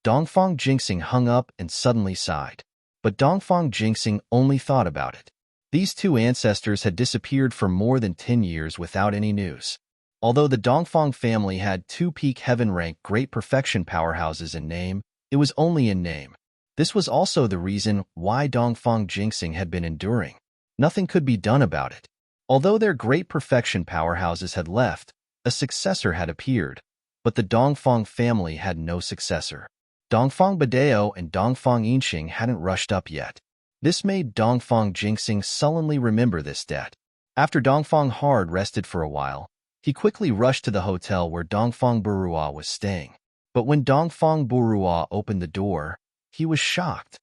Dongfang Jinxing hung up and suddenly sighed. But Dongfang Jinxing only thought about it. These two ancestors had disappeared for more than 10 years without any news. Although the Dongfang family had two peak heaven-rank great perfection powerhouses in name, it was only in name. This was also the reason why Dongfang Jinxing had been enduring. Nothing could be done about it. Although their great perfection powerhouses had left, a successor had appeared, but the Dongfang family had no successor. Dongfang Badeo and Dongfang Yinxing hadn't rushed up yet. This made Dongfang Jinxing sullenly remember this debt. After Dongfang Hard rested for a while, he quickly rushed to the hotel where Dongfang Burua was staying. But when Dongfang Burua opened the door, he was shocked.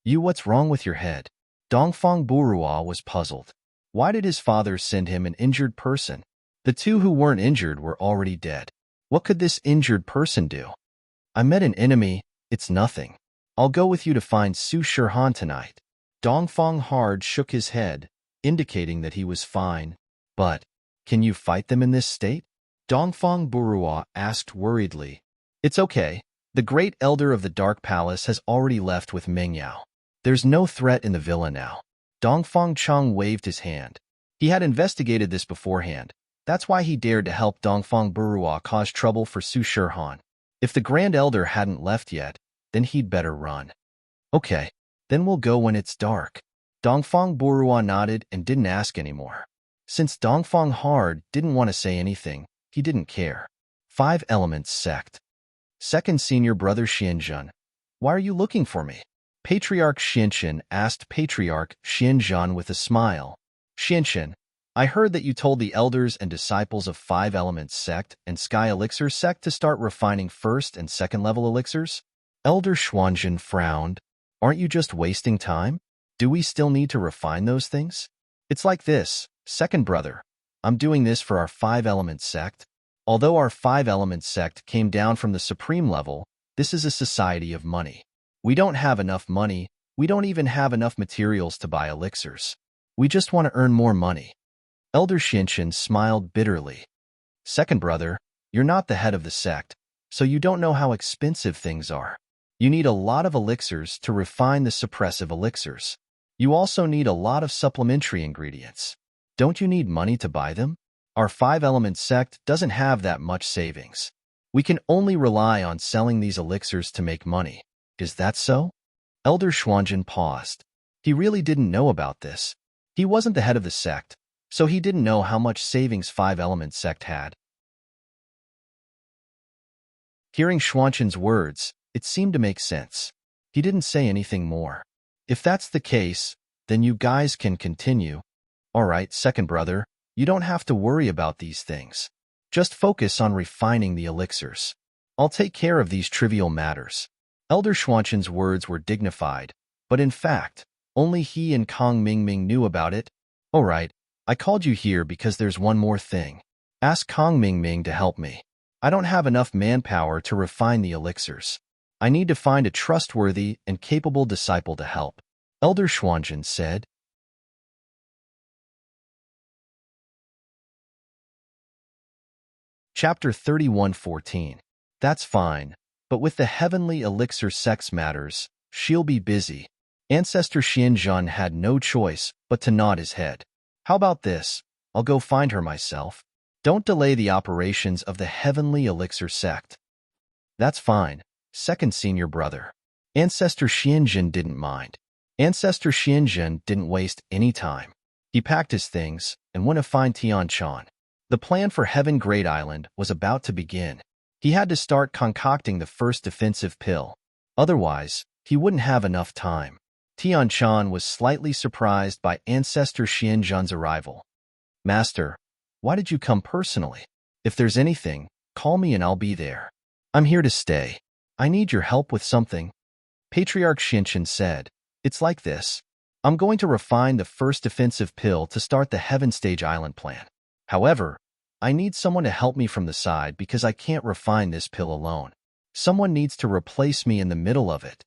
What's wrong with your head? Dongfang Burua was puzzled. Why did his father send him an injured person? The two who weren't injured were already dead. What could this injured person do? I met an enemy. It's nothing. I'll go with you to find Su Shirhan tonight. Dongfang Hard shook his head, indicating that he was fine. But, can you fight them in this state? Dongfang Burua asked worriedly. It's okay. The great elder of the Dark Palace has already left with Mingyao. There's no threat in the villa now. Dongfang Chang waved his hand. He had investigated this beforehand. That's why he dared to help Dongfang Burua cause trouble for Su Shirhan. If the Grand Elder hadn't left yet, then he'd better run. Okay, then we'll go when it's dark. Dongfang Burua nodded and didn't ask anymore. Since Dongfang Hard didn't want to say anything, he didn't care. 5 Elements Sect. Second Senior Brother Xianzhen. Why are you looking for me? Patriarch Xianzhen asked Patriarch Xianzhen with a smile. Xianzhen, I heard that you told the elders and disciples of 5 Elements Sect and Sky Elixir Sect to start refining first and second level elixirs? Elder Xuanzhen frowned. Aren't you just wasting time? Do we still need to refine those things? It's like this, second brother. I'm doing this for our 5 Elements Sect. Although our 5 Elements Sect came down from the supreme level, this is a society of money. We don't have enough money. We don't even have enough materials to buy elixirs. We just want to earn more money. Elder Xianzhen smiled bitterly. Second brother, you're not the head of the sect, so you don't know how expensive things are. You need a lot of elixirs to refine the suppressive elixirs. You also need a lot of supplementary ingredients. Don't you need money to buy them? Our 5 Elements Sect doesn't have that much savings. We can only rely on selling these elixirs to make money. Is that so? Elder Xuanzhen paused. He really didn't know about this. He wasn't the head of the sect, so he didn't know how much savings 5 Elements Sect had. Hearing Xuanzhen's words, it seemed to make sense. He didn't say anything more. If that's the case, then you guys can continue. All right, second brother, you don't have to worry about these things. Just focus on refining the elixirs. I'll take care of these trivial matters. Elder Xuanzhen's words were dignified, but in fact, only he and Kong Mingming knew about it. All right, I called you here because there's one more thing. Ask Kong Mingming to help me. I don't have enough manpower to refine the elixirs. I need to find a trustworthy and capable disciple to help. Elder Xuanzhen said. Chapter 31:14. That's fine. But with the heavenly elixir sex matters, she'll be busy. Ancestor Xianzhen had no choice but to nod his head. How about this? I'll go find her myself. Don't delay the operations of the heavenly elixir sect. That's fine, second senior brother. Ancestor Xianzhen didn't mind. Ancestor Xianzhen didn't waste any time. He packed his things and went to find Tianchan. The plan for Heaven Great Island was about to begin. He had to start concocting the first defensive pill. Otherwise, he wouldn't have enough time. Tianchan was slightly surprised by Ancestor Xianzhen's arrival. Master, why did you come personally? If there's anything, call me and I'll be there. I'm here to stay. I need your help with something. Patriarch Xianzhen said, It's like this. I'm going to refine the first defensive pill to start the Heaven Stage Island plan. However, I need someone to help me from the side because I can't refine this pill alone. Someone needs to replace me in the middle of it.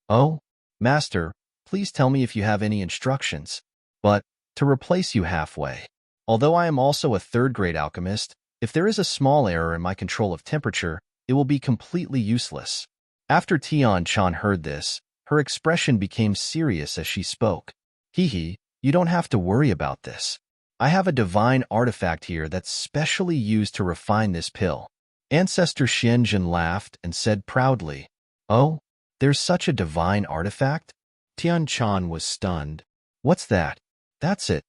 Oh, Master, please tell me if you have any instructions. But, to replace you halfway. Although I am also a third-grade alchemist, if there is a small error in my control of temperature, it will be completely useless. After Tianchan heard this, her expression became serious as she spoke. Hee, you don't have to worry about this. I have a divine artifact here that's specially used to refine this pill. Ancestor Xianzhen laughed and said proudly, Oh, there's such a divine artifact? Tianchan was stunned. What's that? That's it.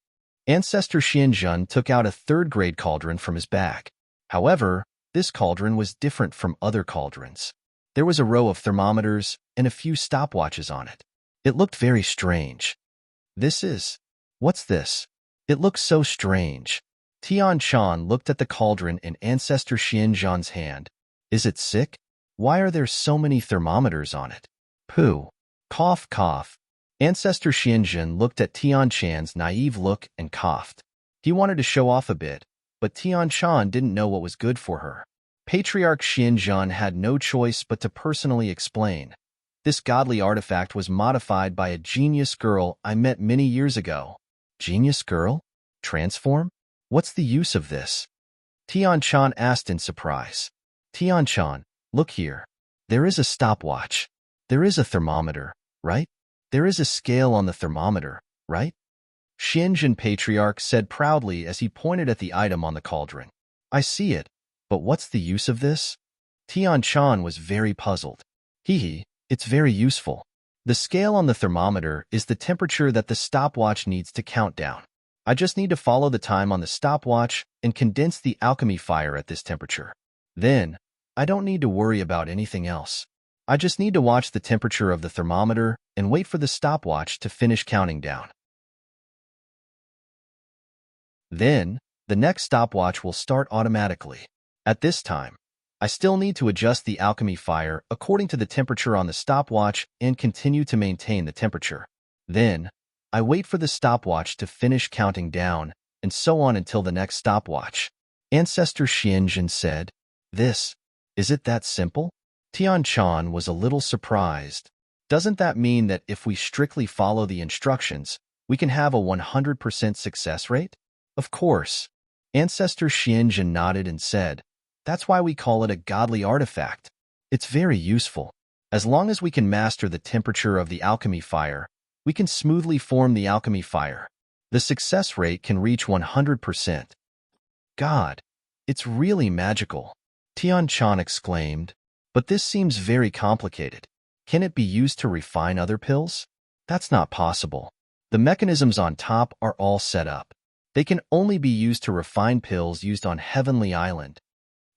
Ancestor Xianzhen took out a third-grade cauldron from his bag. However, this cauldron was different from other cauldrons. There was a row of thermometers and a few stopwatches on it. It looked very strange. What's this? It looks so strange. Tianchan looked at the cauldron in Ancestor Xianzhen's hand. Is it sick? Why are there so many thermometers on it? Pooh. Cough, cough. Ancestor Xianjun looked at Tian Chan's naive look and coughed. He wanted to show off a bit, but Tian Chan didn't know what was good for her. Patriarch Xianjun had no choice but to personally explain. This godly artifact was modified by a genius girl I met many years ago. Genius girl? Transform? What's the use of this? Tian Chan asked in surprise. Tian Chan, look here. There is a stopwatch. There is a thermometer, right? There is a scale on the thermometer, right? Xianjun Patriarch said proudly as he pointed at the item on the cauldron. I see it, but what's the use of this? Tian Chan was very puzzled. It's very useful. The scale on the thermometer is the temperature that the stopwatch needs to count down. I just need to follow the time on the stopwatch and condense the alchemy fire at this temperature. Then, I don't need to worry about anything else. I just need to watch the temperature of the thermometer and wait for the stopwatch to finish counting down. Then, the next stopwatch will start automatically. At this time, I still need to adjust the alchemy fire according to the temperature on the stopwatch and continue to maintain the temperature. Then, I wait for the stopwatch to finish counting down, and so on until the next stopwatch. Ancestor Xianjun said, Is it that simple? Tian Chan was a little surprised. Doesn't that mean that if we strictly follow the instructions, we can have a 100% success rate? Of course. Ancestor Xianjun nodded and said, That's why we call it a godly artifact. It's very useful. As long as we can master the temperature of the alchemy fire, we can smoothly form the alchemy fire. The success rate can reach 100%. God, it's really magical, Tian Chan exclaimed. But this seems very complicated. Can it be used to refine other pills? That's not possible. The mechanisms on top are all set up. They can only be used to refine pills used on Heavenly Island.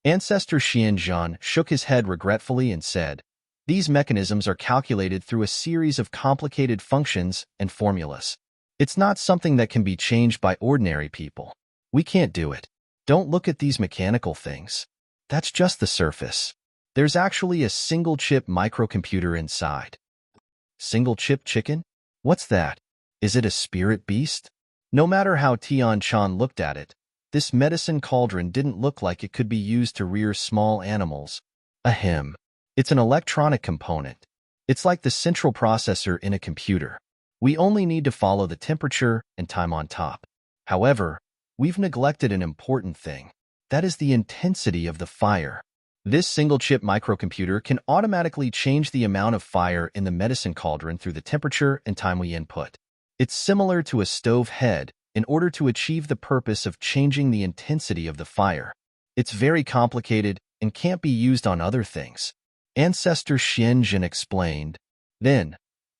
Ancestor Xianjun shook his head regretfully and said, These mechanisms are calculated through a series of complicated functions and formulas. It's not something that can be changed by ordinary people. We can't do it. Don't look at these mechanical things. That's just the surface. There's actually a single-chip microcomputer inside. Single-chip chicken? What's that? Is it a spirit beast? No matter how Tian Chan looked at it, this medicine cauldron didn't look like it could be used to rear small animals. Ahem. It's an electronic component. It's like the central processor in a computer. We only need to follow the temperature and time on top. However, we've neglected an important thing. That is the intensity of the fire. This single-chip microcomputer can automatically change the amount of fire in the medicine cauldron through the temperature and time we input. It's similar to a stove head in order to achieve the purpose of changing the intensity of the fire. It's very complicated and can't be used on other things. Ancestor Xianjun explained. Then,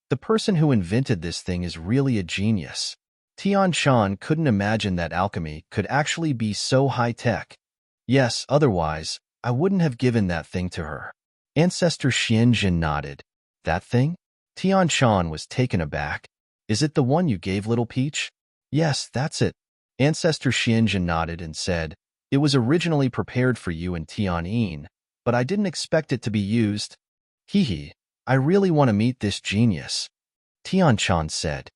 the person who invented this thing is really a genius. Tian Chan couldn't imagine that alchemy could actually be so high-tech. Yes, otherwise, I wouldn't have given that thing to her. Ancestor Xianjun nodded. That thing? Tian Chan was taken aback. Is it the one you gave Little Peach? Yes, that's it. Ancestor Xianjun nodded and said, It was originally prepared for you and Tian Yin, but I didn't expect it to be used. I really want to meet this genius. Tian Chan said.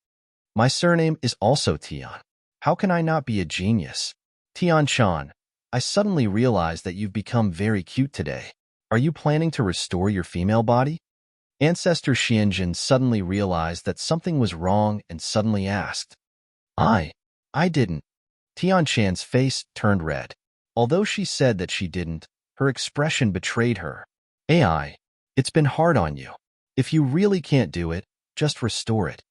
My surname is also Tian. How can I not be a genius? Tian Chan, I suddenly realized that you've become very cute today. Are you planning to restore your female body? Ancestor Xianjun suddenly realized that something was wrong and suddenly asked. I didn't. Tian Chan's face turned red. Although she said that she didn't, her expression betrayed her. It's been hard on you. If you really can't do it, just restore it.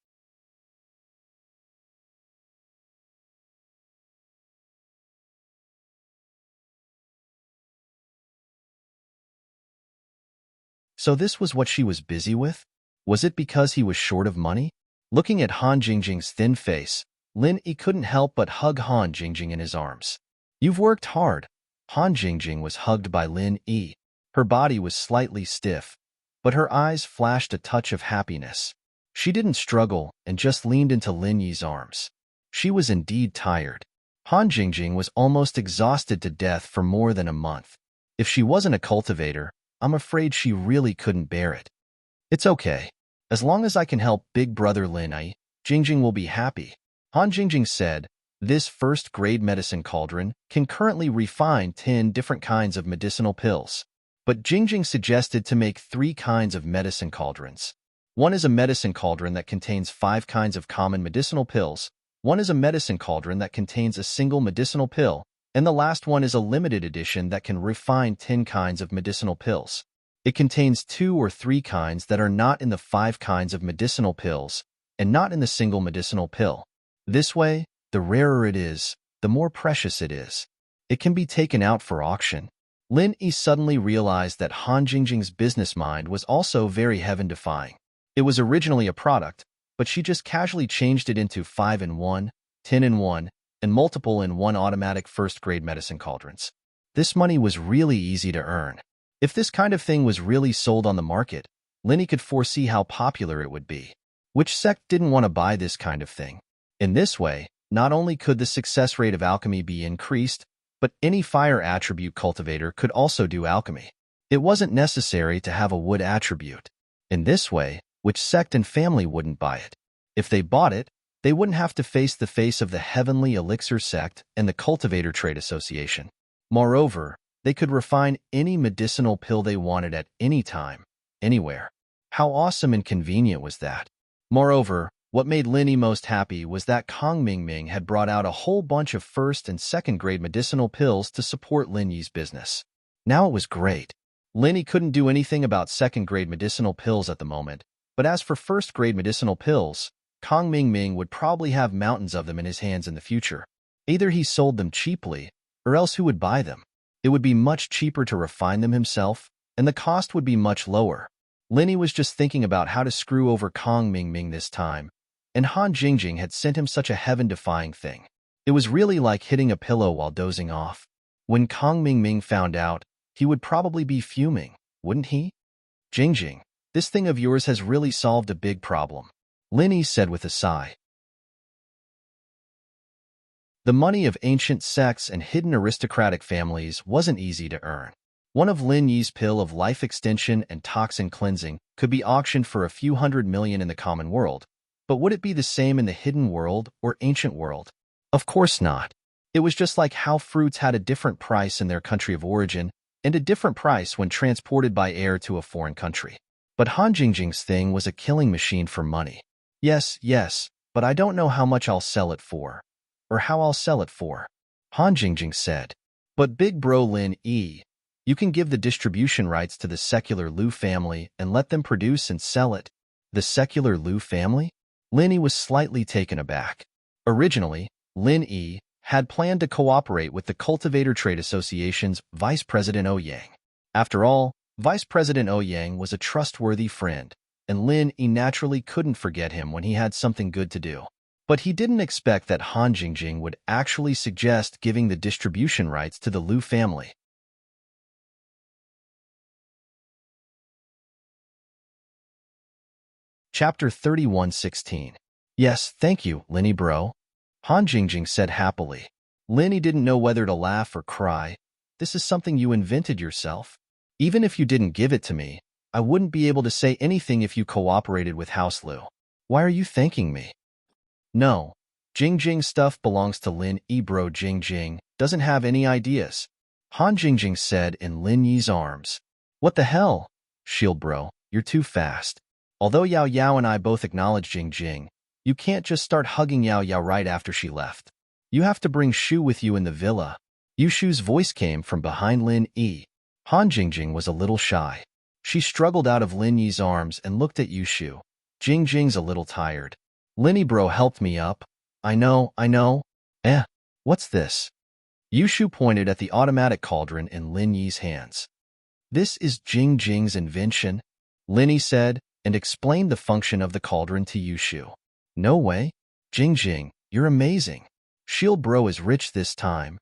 So this was what she was busy with? Was it because he was short of money? Looking at Han Jingjing's thin face, Lin Yi couldn't help but hug Han Jingjing in his arms. You've worked hard. Han Jingjing was hugged by Lin Yi. Her body was slightly stiff, but her eyes flashed a touch of happiness. She didn't struggle and just leaned into Lin Yi's arms. She was indeed tired. Han Jingjing was almost exhausted to death for more than a month. If she wasn't a cultivator, I'm afraid she really couldn't bear it. It's okay. As long as I can help big brother Lin Yi, Jingjing will be happy. Han Jingjing said, this first-grade medicine cauldron can currently refine 10 different kinds of medicinal pills. But Jingjing suggested to make 3 kinds of medicine cauldrons. One is a medicine cauldron that contains 5 kinds of common medicinal pills. One is a medicine cauldron that contains a single medicinal pill. And the last one is a limited edition that can refine 10 kinds of medicinal pills. It contains 2 or 3 kinds that are not in the 5 kinds of medicinal pills and not in the single medicinal pill. This way, the rarer it is, the more precious it is. It can be taken out for auction. Lin Yi suddenly realized that Han Jingjing's business mind was also very heaven-defying. It was originally a product, but she just casually changed it into 5-in-1, 10-in-1, and multiple-in-1 automatic first-grade medicine cauldrons. This money was really easy to earn. If this kind of thing was really sold on the market, Lin Yi could foresee how popular it would be. Which sect didn't want to buy this kind of thing? In this way, not only could the success rate of alchemy be increased, but any fire attribute cultivator could also do alchemy. It wasn't necessary to have a wood attribute. In this way, which sect and family wouldn't buy it? If they bought it, they wouldn't have to face the face of the Heavenly Elixir sect and the Cultivator Trade Association. Moreover, they could refine any medicinal pill they wanted at any time, anywhere. How awesome and convenient was that? Moreover, what made Lin Yi most happy was that Kong Mingming had brought out a whole bunch of first- and second-grade medicinal pills to support Lin Yi's business. Now it was great. Lin Yi couldn't do anything about second-grade medicinal pills at the moment, but as for first-grade medicinal pills, Kong Mingming would probably have mountains of them in his hands in the future. Either he sold them cheaply, or else who would buy them? It would be much cheaper to refine them himself, and the cost would be much lower. Lin Yi was just thinking about how to screw over Kong Mingming this time, and Han Jingjing had sent him such a heaven-defying thing. It was really like hitting a pillow while dozing off. When Kong Mingming found out, he would probably be fuming, wouldn't he? Jingjing, this thing of yours has really solved a big problem, Lin Yi said with a sigh. The money of ancient sects and hidden aristocratic families wasn't easy to earn. One of Lin Yi's pill of life extension and toxin cleansing could be auctioned for a few $100 million in the common world, but would it be the same in the hidden world or ancient world? Of course not. It was just like how fruits had a different price in their country of origin and a different price when transported by air to a foreign country. But Han Jingjing's thing was a killing machine for money. Yes, but I don't know how much I'll sell it for. Or how I'll sell it for. Han Jingjing said. But big bro Lin Yi, you can give the distribution rights to the secular Liu family and let them produce and sell it. The secular Liu family? Lin Yi was slightly taken aback. Originally, Lin Yi had planned to cooperate with the Cultivator Trade Association's Vice President Ouyang. After all, Vice President Ouyang was a trustworthy friend, and Lin Yi naturally couldn't forget him when he had something good to do. But he didn't expect that Han Jingjing would actually suggest giving the distribution rights to the Liu family. Chapter 31:16. Yes, thank you, Lin Yi bro, Han Jingjing said happily. Lin Yi didn't know whether to laugh or cry. This is something you invented yourself? Even if you didn't give it to me, I wouldn't be able to say anything if you cooperated with House Liu. Why are you thanking me? No, Jingjing stuff belongs to Lin Yi bro. Jingjing doesn't have any ideas, Han Jingjing said in Lin Yi's arms. What the hell? Shield bro, you're too fast. Although Yao Yao and I both acknowledge Jingjing, you can't just start hugging Yao Yao right after she left. You have to bring Shu with you in the villa. Yushu's voice came from behind Lin Yi. Han Jingjing was a little shy. She struggled out of Lin Yi's arms and looked at Yushu. Jingjing's a little tired. Lin Yi bro helped me up. I know. What's this? Yushu pointed at the automatic cauldron in Lin Yi's hands. This is Jingjing's invention, Lin Yi said, and explained the function of the cauldron to Yushu. No way. Jingjing, you're amazing. Shield bro is rich this time.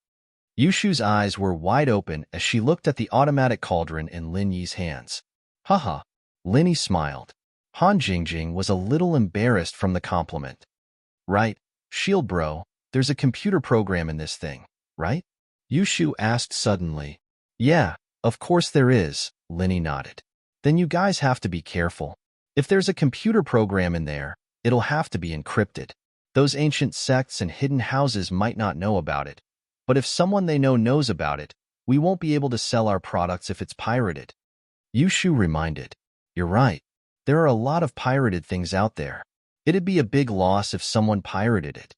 Yushu's eyes were wide open as she looked at the automatic cauldron in Lin Yi's hands. Haha. Lin Yi smiled. Han Jingjing was a little embarrassed from the compliment. Right, Shield bro, there's a computer program in this thing, right? Yushu asked suddenly. Yeah, of course there is, Lin Yi nodded. Then you guys have to be careful. If there's a computer program in there, it'll have to be encrypted. Those ancient sects and hidden houses might not know about it, but if someone they know knows about it, we won't be able to sell our products if it's pirated. Yushu reminded. You're right. There are a lot of pirated things out there. It'd be a big loss if someone pirated it.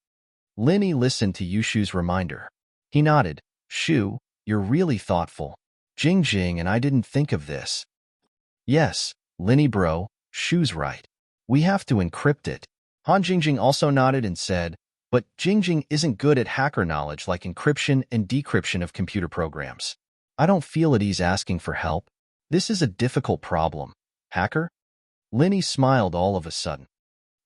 Linny listened to Yushu's reminder. He nodded. Shu, you're really thoughtful. Jing and I didn't think of this. Yes, Linny bro, Shu's right. We have to encrypt it. Han Jingjing also nodded and said, but Jingjing isn't good at hacker knowledge like encryption and decryption of computer programs. I don't feel at ease asking for help. This is a difficult problem. Hacker? Linny smiled all of a sudden.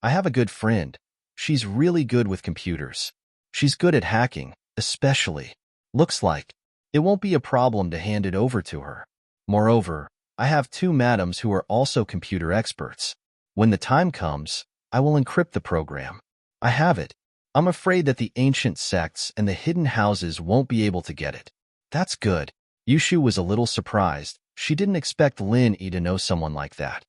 I have a good friend. She's really good with computers. She's good at hacking, especially. Looks like it won't be a problem to hand it over to her. Moreover, I have 2 madams who are also computer experts. When the time comes, I will encrypt the program. I have it. I'm afraid that the ancient sects and the hidden houses won't be able to get it. That's good. Yushu was a little surprised. She didn't expect Lin Yi to know someone like that.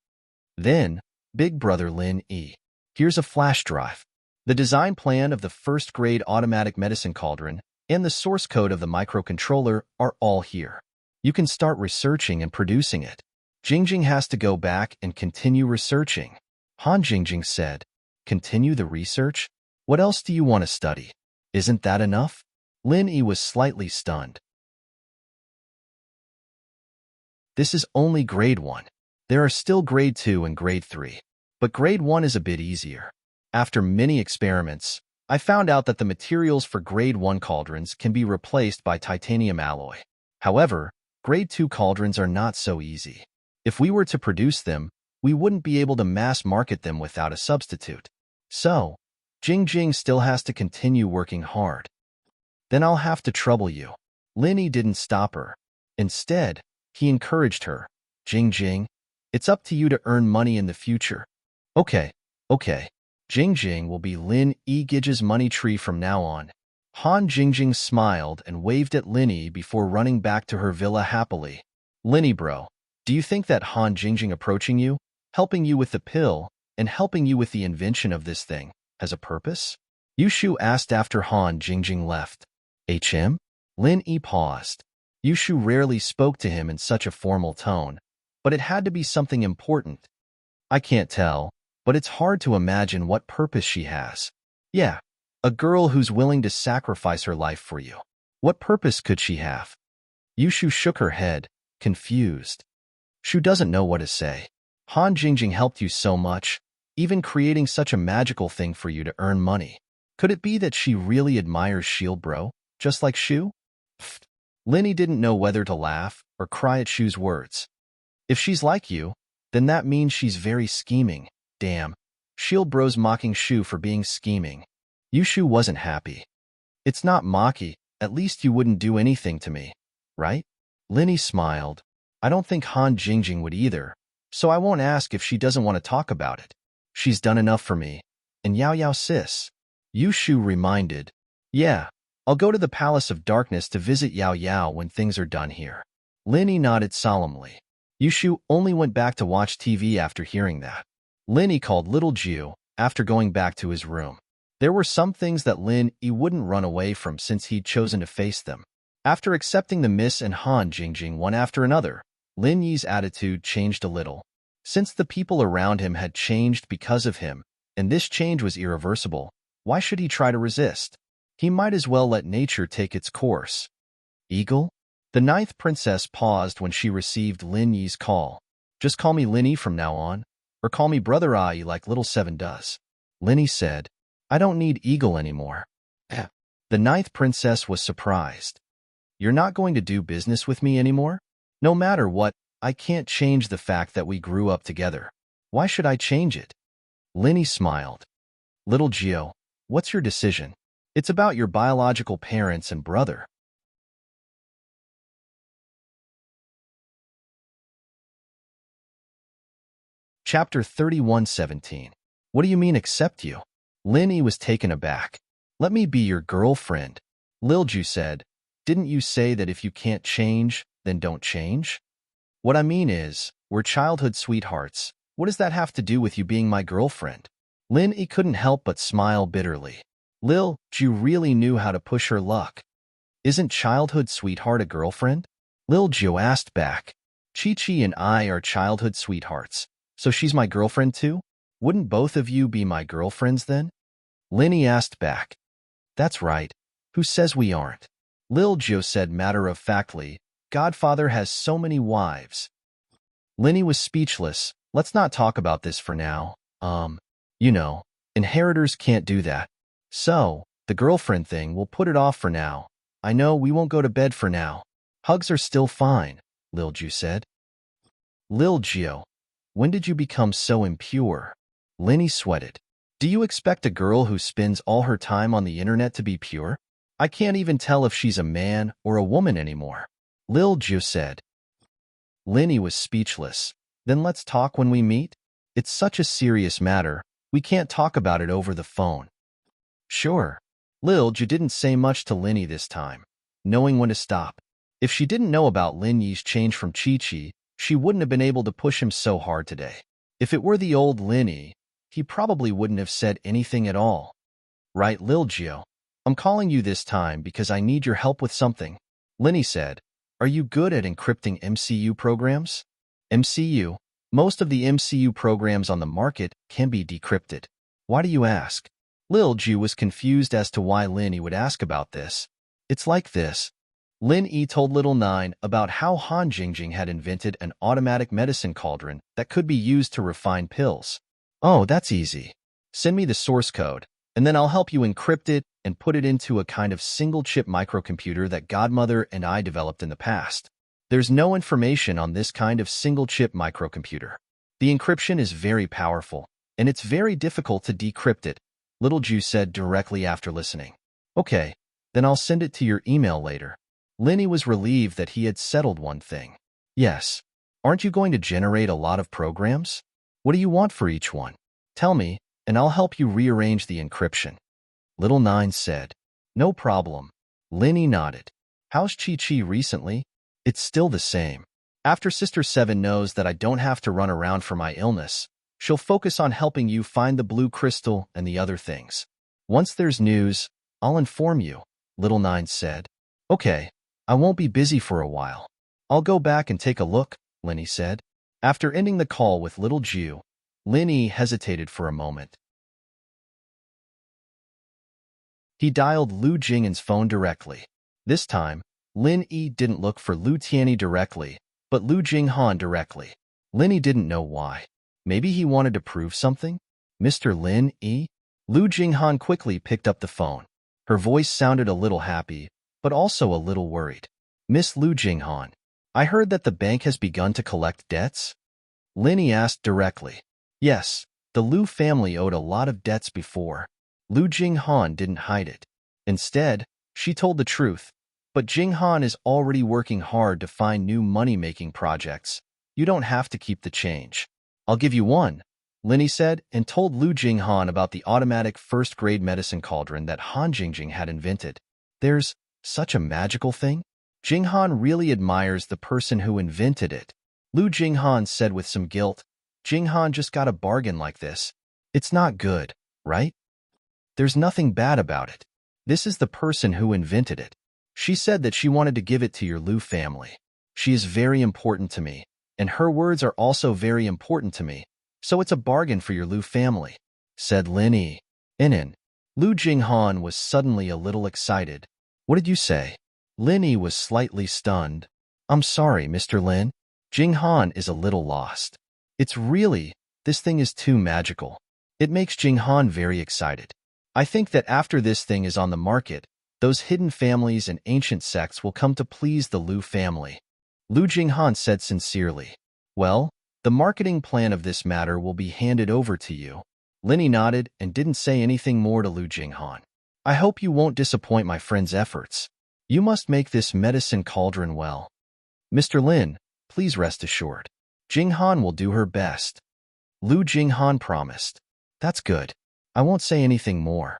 Then, Big Brother Lin Yi. Here's a flash drive. The design plan of the first-grade automatic medicine cauldron and the source code of the microcontroller are all here. You can start researching and producing it. Jingjing has to go back and continue researching. Han Jingjing said, continue the research? What else do you want to study? Isn't that enough? Lin Yi was slightly stunned. This is only grade 1. There are still grade 2 and grade 3. But grade 1 is a bit easier. After many experiments, I found out that the materials for grade 1 cauldrons can be replaced by titanium alloy. However, grade 2 cauldrons are not so easy. If we were to produce them, we wouldn't be able to mass market them without a substitute. So, Jingjing still has to continue working hard. Then I'll have to trouble you. Lin Yi didn't stop her. Instead, he encouraged her. Jingjing, it's up to you to earn money in the future. Okay. Jingjing will be Lin Yi Gij's money tree from now on. Han Jingjing smiled and waved at Lin Yi before running back to her villa happily. Lin Yi bro, do you think that Han Jingjing approaching you, helping you with the pill, and helping you with the invention of this thing, has a purpose? Yushu asked after Han Jingjing left. HM? Lin Yi paused. Yushu rarely spoke to him in such a formal tone, but it had to be something important. I can't tell, but it's hard to imagine what purpose she has. Yeah, a girl who's willing to sacrifice her life for you. What purpose could she have? Yushu shook her head, confused. Shu doesn't know what to say. Han Jingjing helped you so much, even creating such a magical thing for you to earn money. Could it be that she really admires Shield Bro, just like Shu? Pfft. Linny didn't know whether to laugh or cry at Shu's words. If she's like you, then that means she's very scheming. Damn, Shield Bro's mocking Shu for being scheming. Yushu wasn't happy. It's not mocky, at least you wouldn't do anything to me, right? Linny smiled. I don't think Han Jingjing would either, so I won't ask if she doesn't want to talk about it. She's done enough for me. And Yao Yao sis. Yushu reminded. Yeah, I'll go to the Palace of Darkness to visit Yao Yao when things are done here. Linny nodded solemnly. Yushu only went back to watch TV after hearing that. Linny called Little Jiu after going back to his room. There were some things that Lin Yi wouldn't run away from since he'd chosen to face them. After accepting the Miss and Han Jingjing one after another, Lin Yi's attitude changed a little. Since the people around him had changed because of him, and this change was irreversible, why should he try to resist? He might as well let nature take its course. Eagle? The 9th princess paused when she received Lin Yi's call. Just call me Lin Yi from now on, or call me Brother Ai like Little Seven does. Lin Yi said, I don't need Eagle anymore. The 9th princess was surprised. You're not going to do business with me anymore? No matter what, I can't change the fact that we grew up together. Why should I change it? Lin Yi smiled. Little Gio, what's your decision? It's about your biological parents and brother. Chapter 31:17. What do you mean accept you? Lin Yi was taken aback. Let me be your girlfriend. Lilju said, didn't you say that if you can't change, then don't change? What I mean is, we're childhood sweethearts. What does that have to do with you being my girlfriend? Lin Yi couldn't help but smile bitterly. Lil Ju really knew how to push her luck. Isn't childhood sweetheart a girlfriend? Lil Ju asked back. Chi-Chi and I are childhood sweethearts, so she's my girlfriend too? Wouldn't both of you be my girlfriends then? Linny asked back. That's right. Who says we aren't? Lil Ju said matter-of-factly. Godfather has so many wives. Linny was speechless. Let's not talk about this for now. You know, inheritors can't do that. So, the girlfriend thing, we'll put it off for now. I know we won't go to bed for now. Hugs are still fine, Lil Ju said. Lil Ju, when did you become so impure? Linny sweated. Do you expect a girl who spends all her time on the internet to be pure? I can't even tell if she's a man or a woman anymore, Lil Ju said. Linny was speechless. Then let's talk when we meet? It's such a serious matter. We can't talk about it over the phone. Sure. Lil Ju didn't say much to Linny this time, knowing when to stop. If she didn't know about Lin Yi's change from Chi-Chi, she wouldn't have been able to push him so hard today. If it were the old Lin Yi, he probably wouldn't have said anything at all. Right, Lil Ju? I'm calling you this time because I need your help with something. Linny said, are you good at encrypting MCU programs? MCU? Most of the MCU programs on the market can be decrypted. Why do you ask? Lil Ju was confused as to why Lin Yi would ask about this. It's like this. Lin Yi told Little Nine about how Han Jingjing had invented an automatic medicine cauldron that could be used to refine pills. Oh, that's easy. Send me the source code, and then I'll help you encrypt it and put it into a kind of single-chip microcomputer that Godmother and I developed in the past. There's no information on this kind of single-chip microcomputer. The encryption is very powerful, and it's very difficult to decrypt it, Little Ju said directly after listening. Okay, then I'll send it to your email later. Linny was relieved that he had settled one thing. Yes. Aren't you going to generate a lot of programs? What do you want for each one? Tell me, and I'll help you rearrange the encryption. Little Nine said. No problem. Linny nodded. How's Chi-Chi recently? It's still the same. After Sister Seven knows that I don't have to run around for my illness, she'll focus on helping you find the blue crystal and the other things. Once there's news, I'll inform you, Little Nine said. Okay, I won't be busy for a while. I'll go back and take a look, Linny said. After ending the call with Little Ju, Linny hesitated for a moment. He dialed Lu Jing'an's phone directly. This time, Lin Yi didn't look for Lu Tianyi directly, but Lu Jinghan directly. Linny didn't know why. Maybe he wanted to prove something? Mr. Lin Yi? Lu Jinghan quickly picked up the phone. Her voice sounded a little happy, but also a little worried. Miss Lu Jinghan, I heard that the bank has begun to collect debts? Linny asked directly. Yes, the Lu family owed a lot of debts before. Lu Jinghan didn't hide it. Instead, she told the truth. But Jinghan is already working hard to find new money-making projects. You don't have to keep the change. I'll give you one, Linny said, and told Lu Jinghan about the automatic first-grade medicine cauldron that Han Jingjing had invented. There's such a magical thing? Jinghan really admires the person who invented it. Lu Jinghan said with some guilt. Jinghan just got a bargain like this. It's not good, right? There's nothing bad about it. This is the person who invented it. She said that she wanted to give it to your Lu family. She is very important to me, and her words are also very important to me, so it's a bargain for your Lu family, said Lin Yi. Inin. Lu Jinghan was suddenly a little excited. What did you say? Lin Yi was slightly stunned. I'm sorry, Mr. Lin. Jinghan is a little lost. It's really, this thing is too magical. It makes Jinghan very excited. I think that after this thing is on the market, those hidden families and ancient sects will come to please the Lu family. Lu Jinghan said sincerely. Well, the marketing plan of this matter will be handed over to you. Linny nodded and didn't say anything more to Lu Jinghan. I hope you won't disappoint my friend's efforts. You must make this medicine cauldron well. Mr. Lin, please rest assured. Jinghan will do her best. Lu Jinghan promised. That's good. I won't say anything more.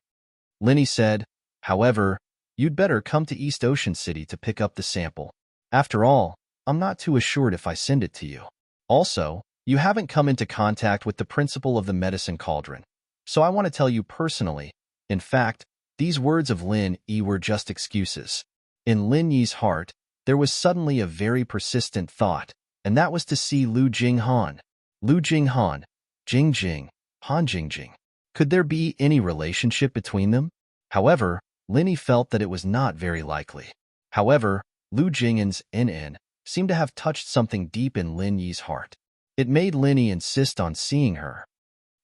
Linny said, however, you'd better come to East Ocean City to pick up the sample. After all, I'm not too assured if I send it to you. Also, You haven't come into contact with the principle of the medicine cauldron, so I want to tell you personally. In fact, these words of Lin Yi were just excuses. In Lin Yi's heart, there was suddenly a very persistent thought, and that was to see Lu Jinghan. Lu Jinghan, Jingjing, Han Jingjing. Could there be any relationship between them? However, Lin Yi felt that it was not very likely. However, Lu Jinghan's NN seemed to have touched something deep in Lin Yi's heart. It made Lin Yi insist on seeing her.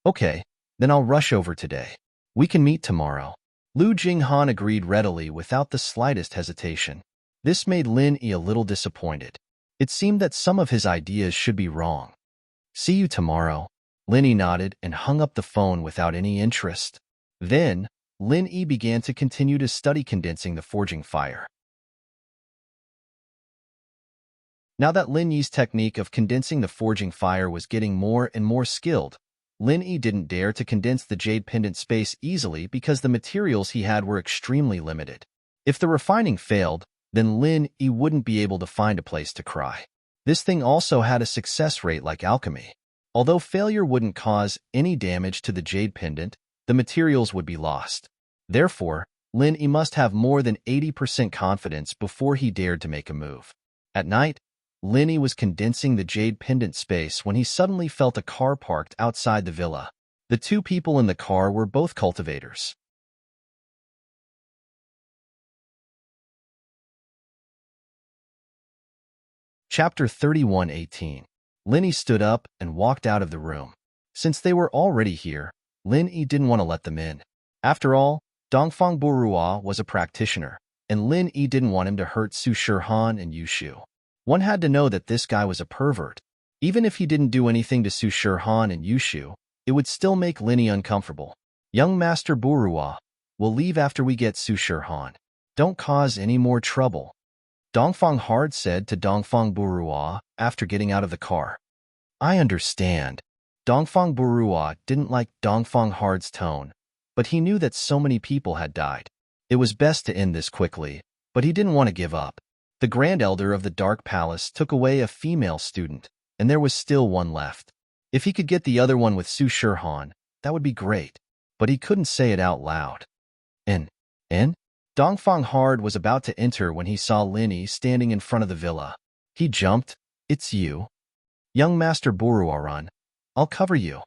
Okay, then I'll rush over today. We can meet tomorrow. Lu Jinghan agreed readily without the slightest hesitation. This made Lin Yi a little disappointed. It seemed that some of his ideas should be wrong. See you tomorrow. Lin Yi nodded and hung up the phone without any interest. Then, Lin Yi began to continue to study condensing the forging fire. Now that Lin Yi's technique of condensing the forging fire was getting more and more skilled, Lin Yi didn't dare to condense the jade pendant space easily because the materials he had were extremely limited. If the refining failed, then Lin Yi wouldn't be able to find a place to cry. This thing also had a success rate like alchemy. Although failure wouldn't cause any damage to the jade pendant, the materials would be lost. Therefore, Lin Yi must have more than 80% confidence before he dared to make a move. At night, Lin Yi was condensing the jade pendant space when he suddenly felt a car parked outside the villa. The two people in the car were both cultivators. Chapter 31:18. Lin Yi stood up and walked out of the room. Since they were already here, Lin Yi didn't want to let them in. After all, Dongfang Burua was a practitioner, and Lin Yi didn't want him to hurt Su Shihan and Yu Shu. One had to know that this guy was a pervert. Even if he didn't do anything to Su Shihan and Yu Shu, it would still make Lin Yi uncomfortable. Young Master Burua, we'll leave after we get Su Shihan. Don't cause any more trouble. Dongfang Hard said to Dongfang Burua after getting out of the car. I understand. Dongfang Burua didn't like Dongfang Hard's tone, but he knew that so many people had died. It was best to end this quickly, but he didn't want to give up. The Grand Elder of the Dark Palace took away a female student, and there was still one left. If he could get the other one with Su Shihan, that would be great, but he couldn't say it out loud. N? Dongfang Hard was about to enter when he saw Lin Yi standing in front of the villa. He jumped. It's you. Young Master Boruaran, I'll cover you.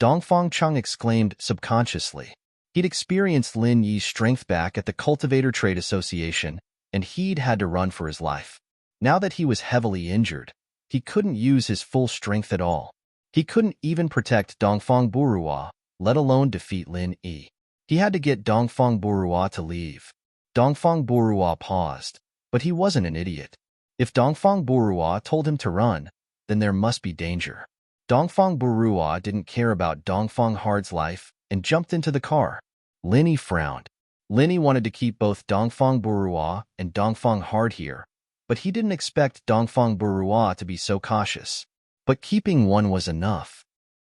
Dongfang Chang exclaimed subconsciously. He'd experienced Lin Yi's strength back at the Cultivator Trade Association, and he'd had to run for his life. Now that he was heavily injured, he couldn't use his full strength at all. He couldn't even protect Dongfang Burua, let alone defeat Lin Yi. He had to get Dongfang Burua to leave. Dongfang Burua paused, but he wasn't an idiot. If Dongfang Burua told him to run, then there must be danger. Dongfang Burua didn't care about Dongfang Hard's life and jumped into the car. Lin Yi frowned. Lin Yi wanted to keep both Dongfang Burua and Dongfang Hard here, but he didn't expect Dongfang Burua to be so cautious. But keeping one was enough.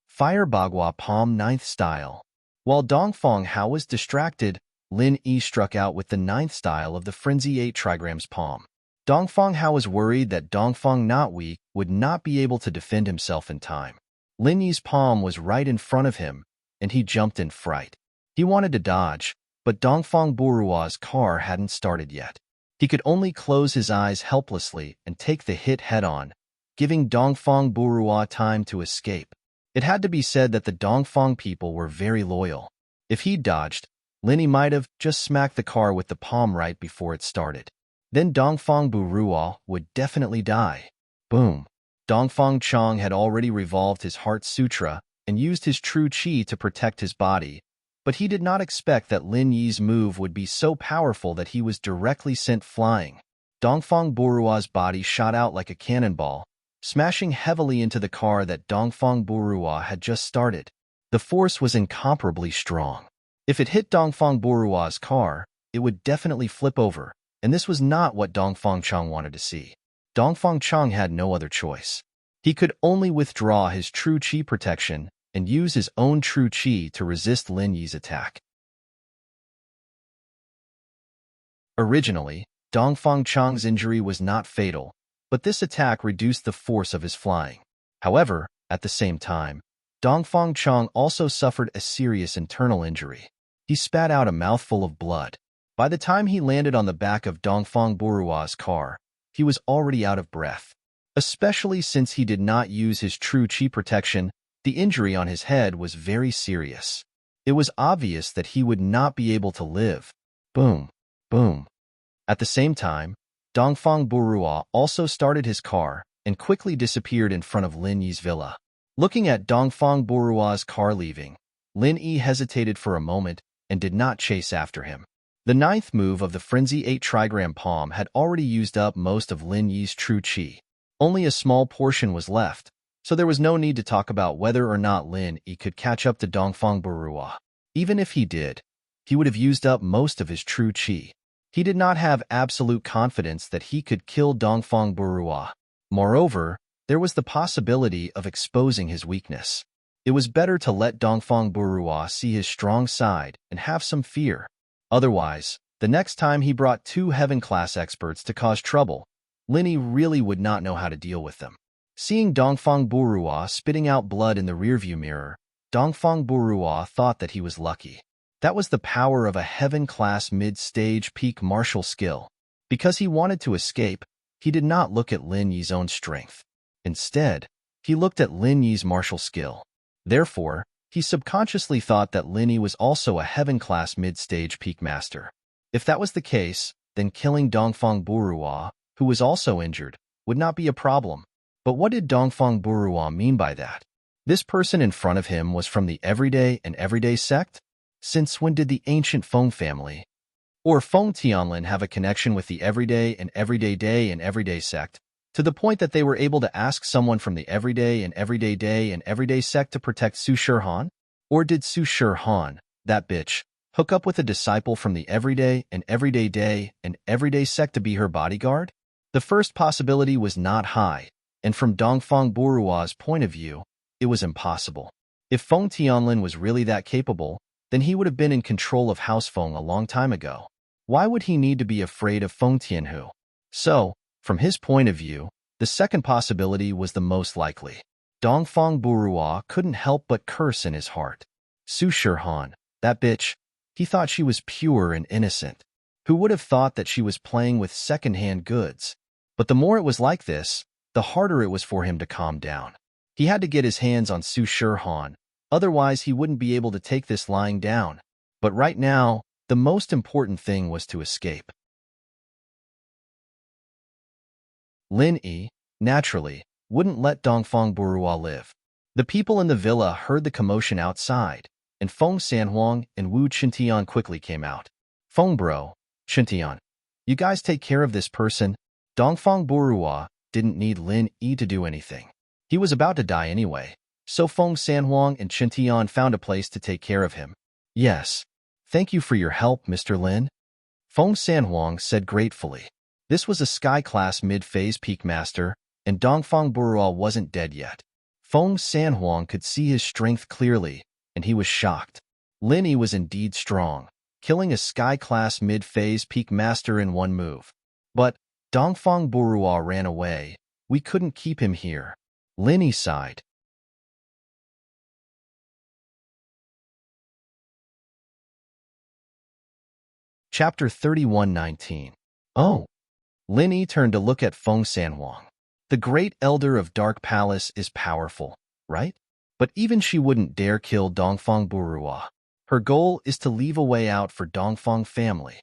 Fire Bagua Palm 9th style. While Dongfang Hao was distracted, Lin Yi struck out with the 9th style of the Frenzy 8 trigrams palm. Dongfang Hao was worried that Dongfang Not Weak would not be able to defend himself in time. Lin Yi's palm was right in front of him, and he jumped in fright. He wanted to dodge, but Dongfang Burua's car hadn't started yet. He could only close his eyes helplessly and take the hit head-on, giving Dongfang Burua time to escape. It had to be said that the Dongfang people were very loyal. If he'd dodged, Lin Yi might have just smacked the car with the palm right before it started. Then Dongfang Burua would definitely die. Boom. Dongfang Chang had already revolved his Heart Sutra and used his true chi to protect his body, but he did not expect that Lin Yi's move would be so powerful that he was directly sent flying. Dongfang Burua's body shot out like a cannonball, smashing heavily into the car that Dongfang Burua had just started. The force was incomparably strong. If it hit Dongfang Burua's car, it would definitely flip over, and this was not what Dongfang Chang wanted to see. Dongfang Chang had no other choice. He could only withdraw his true chi protection and use his own true chi to resist Lin Yi's attack. Originally, Dongfang Chang's injury was not fatal, but this attack reduced the force of his flying. However, At the same time, Dongfang Chong also suffered a serious internal injury. He spat out a mouthful of blood. By the time he landed on the back of Dongfang Borua's car, he was already out of breath. Especially since he did not use his true qi protection, the injury on his head was very serious. It was obvious that he would not be able to live. Boom, boom. At the same time, Dongfang Borua also started his car and quickly disappeared in front of Lin Yi's villa. Looking at Dongfang Borua's car leaving, Lin Yi hesitated for a moment and did not chase after him. The ninth move of the Frenzy 8 trigram palm had already used up most of Lin Yi's true qi. Only a small portion was left, so there was no need to talk about whether or not Lin Yi could catch up to Dongfang Borua. Even if he did, he would have used up most of his true qi. He did not have absolute confidence that he could kill Dongfang Borua. Moreover, there was the possibility of exposing his weakness. It was better to let Dongfang Borua see his strong side and have some fear. Otherwise, the next time he brought 2 heaven-class experts to cause trouble, Lin Yi really would not know how to deal with them. Seeing Dongfang Borua spitting out blood in the rearview mirror, Dongfang Borua thought that he was lucky. That was the power of a heaven-class mid-stage peak martial skill. Because he wanted to escape, he did not look at Lin Yi's own strength. Instead, he looked at Lin Yi's martial skill. Therefore, he subconsciously thought that Lin Yi was also a heaven-class mid-stage peak master. If that was the case, then killing Dongfang Borua, who was also injured, would not be a problem. But what did Dongfang Borua mean by that? This person in front of him was from the Everyday and Everyday sect? Since when did the ancient Feng family or Feng Tianlin have a connection with the Everyday and Everyday Day and Everyday sect, to the point that they were able to ask someone from the Everyday and Everyday Day and Everyday sect to protect Su Shirhan? Or did Su Shirhan, that bitch, hook up with a disciple from the Everyday and Everyday Day and Everyday sect to be her bodyguard? The first possibility was not high, and from Dongfang Borua's point of view, it was impossible. If Feng Tianlin was really that capable, then he would have been in control of House Feng a long time ago. Why would he need to be afraid of Feng Tianhu? So, from his point of view, the second possibility was the most likely. Dongfang Borua couldn't help but curse in his heart. Su Shirhan, that bitch, he thought she was pure and innocent. Who would have thought that she was playing with second-hand goods? But the more it was like this, the harder it was for him to calm down. He had to get his hands on Su Shirhan, otherwise he wouldn't be able to take this lying down. But right now, the most important thing was to escape. Lin Yi, naturally, wouldn't let Dongfang Borua live. The people in the villa heard the commotion outside, and Feng Sanhuang and Wu Chintian quickly came out. Feng bro, Chintian, you guys take care of this person. Dongfang Borua didn't need Lin Yi to do anything. He was about to die anyway, so Feng Sanhuang and Chintian found a place to take care of him. Yes, thank you for your help, Mr. Lin. Feng Sanhuang said gratefully. This was a sky-class mid-phase peak master, and Dongfang Borua wasn't dead yet. Feng Sanhuang could see his strength clearly, and he was shocked. Lin Yi was indeed strong, killing a sky-class mid-phase peak master in one move. But Dongfang Borua ran away. We couldn't keep him here. Lin Yi sighed. Chapter 31:19. Oh. Lin Yi turned to look at Feng Sanhuang. The great elder of Dark Palace is powerful, right? But even she wouldn't dare kill Dongfang Borua. Her goal is to leave a way out for Dongfang family.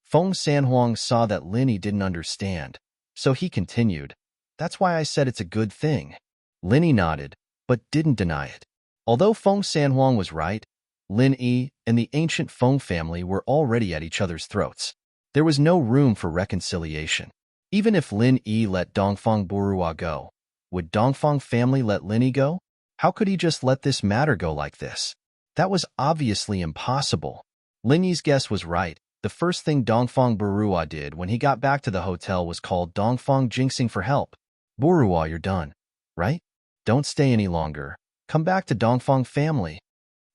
Feng Sanhuang saw that Lin Yi didn't understand, so he continued, "That's why I said it's a good thing." Lin Yi nodded, but didn't deny it. Although Feng Sanhuang was right, Lin Yi and the ancient Feng family were already at each other's throats. There was no room for reconciliation. Even if Lin Yi let Dongfang Borua go, would Dongfang family let Lin Yi go? How could he just let this matter go like this? That was obviously impossible. Lin Yi's guess was right. The first thing Dongfang Borua did when he got back to the hotel was call Dongfang Jinxing for help. "Borua, you're done, right? Don't stay any longer. Come back to Dongfang family."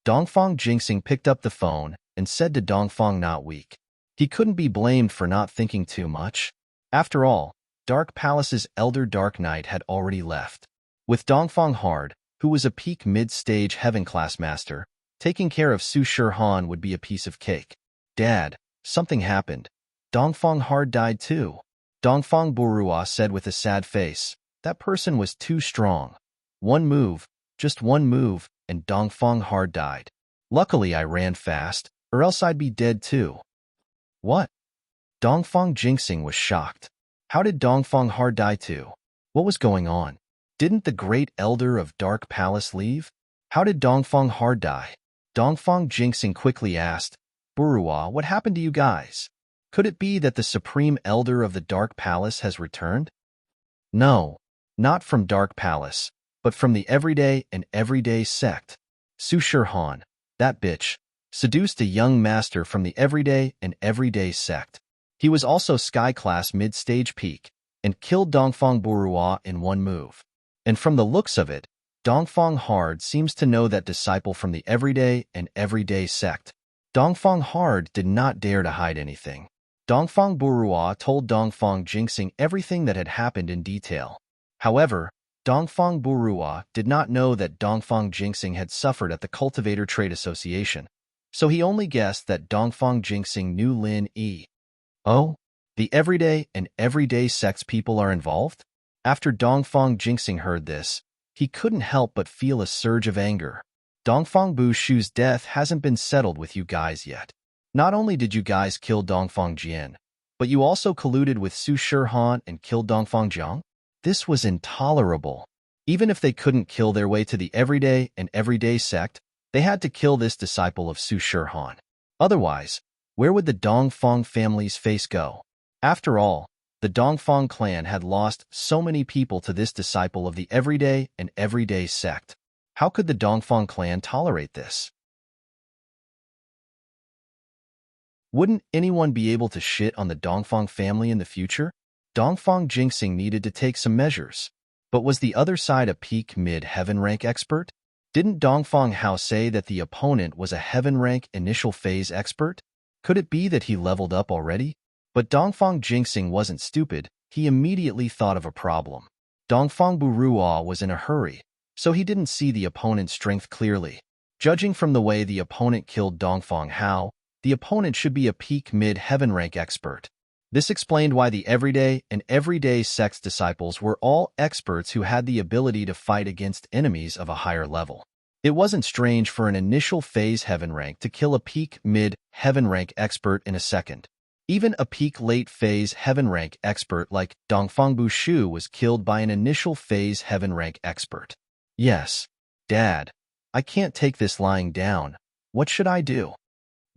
Dongfang Jinxing picked up the phone and said to Dongfang not weak. He couldn't be blamed for not thinking too much. After all, Dark Palace's elder Dark Knight had already left. With Dongfang hard, who was a peak mid-stage heaven-class master. Taking care of Su Shirhan would be a piece of cake. Dad, something happened. Dongfang Hard died too. Dongfang Burua said with a sad face. That person was too strong. One move, just one move, and Dongfang Hard died. Luckily I ran fast, or else I'd be dead too. What? Dongfang Jinxing was shocked. How did Dongfang Hard die too? What was going on? Didn't the great elder of Dark Palace leave? How did Dongfang Hard die? Dongfang Jinxing quickly asked, Burua, what happened to you guys? Could it be that the supreme elder of the Dark Palace has returned? No, not from Dark Palace, but from the Everyday and Everyday sect. Su Shirhan, that bitch, seduced a young master from the Everyday and Everyday sect. He was also sky-class mid-stage peak, and killed Dongfang Burua in one move. And from the looks of it, Dongfang Hard seems to know that disciple from the Everyday and Everyday sect. Dongfang Hard did not dare to hide anything. Dongfang Burua told Dongfang Jinxing everything that had happened in detail. However, Dongfang Burua did not know that Dongfang Jinxing had suffered at the Cultivator Trade Association, so he only guessed that Dongfang Jinxing knew Lin Yi. Oh, the Everyday and Everyday sects people are involved? After Dongfang Jinxing heard this, he couldn't help but feel a surge of anger. Dongfang Bushu's death hasn't been settled with you guys yet. Not only did you guys kill Dongfang Jian, but you also colluded with Su Shirhan and killed Dongfang Jiang? This was intolerable. Even if they couldn't kill their way to the Everyday and Everyday sect, they had to kill this disciple of Su Shirhan. Otherwise, where would the Dongfang family's face go? After all, the Dongfang clan had lost so many people to this disciple of the Everyday and Everyday sect. How could the Dongfang clan tolerate this? Wouldn't anyone be able to shit on the Dongfang family in the future? Dongfang Jinxing needed to take some measures. But was the other side a peak mid-heaven rank expert? Didn't Dongfang Hao say that the opponent was a heaven rank initial phase expert? Could it be that he leveled up already? But Dongfang Jinxing wasn't stupid. He immediately thought of a problem. Dongfang Burua was in a hurry, so he didn't see the opponent's strength clearly. Judging from the way the opponent killed Dongfang Hao, the opponent should be a peak mid-heaven rank expert. This explained why the Everyday and Everyday sect's disciples were all experts who had the ability to fight against enemies of a higher level. It wasn't strange for an initial phase heaven rank to kill a peak mid-heaven rank expert in a second. Even a peak late phase heaven rank expert like Dongfang Bushu was killed by an initial phase heaven rank expert. Yes, Dad, I can't take this lying down. What should I do?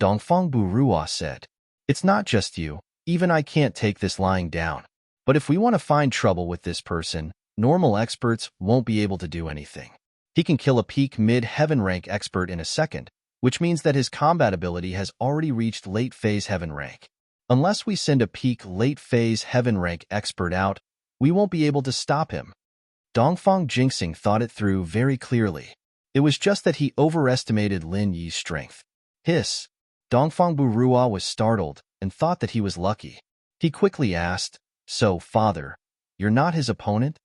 Dongfang Burua said. It's not just you. Even I can't take this lying down. But if we want to find trouble with this person, normal experts won't be able to do anything. He can kill a peak mid-heaven rank expert in a second, which means that his combat ability has already reached late phase heaven rank. Unless we send a peak late phase heaven rank expert out, we won't be able to stop him. Dongfang Jinxing thought it through very clearly. It was just that he overestimated Lin Yi's strength. Hiss. Dongfang Burua was startled and thought that he was lucky. He quickly asked, So, father, you're not his opponent?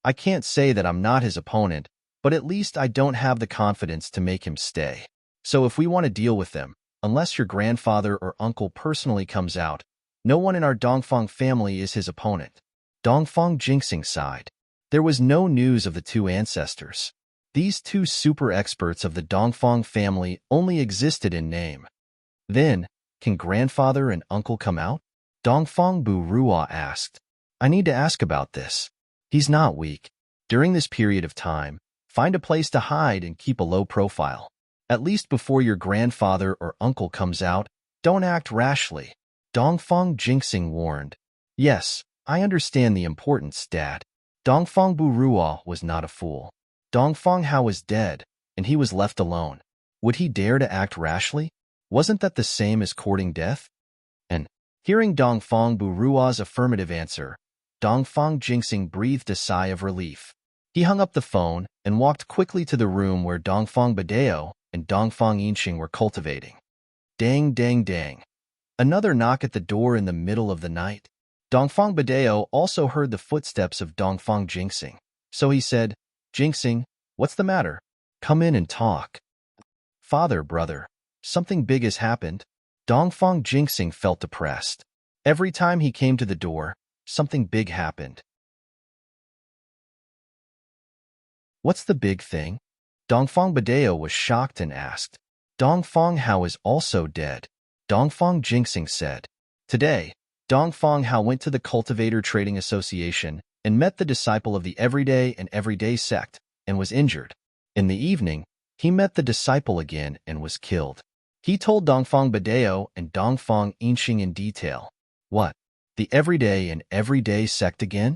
I can't say that I'm not his opponent, but at least I don't have the confidence to make him stay. So if we want to deal with them, unless your grandfather or uncle personally comes out, no one in our Dongfang family is his opponent. Dongfang Jinxing sighed. There was no news of the two ancestors. These two super experts of the Dongfang family only existed in name. Then, can grandfather and uncle come out? Dongfang Burua asked. I need to ask about this. He's not weak. During this period of time, find a place to hide and keep a low profile. At least before your grandfather or uncle comes out, don't act rashly. Dongfang Jinxing warned. Yes, I understand the importance, Dad. Dongfang Burua was not a fool. Dongfang Hao was dead, and he was left alone. Would he dare to act rashly? Wasn't that the same as courting death? And, hearing Dongfang Burua's affirmative answer, Dongfang Jinxing breathed a sigh of relief. He hung up the phone and walked quickly to the room where Dongfang Badeo and Dongfang Yinxing were cultivating. Dang, dang, dang. Another knock at the door in the middle of the night. Dongfang Badeo also heard the footsteps of Dongfang Jinxing, so he said, Jinxing, What's the matter? Come in and talk. Father, brother, something big has happened. Dongfang Jingxing felt depressed. Every time he came to the door, something big happened. What's the big thing? Dongfang Badeo was shocked and asked. Dongfang Hao is also dead. Dongfang Jingxing said. Today, Dongfang Hao went to the Cultivator Trading Association and met the disciple of the Everyday and Everyday sect and was injured. In the evening, he met the disciple again and was killed. He told Dongfang Badeo and Dongfang Yinxing in detail. What? The Everyday and Everyday sect again?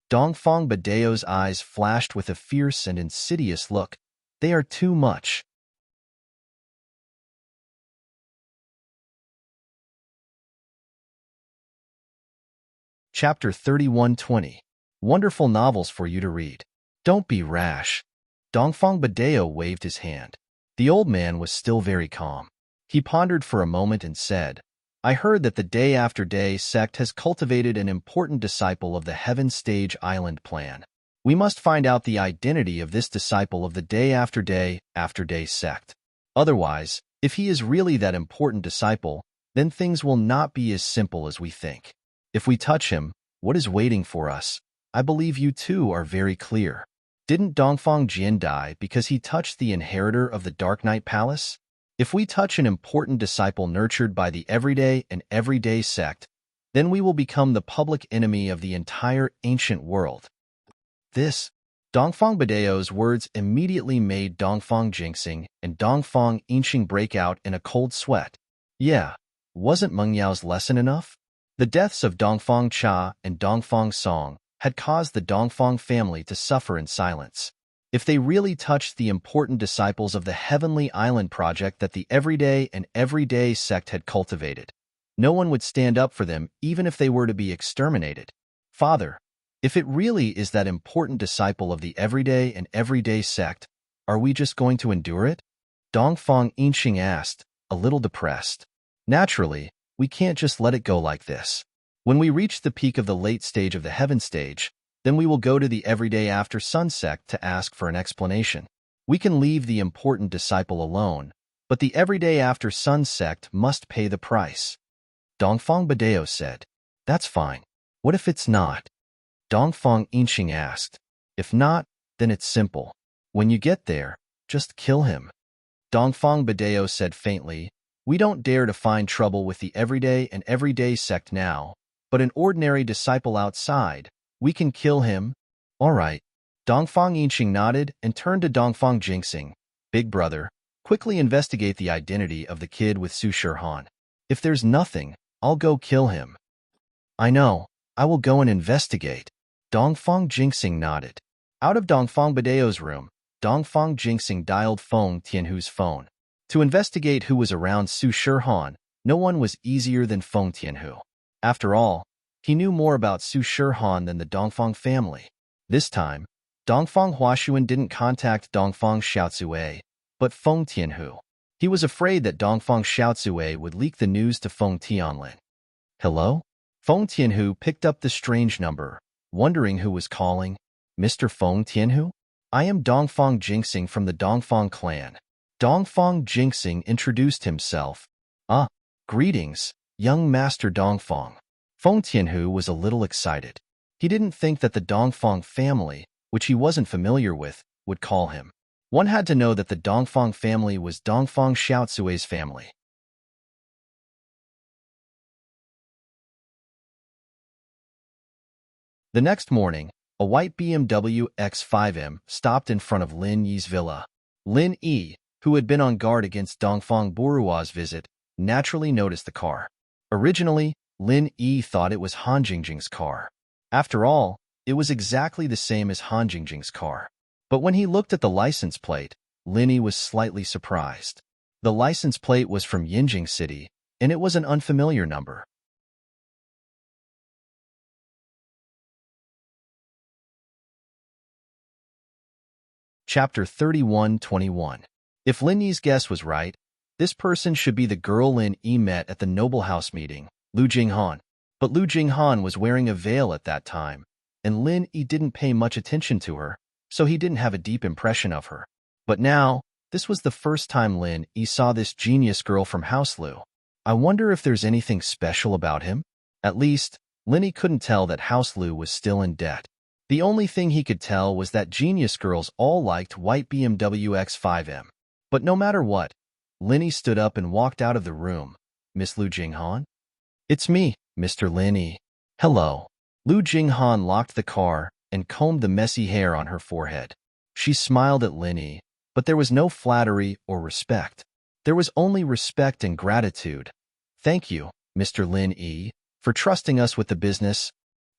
Dongfang Badeo's eyes flashed with a fierce and insidious look. They are too much. Chapter 3120. Wonderful novels for you to read. Don't be rash. Dongfang Badeo waved his hand. The old man was still very calm. He pondered for a moment and said, I heard that the Day After Day sect has cultivated an important disciple of the Heaven Stage Island plan. We must find out the identity of this disciple of the Day After Day sect. Otherwise, if he is really that important disciple, then things will not be as simple as we think. If we touch him, what is waiting for us? I believe you too are very clear. Didn't Dongfang Jin die because he touched the inheritor of the Dark Knight Palace? If we touch an important disciple nurtured by the Everyday and Everyday sect, then we will become the public enemy of the entire ancient world. Dongfang Badeo's words immediately made Dongfang Jingxing and Dongfang Yinxing break out in a cold sweat. Yeah, wasn't Meng Yao's lesson enough? The deaths of Dongfang Cha and Dongfang Song had caused the Dongfang family to suffer in silence. If they really touched the important disciples of the Heavenly Island project that the Everyday and Everyday sect had cultivated, no one would stand up for them even if they were to be exterminated. Father, if it really is that important disciple of the Everyday and Everyday sect, are we just going to endure it? Dongfang Yinxing asked, a little depressed. Naturally, we can't just let it go like this. When we reach the peak of the late stage of the Heaven Stage, then we will go to the Everyday After Sun sect to ask for an explanation. We can leave the important disciple alone, but the Everyday After Sun sect must pay the price. Dongfang Badeo said. That's fine. What if it's not? Dongfang Yinxing asked. If not, then it's simple. When you get there, just kill him. Dongfang Badeo said faintly, we don't dare to find trouble with the Everyday and Everyday sect now, but an ordinary disciple outside, we can kill him. All right. Dongfang Yinxing nodded and turned to Dongfang Jingxing. Big brother, quickly investigate the identity of the kid with Su Shirhan. If there's nothing, I'll go kill him. I know. I will go and investigate. Dongfang Jingxing nodded. Out of Dongfang Badeo's room, Dongfang Jingxing dialed Feng Tianhu's phone. To investigate who was around Su Shirhan, no one was easier than Feng Tianhu. After all, he knew more about Su Shirhan than the Dongfang family. This time, Dongfang Huashuan didn't contact Dongfang Xiaozue, but Feng Tianhu. He was afraid that Dongfang Xiaozue would leak the news to Feng Tianlin. Hello? Feng Tianhu picked up the strange number, wondering who was calling. Mr. Feng Tianhu? I am Dongfang Jingxing from the Dongfang clan. Dongfang Jingxing introduced himself. Greetings, young Master Dongfang. Feng Tianhu was a little excited. He didn't think that the Dongfang family, which he wasn't familiar with, would call him. One had to know that the Dongfang family was Dongfang Xiaozue's family. The next morning, a white BMW X5M stopped in front of Lin Yi's villa. Lin Yi, who had been on guard against Dongfang Bourgeois' visit, naturally noticed the car. Originally, Lin Yi thought it was Han Jingjing's car. After all, it was exactly the same as Han Jingjing's car. But when he looked at the license plate, Lin Yi was slightly surprised. The license plate was from Yinjing City, and it was an unfamiliar number. Chapter 3121. If Lin Yi's guess was right, this person should be the girl Lin Yi met at the Noble House meeting, Lu Jinghan. But Lu Jinghan was wearing a veil at that time, and Lin Yi didn't pay much attention to her, so he didn't have a deep impression of her. But now, this was the first time Lin Yi saw this genius girl from House Lu. I wonder if there's anything special about him? At least, Lin Yi couldn't tell that House Lu was still in debt. The only thing he could tell was that genius girls all liked white BMW X5M. But no matter what, Lin Yi stood up and walked out of the room. Miss Lu Jinghan? It's me, Mr. Lin Yi. Hello. Lu Jinghan locked the car and combed the messy hair on her forehead. She smiled at Lin Yi, but there was no flattery or respect. There was only respect and gratitude. Thank you, Mr. Lin Yi, for trusting us with the business.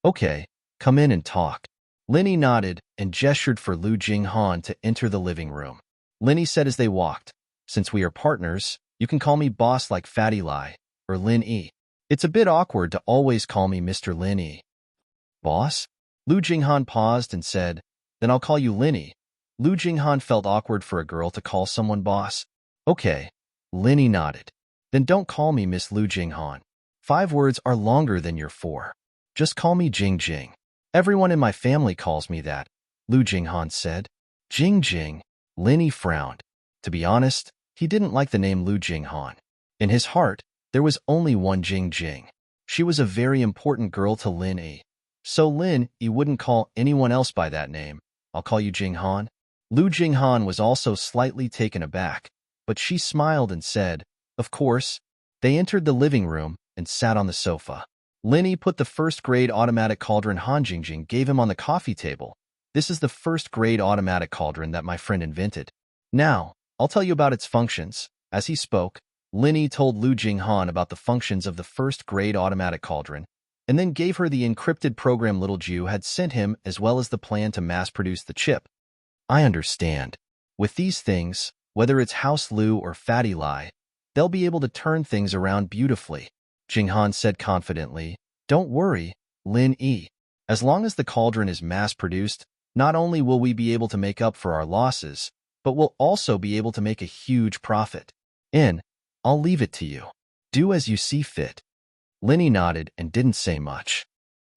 Okay, come in and talk. Lin Yi nodded and gestured for Lu Jinghan to enter the living room. Lin Yi said as they walked, since we are partners, you can call me boss like Fatty Lai, or Lin Yi. It's a bit awkward to always call me Mr. Lin Yi. Boss? Lu Jinghan paused and said, then I'll call you Lin Yi. Lu Jinghan felt awkward for a girl to call someone boss. Okay. Lin Yi nodded. Then don't call me Miss Lu Jinghan. 5 words are longer than your 4. Just call me Jing Jing. Everyone in my family calls me that, Lu Jinghan said. Jing Jing. Lin Yi frowned. To be honest, he didn't like the name Lu Jinghan. In his heart, there was only one Jing Jing. She was a very important girl to Lin Yi. So Lin Yi wouldn't call anyone else by that name. I'll call you Jinghan. Lu Jinghan was also slightly taken aback, but she smiled and said, of course. They entered the living room and sat on the sofa. Lin Yi put the first-grade automatic cauldron Han Jingjing gave him on the coffee table. This is the first-grade automatic cauldron that my friend invented. Now, I'll tell you about its functions. As he spoke, Lin Yi told Lu Jinghan about the functions of the first-grade automatic cauldron, and then gave her the encrypted program Little Jew had sent him as well as the plan to mass-produce the chip. I understand. With these things, whether it's House Lu or Fatty Lai, they'll be able to turn things around beautifully, Jinghan said confidently. Don't worry, Lin Yi. As long as the cauldron is mass-produced, not only will we be able to make up for our losses, but we'll also be able to make a huge profit. I'll leave it to you. Do as you see fit. Lin Yi nodded and didn't say much.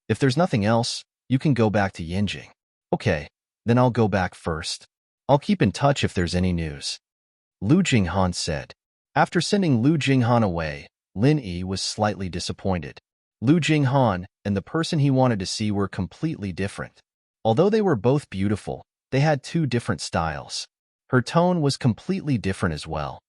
If there's nothing else, you can go back to Yinjing. Okay, then I'll go back first. I'll keep in touch if there's any news. Lu Jinghan said. After sending Lu Jinghan away, Lin Yi was slightly disappointed. Lu Jinghan and the person he wanted to see were completely different. Although they were both beautiful, they had 2 different styles. Her tone was completely different as well.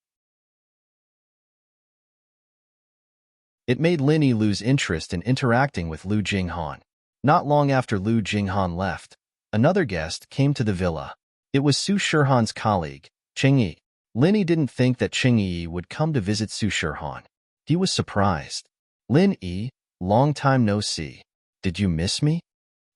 It made Lin Yi lose interest in interacting with Lu Jinghan. Not long after Lu Jinghan left, another guest came to the villa. It was Su Shihan's colleague, Cheng Yi. Lin Yi didn't think that Cheng Yi would come to visit Su Shihan. He was surprised. Lin Yi, long time no see. Did you miss me?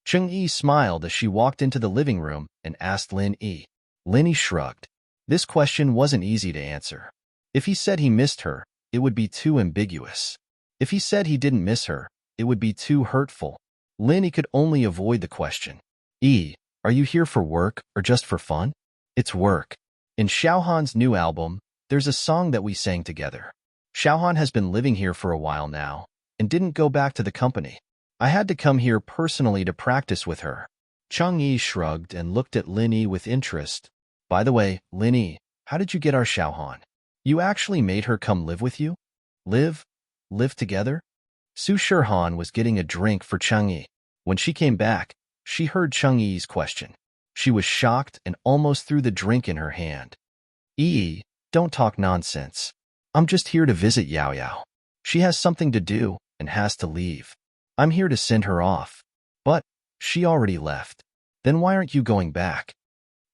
Cheng Yi smiled as she walked into the living room and asked Lin Yi. Lin Yi shrugged. This question wasn't easy to answer. If he said he missed her, it would be too ambiguous. If he said he didn't miss her, it would be too hurtful. Lin Yi could only avoid the question. Yi, are you here for work or just for fun? It's work. In Xiaohan's new album, there's a song that we sang together. Xiaohan has been living here for a while now and didn't go back to the company. I had to come here personally to practice with her. Cheng Yi shrugged and looked at Lin Yi with interest. By the way, Lin Yi, how did you get our Xiaohan? You actually made her come live with you? Live together? Su Shihan was getting a drink for Cheng Yi. When she came back, she heard Cheng Yi's question. She was shocked and almost threw the drink in her hand. Yi, don't talk nonsense. I'm just here to visit Yao Yao. She has something to do and has to leave. I'm here to send her off. But she already left. Then why aren't you going back?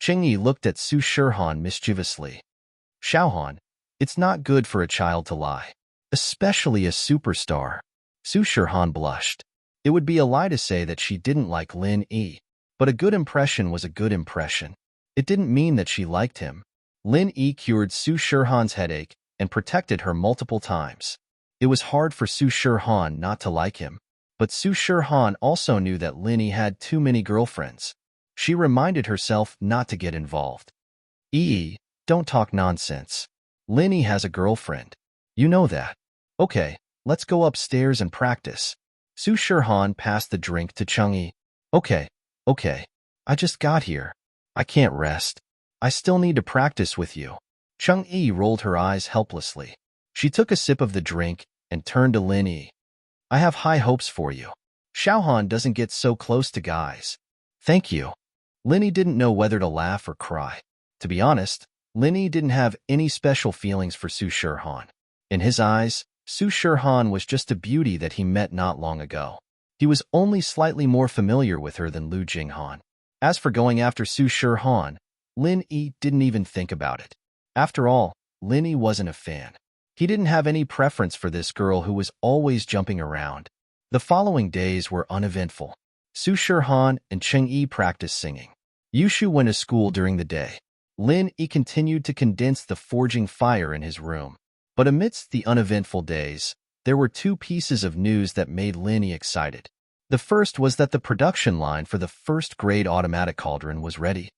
Cheng Yi looked at Su Shihan mischievously. Xiaohan, it's not good for a child to lie. Especially a superstar. Su Shihan blushed. It would be a lie to say that she didn't like Lin Yi. But a good impression was a good impression. It didn't mean that she liked him. Lin Yi cured Su Shihan's headache and protected her multiple times. It was hard for Su Shihan not to like him. But Su Shihan also knew that Lin Yi had too many girlfriends. She reminded herself not to get involved. Yi, don't talk nonsense. Lin Yi has a girlfriend. You know that. Okay, let's go upstairs and practice. Su Shihan passed the drink to Cheng Yi. Okay. I just got here. I can't rest. I still need to practice with you. Cheng-yi rolled her eyes helplessly. She took a sip of the drink and turned to Lin-yi. I have high hopes for you. Xiaohan doesn't get so close to guys. Thank you. Lin-yi didn't know whether to laugh or cry. To be honest, Lin-yi didn't have any special feelings for Su Shirhan. In his eyes, Su Shirhan was just a beauty that he met not long ago. He was only slightly more familiar with her than Lu Jinghan. As for going after Su Shirhan, Lin-yi didn't even think about it. After all, Lin-yi wasn't a fan. He didn't have any preference for this girl who was always jumping around. The following days were uneventful. Su Shirhan and Cheng-yi practiced singing. Yushu went to school during the day. Lin-yi continued to condense the forging fire in his room. But amidst the uneventful days, there were two pieces of news that made Lin-yi excited. The first was that the production line for the first-grade automatic cauldron was ready.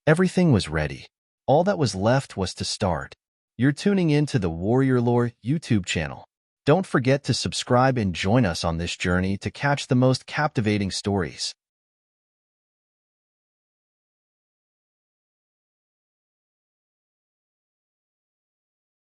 Everything was ready. All that was left was to start. You're tuning in to the Warrior Lore YouTube channel. Don't forget to subscribe and join us on this journey to catch the most captivating stories.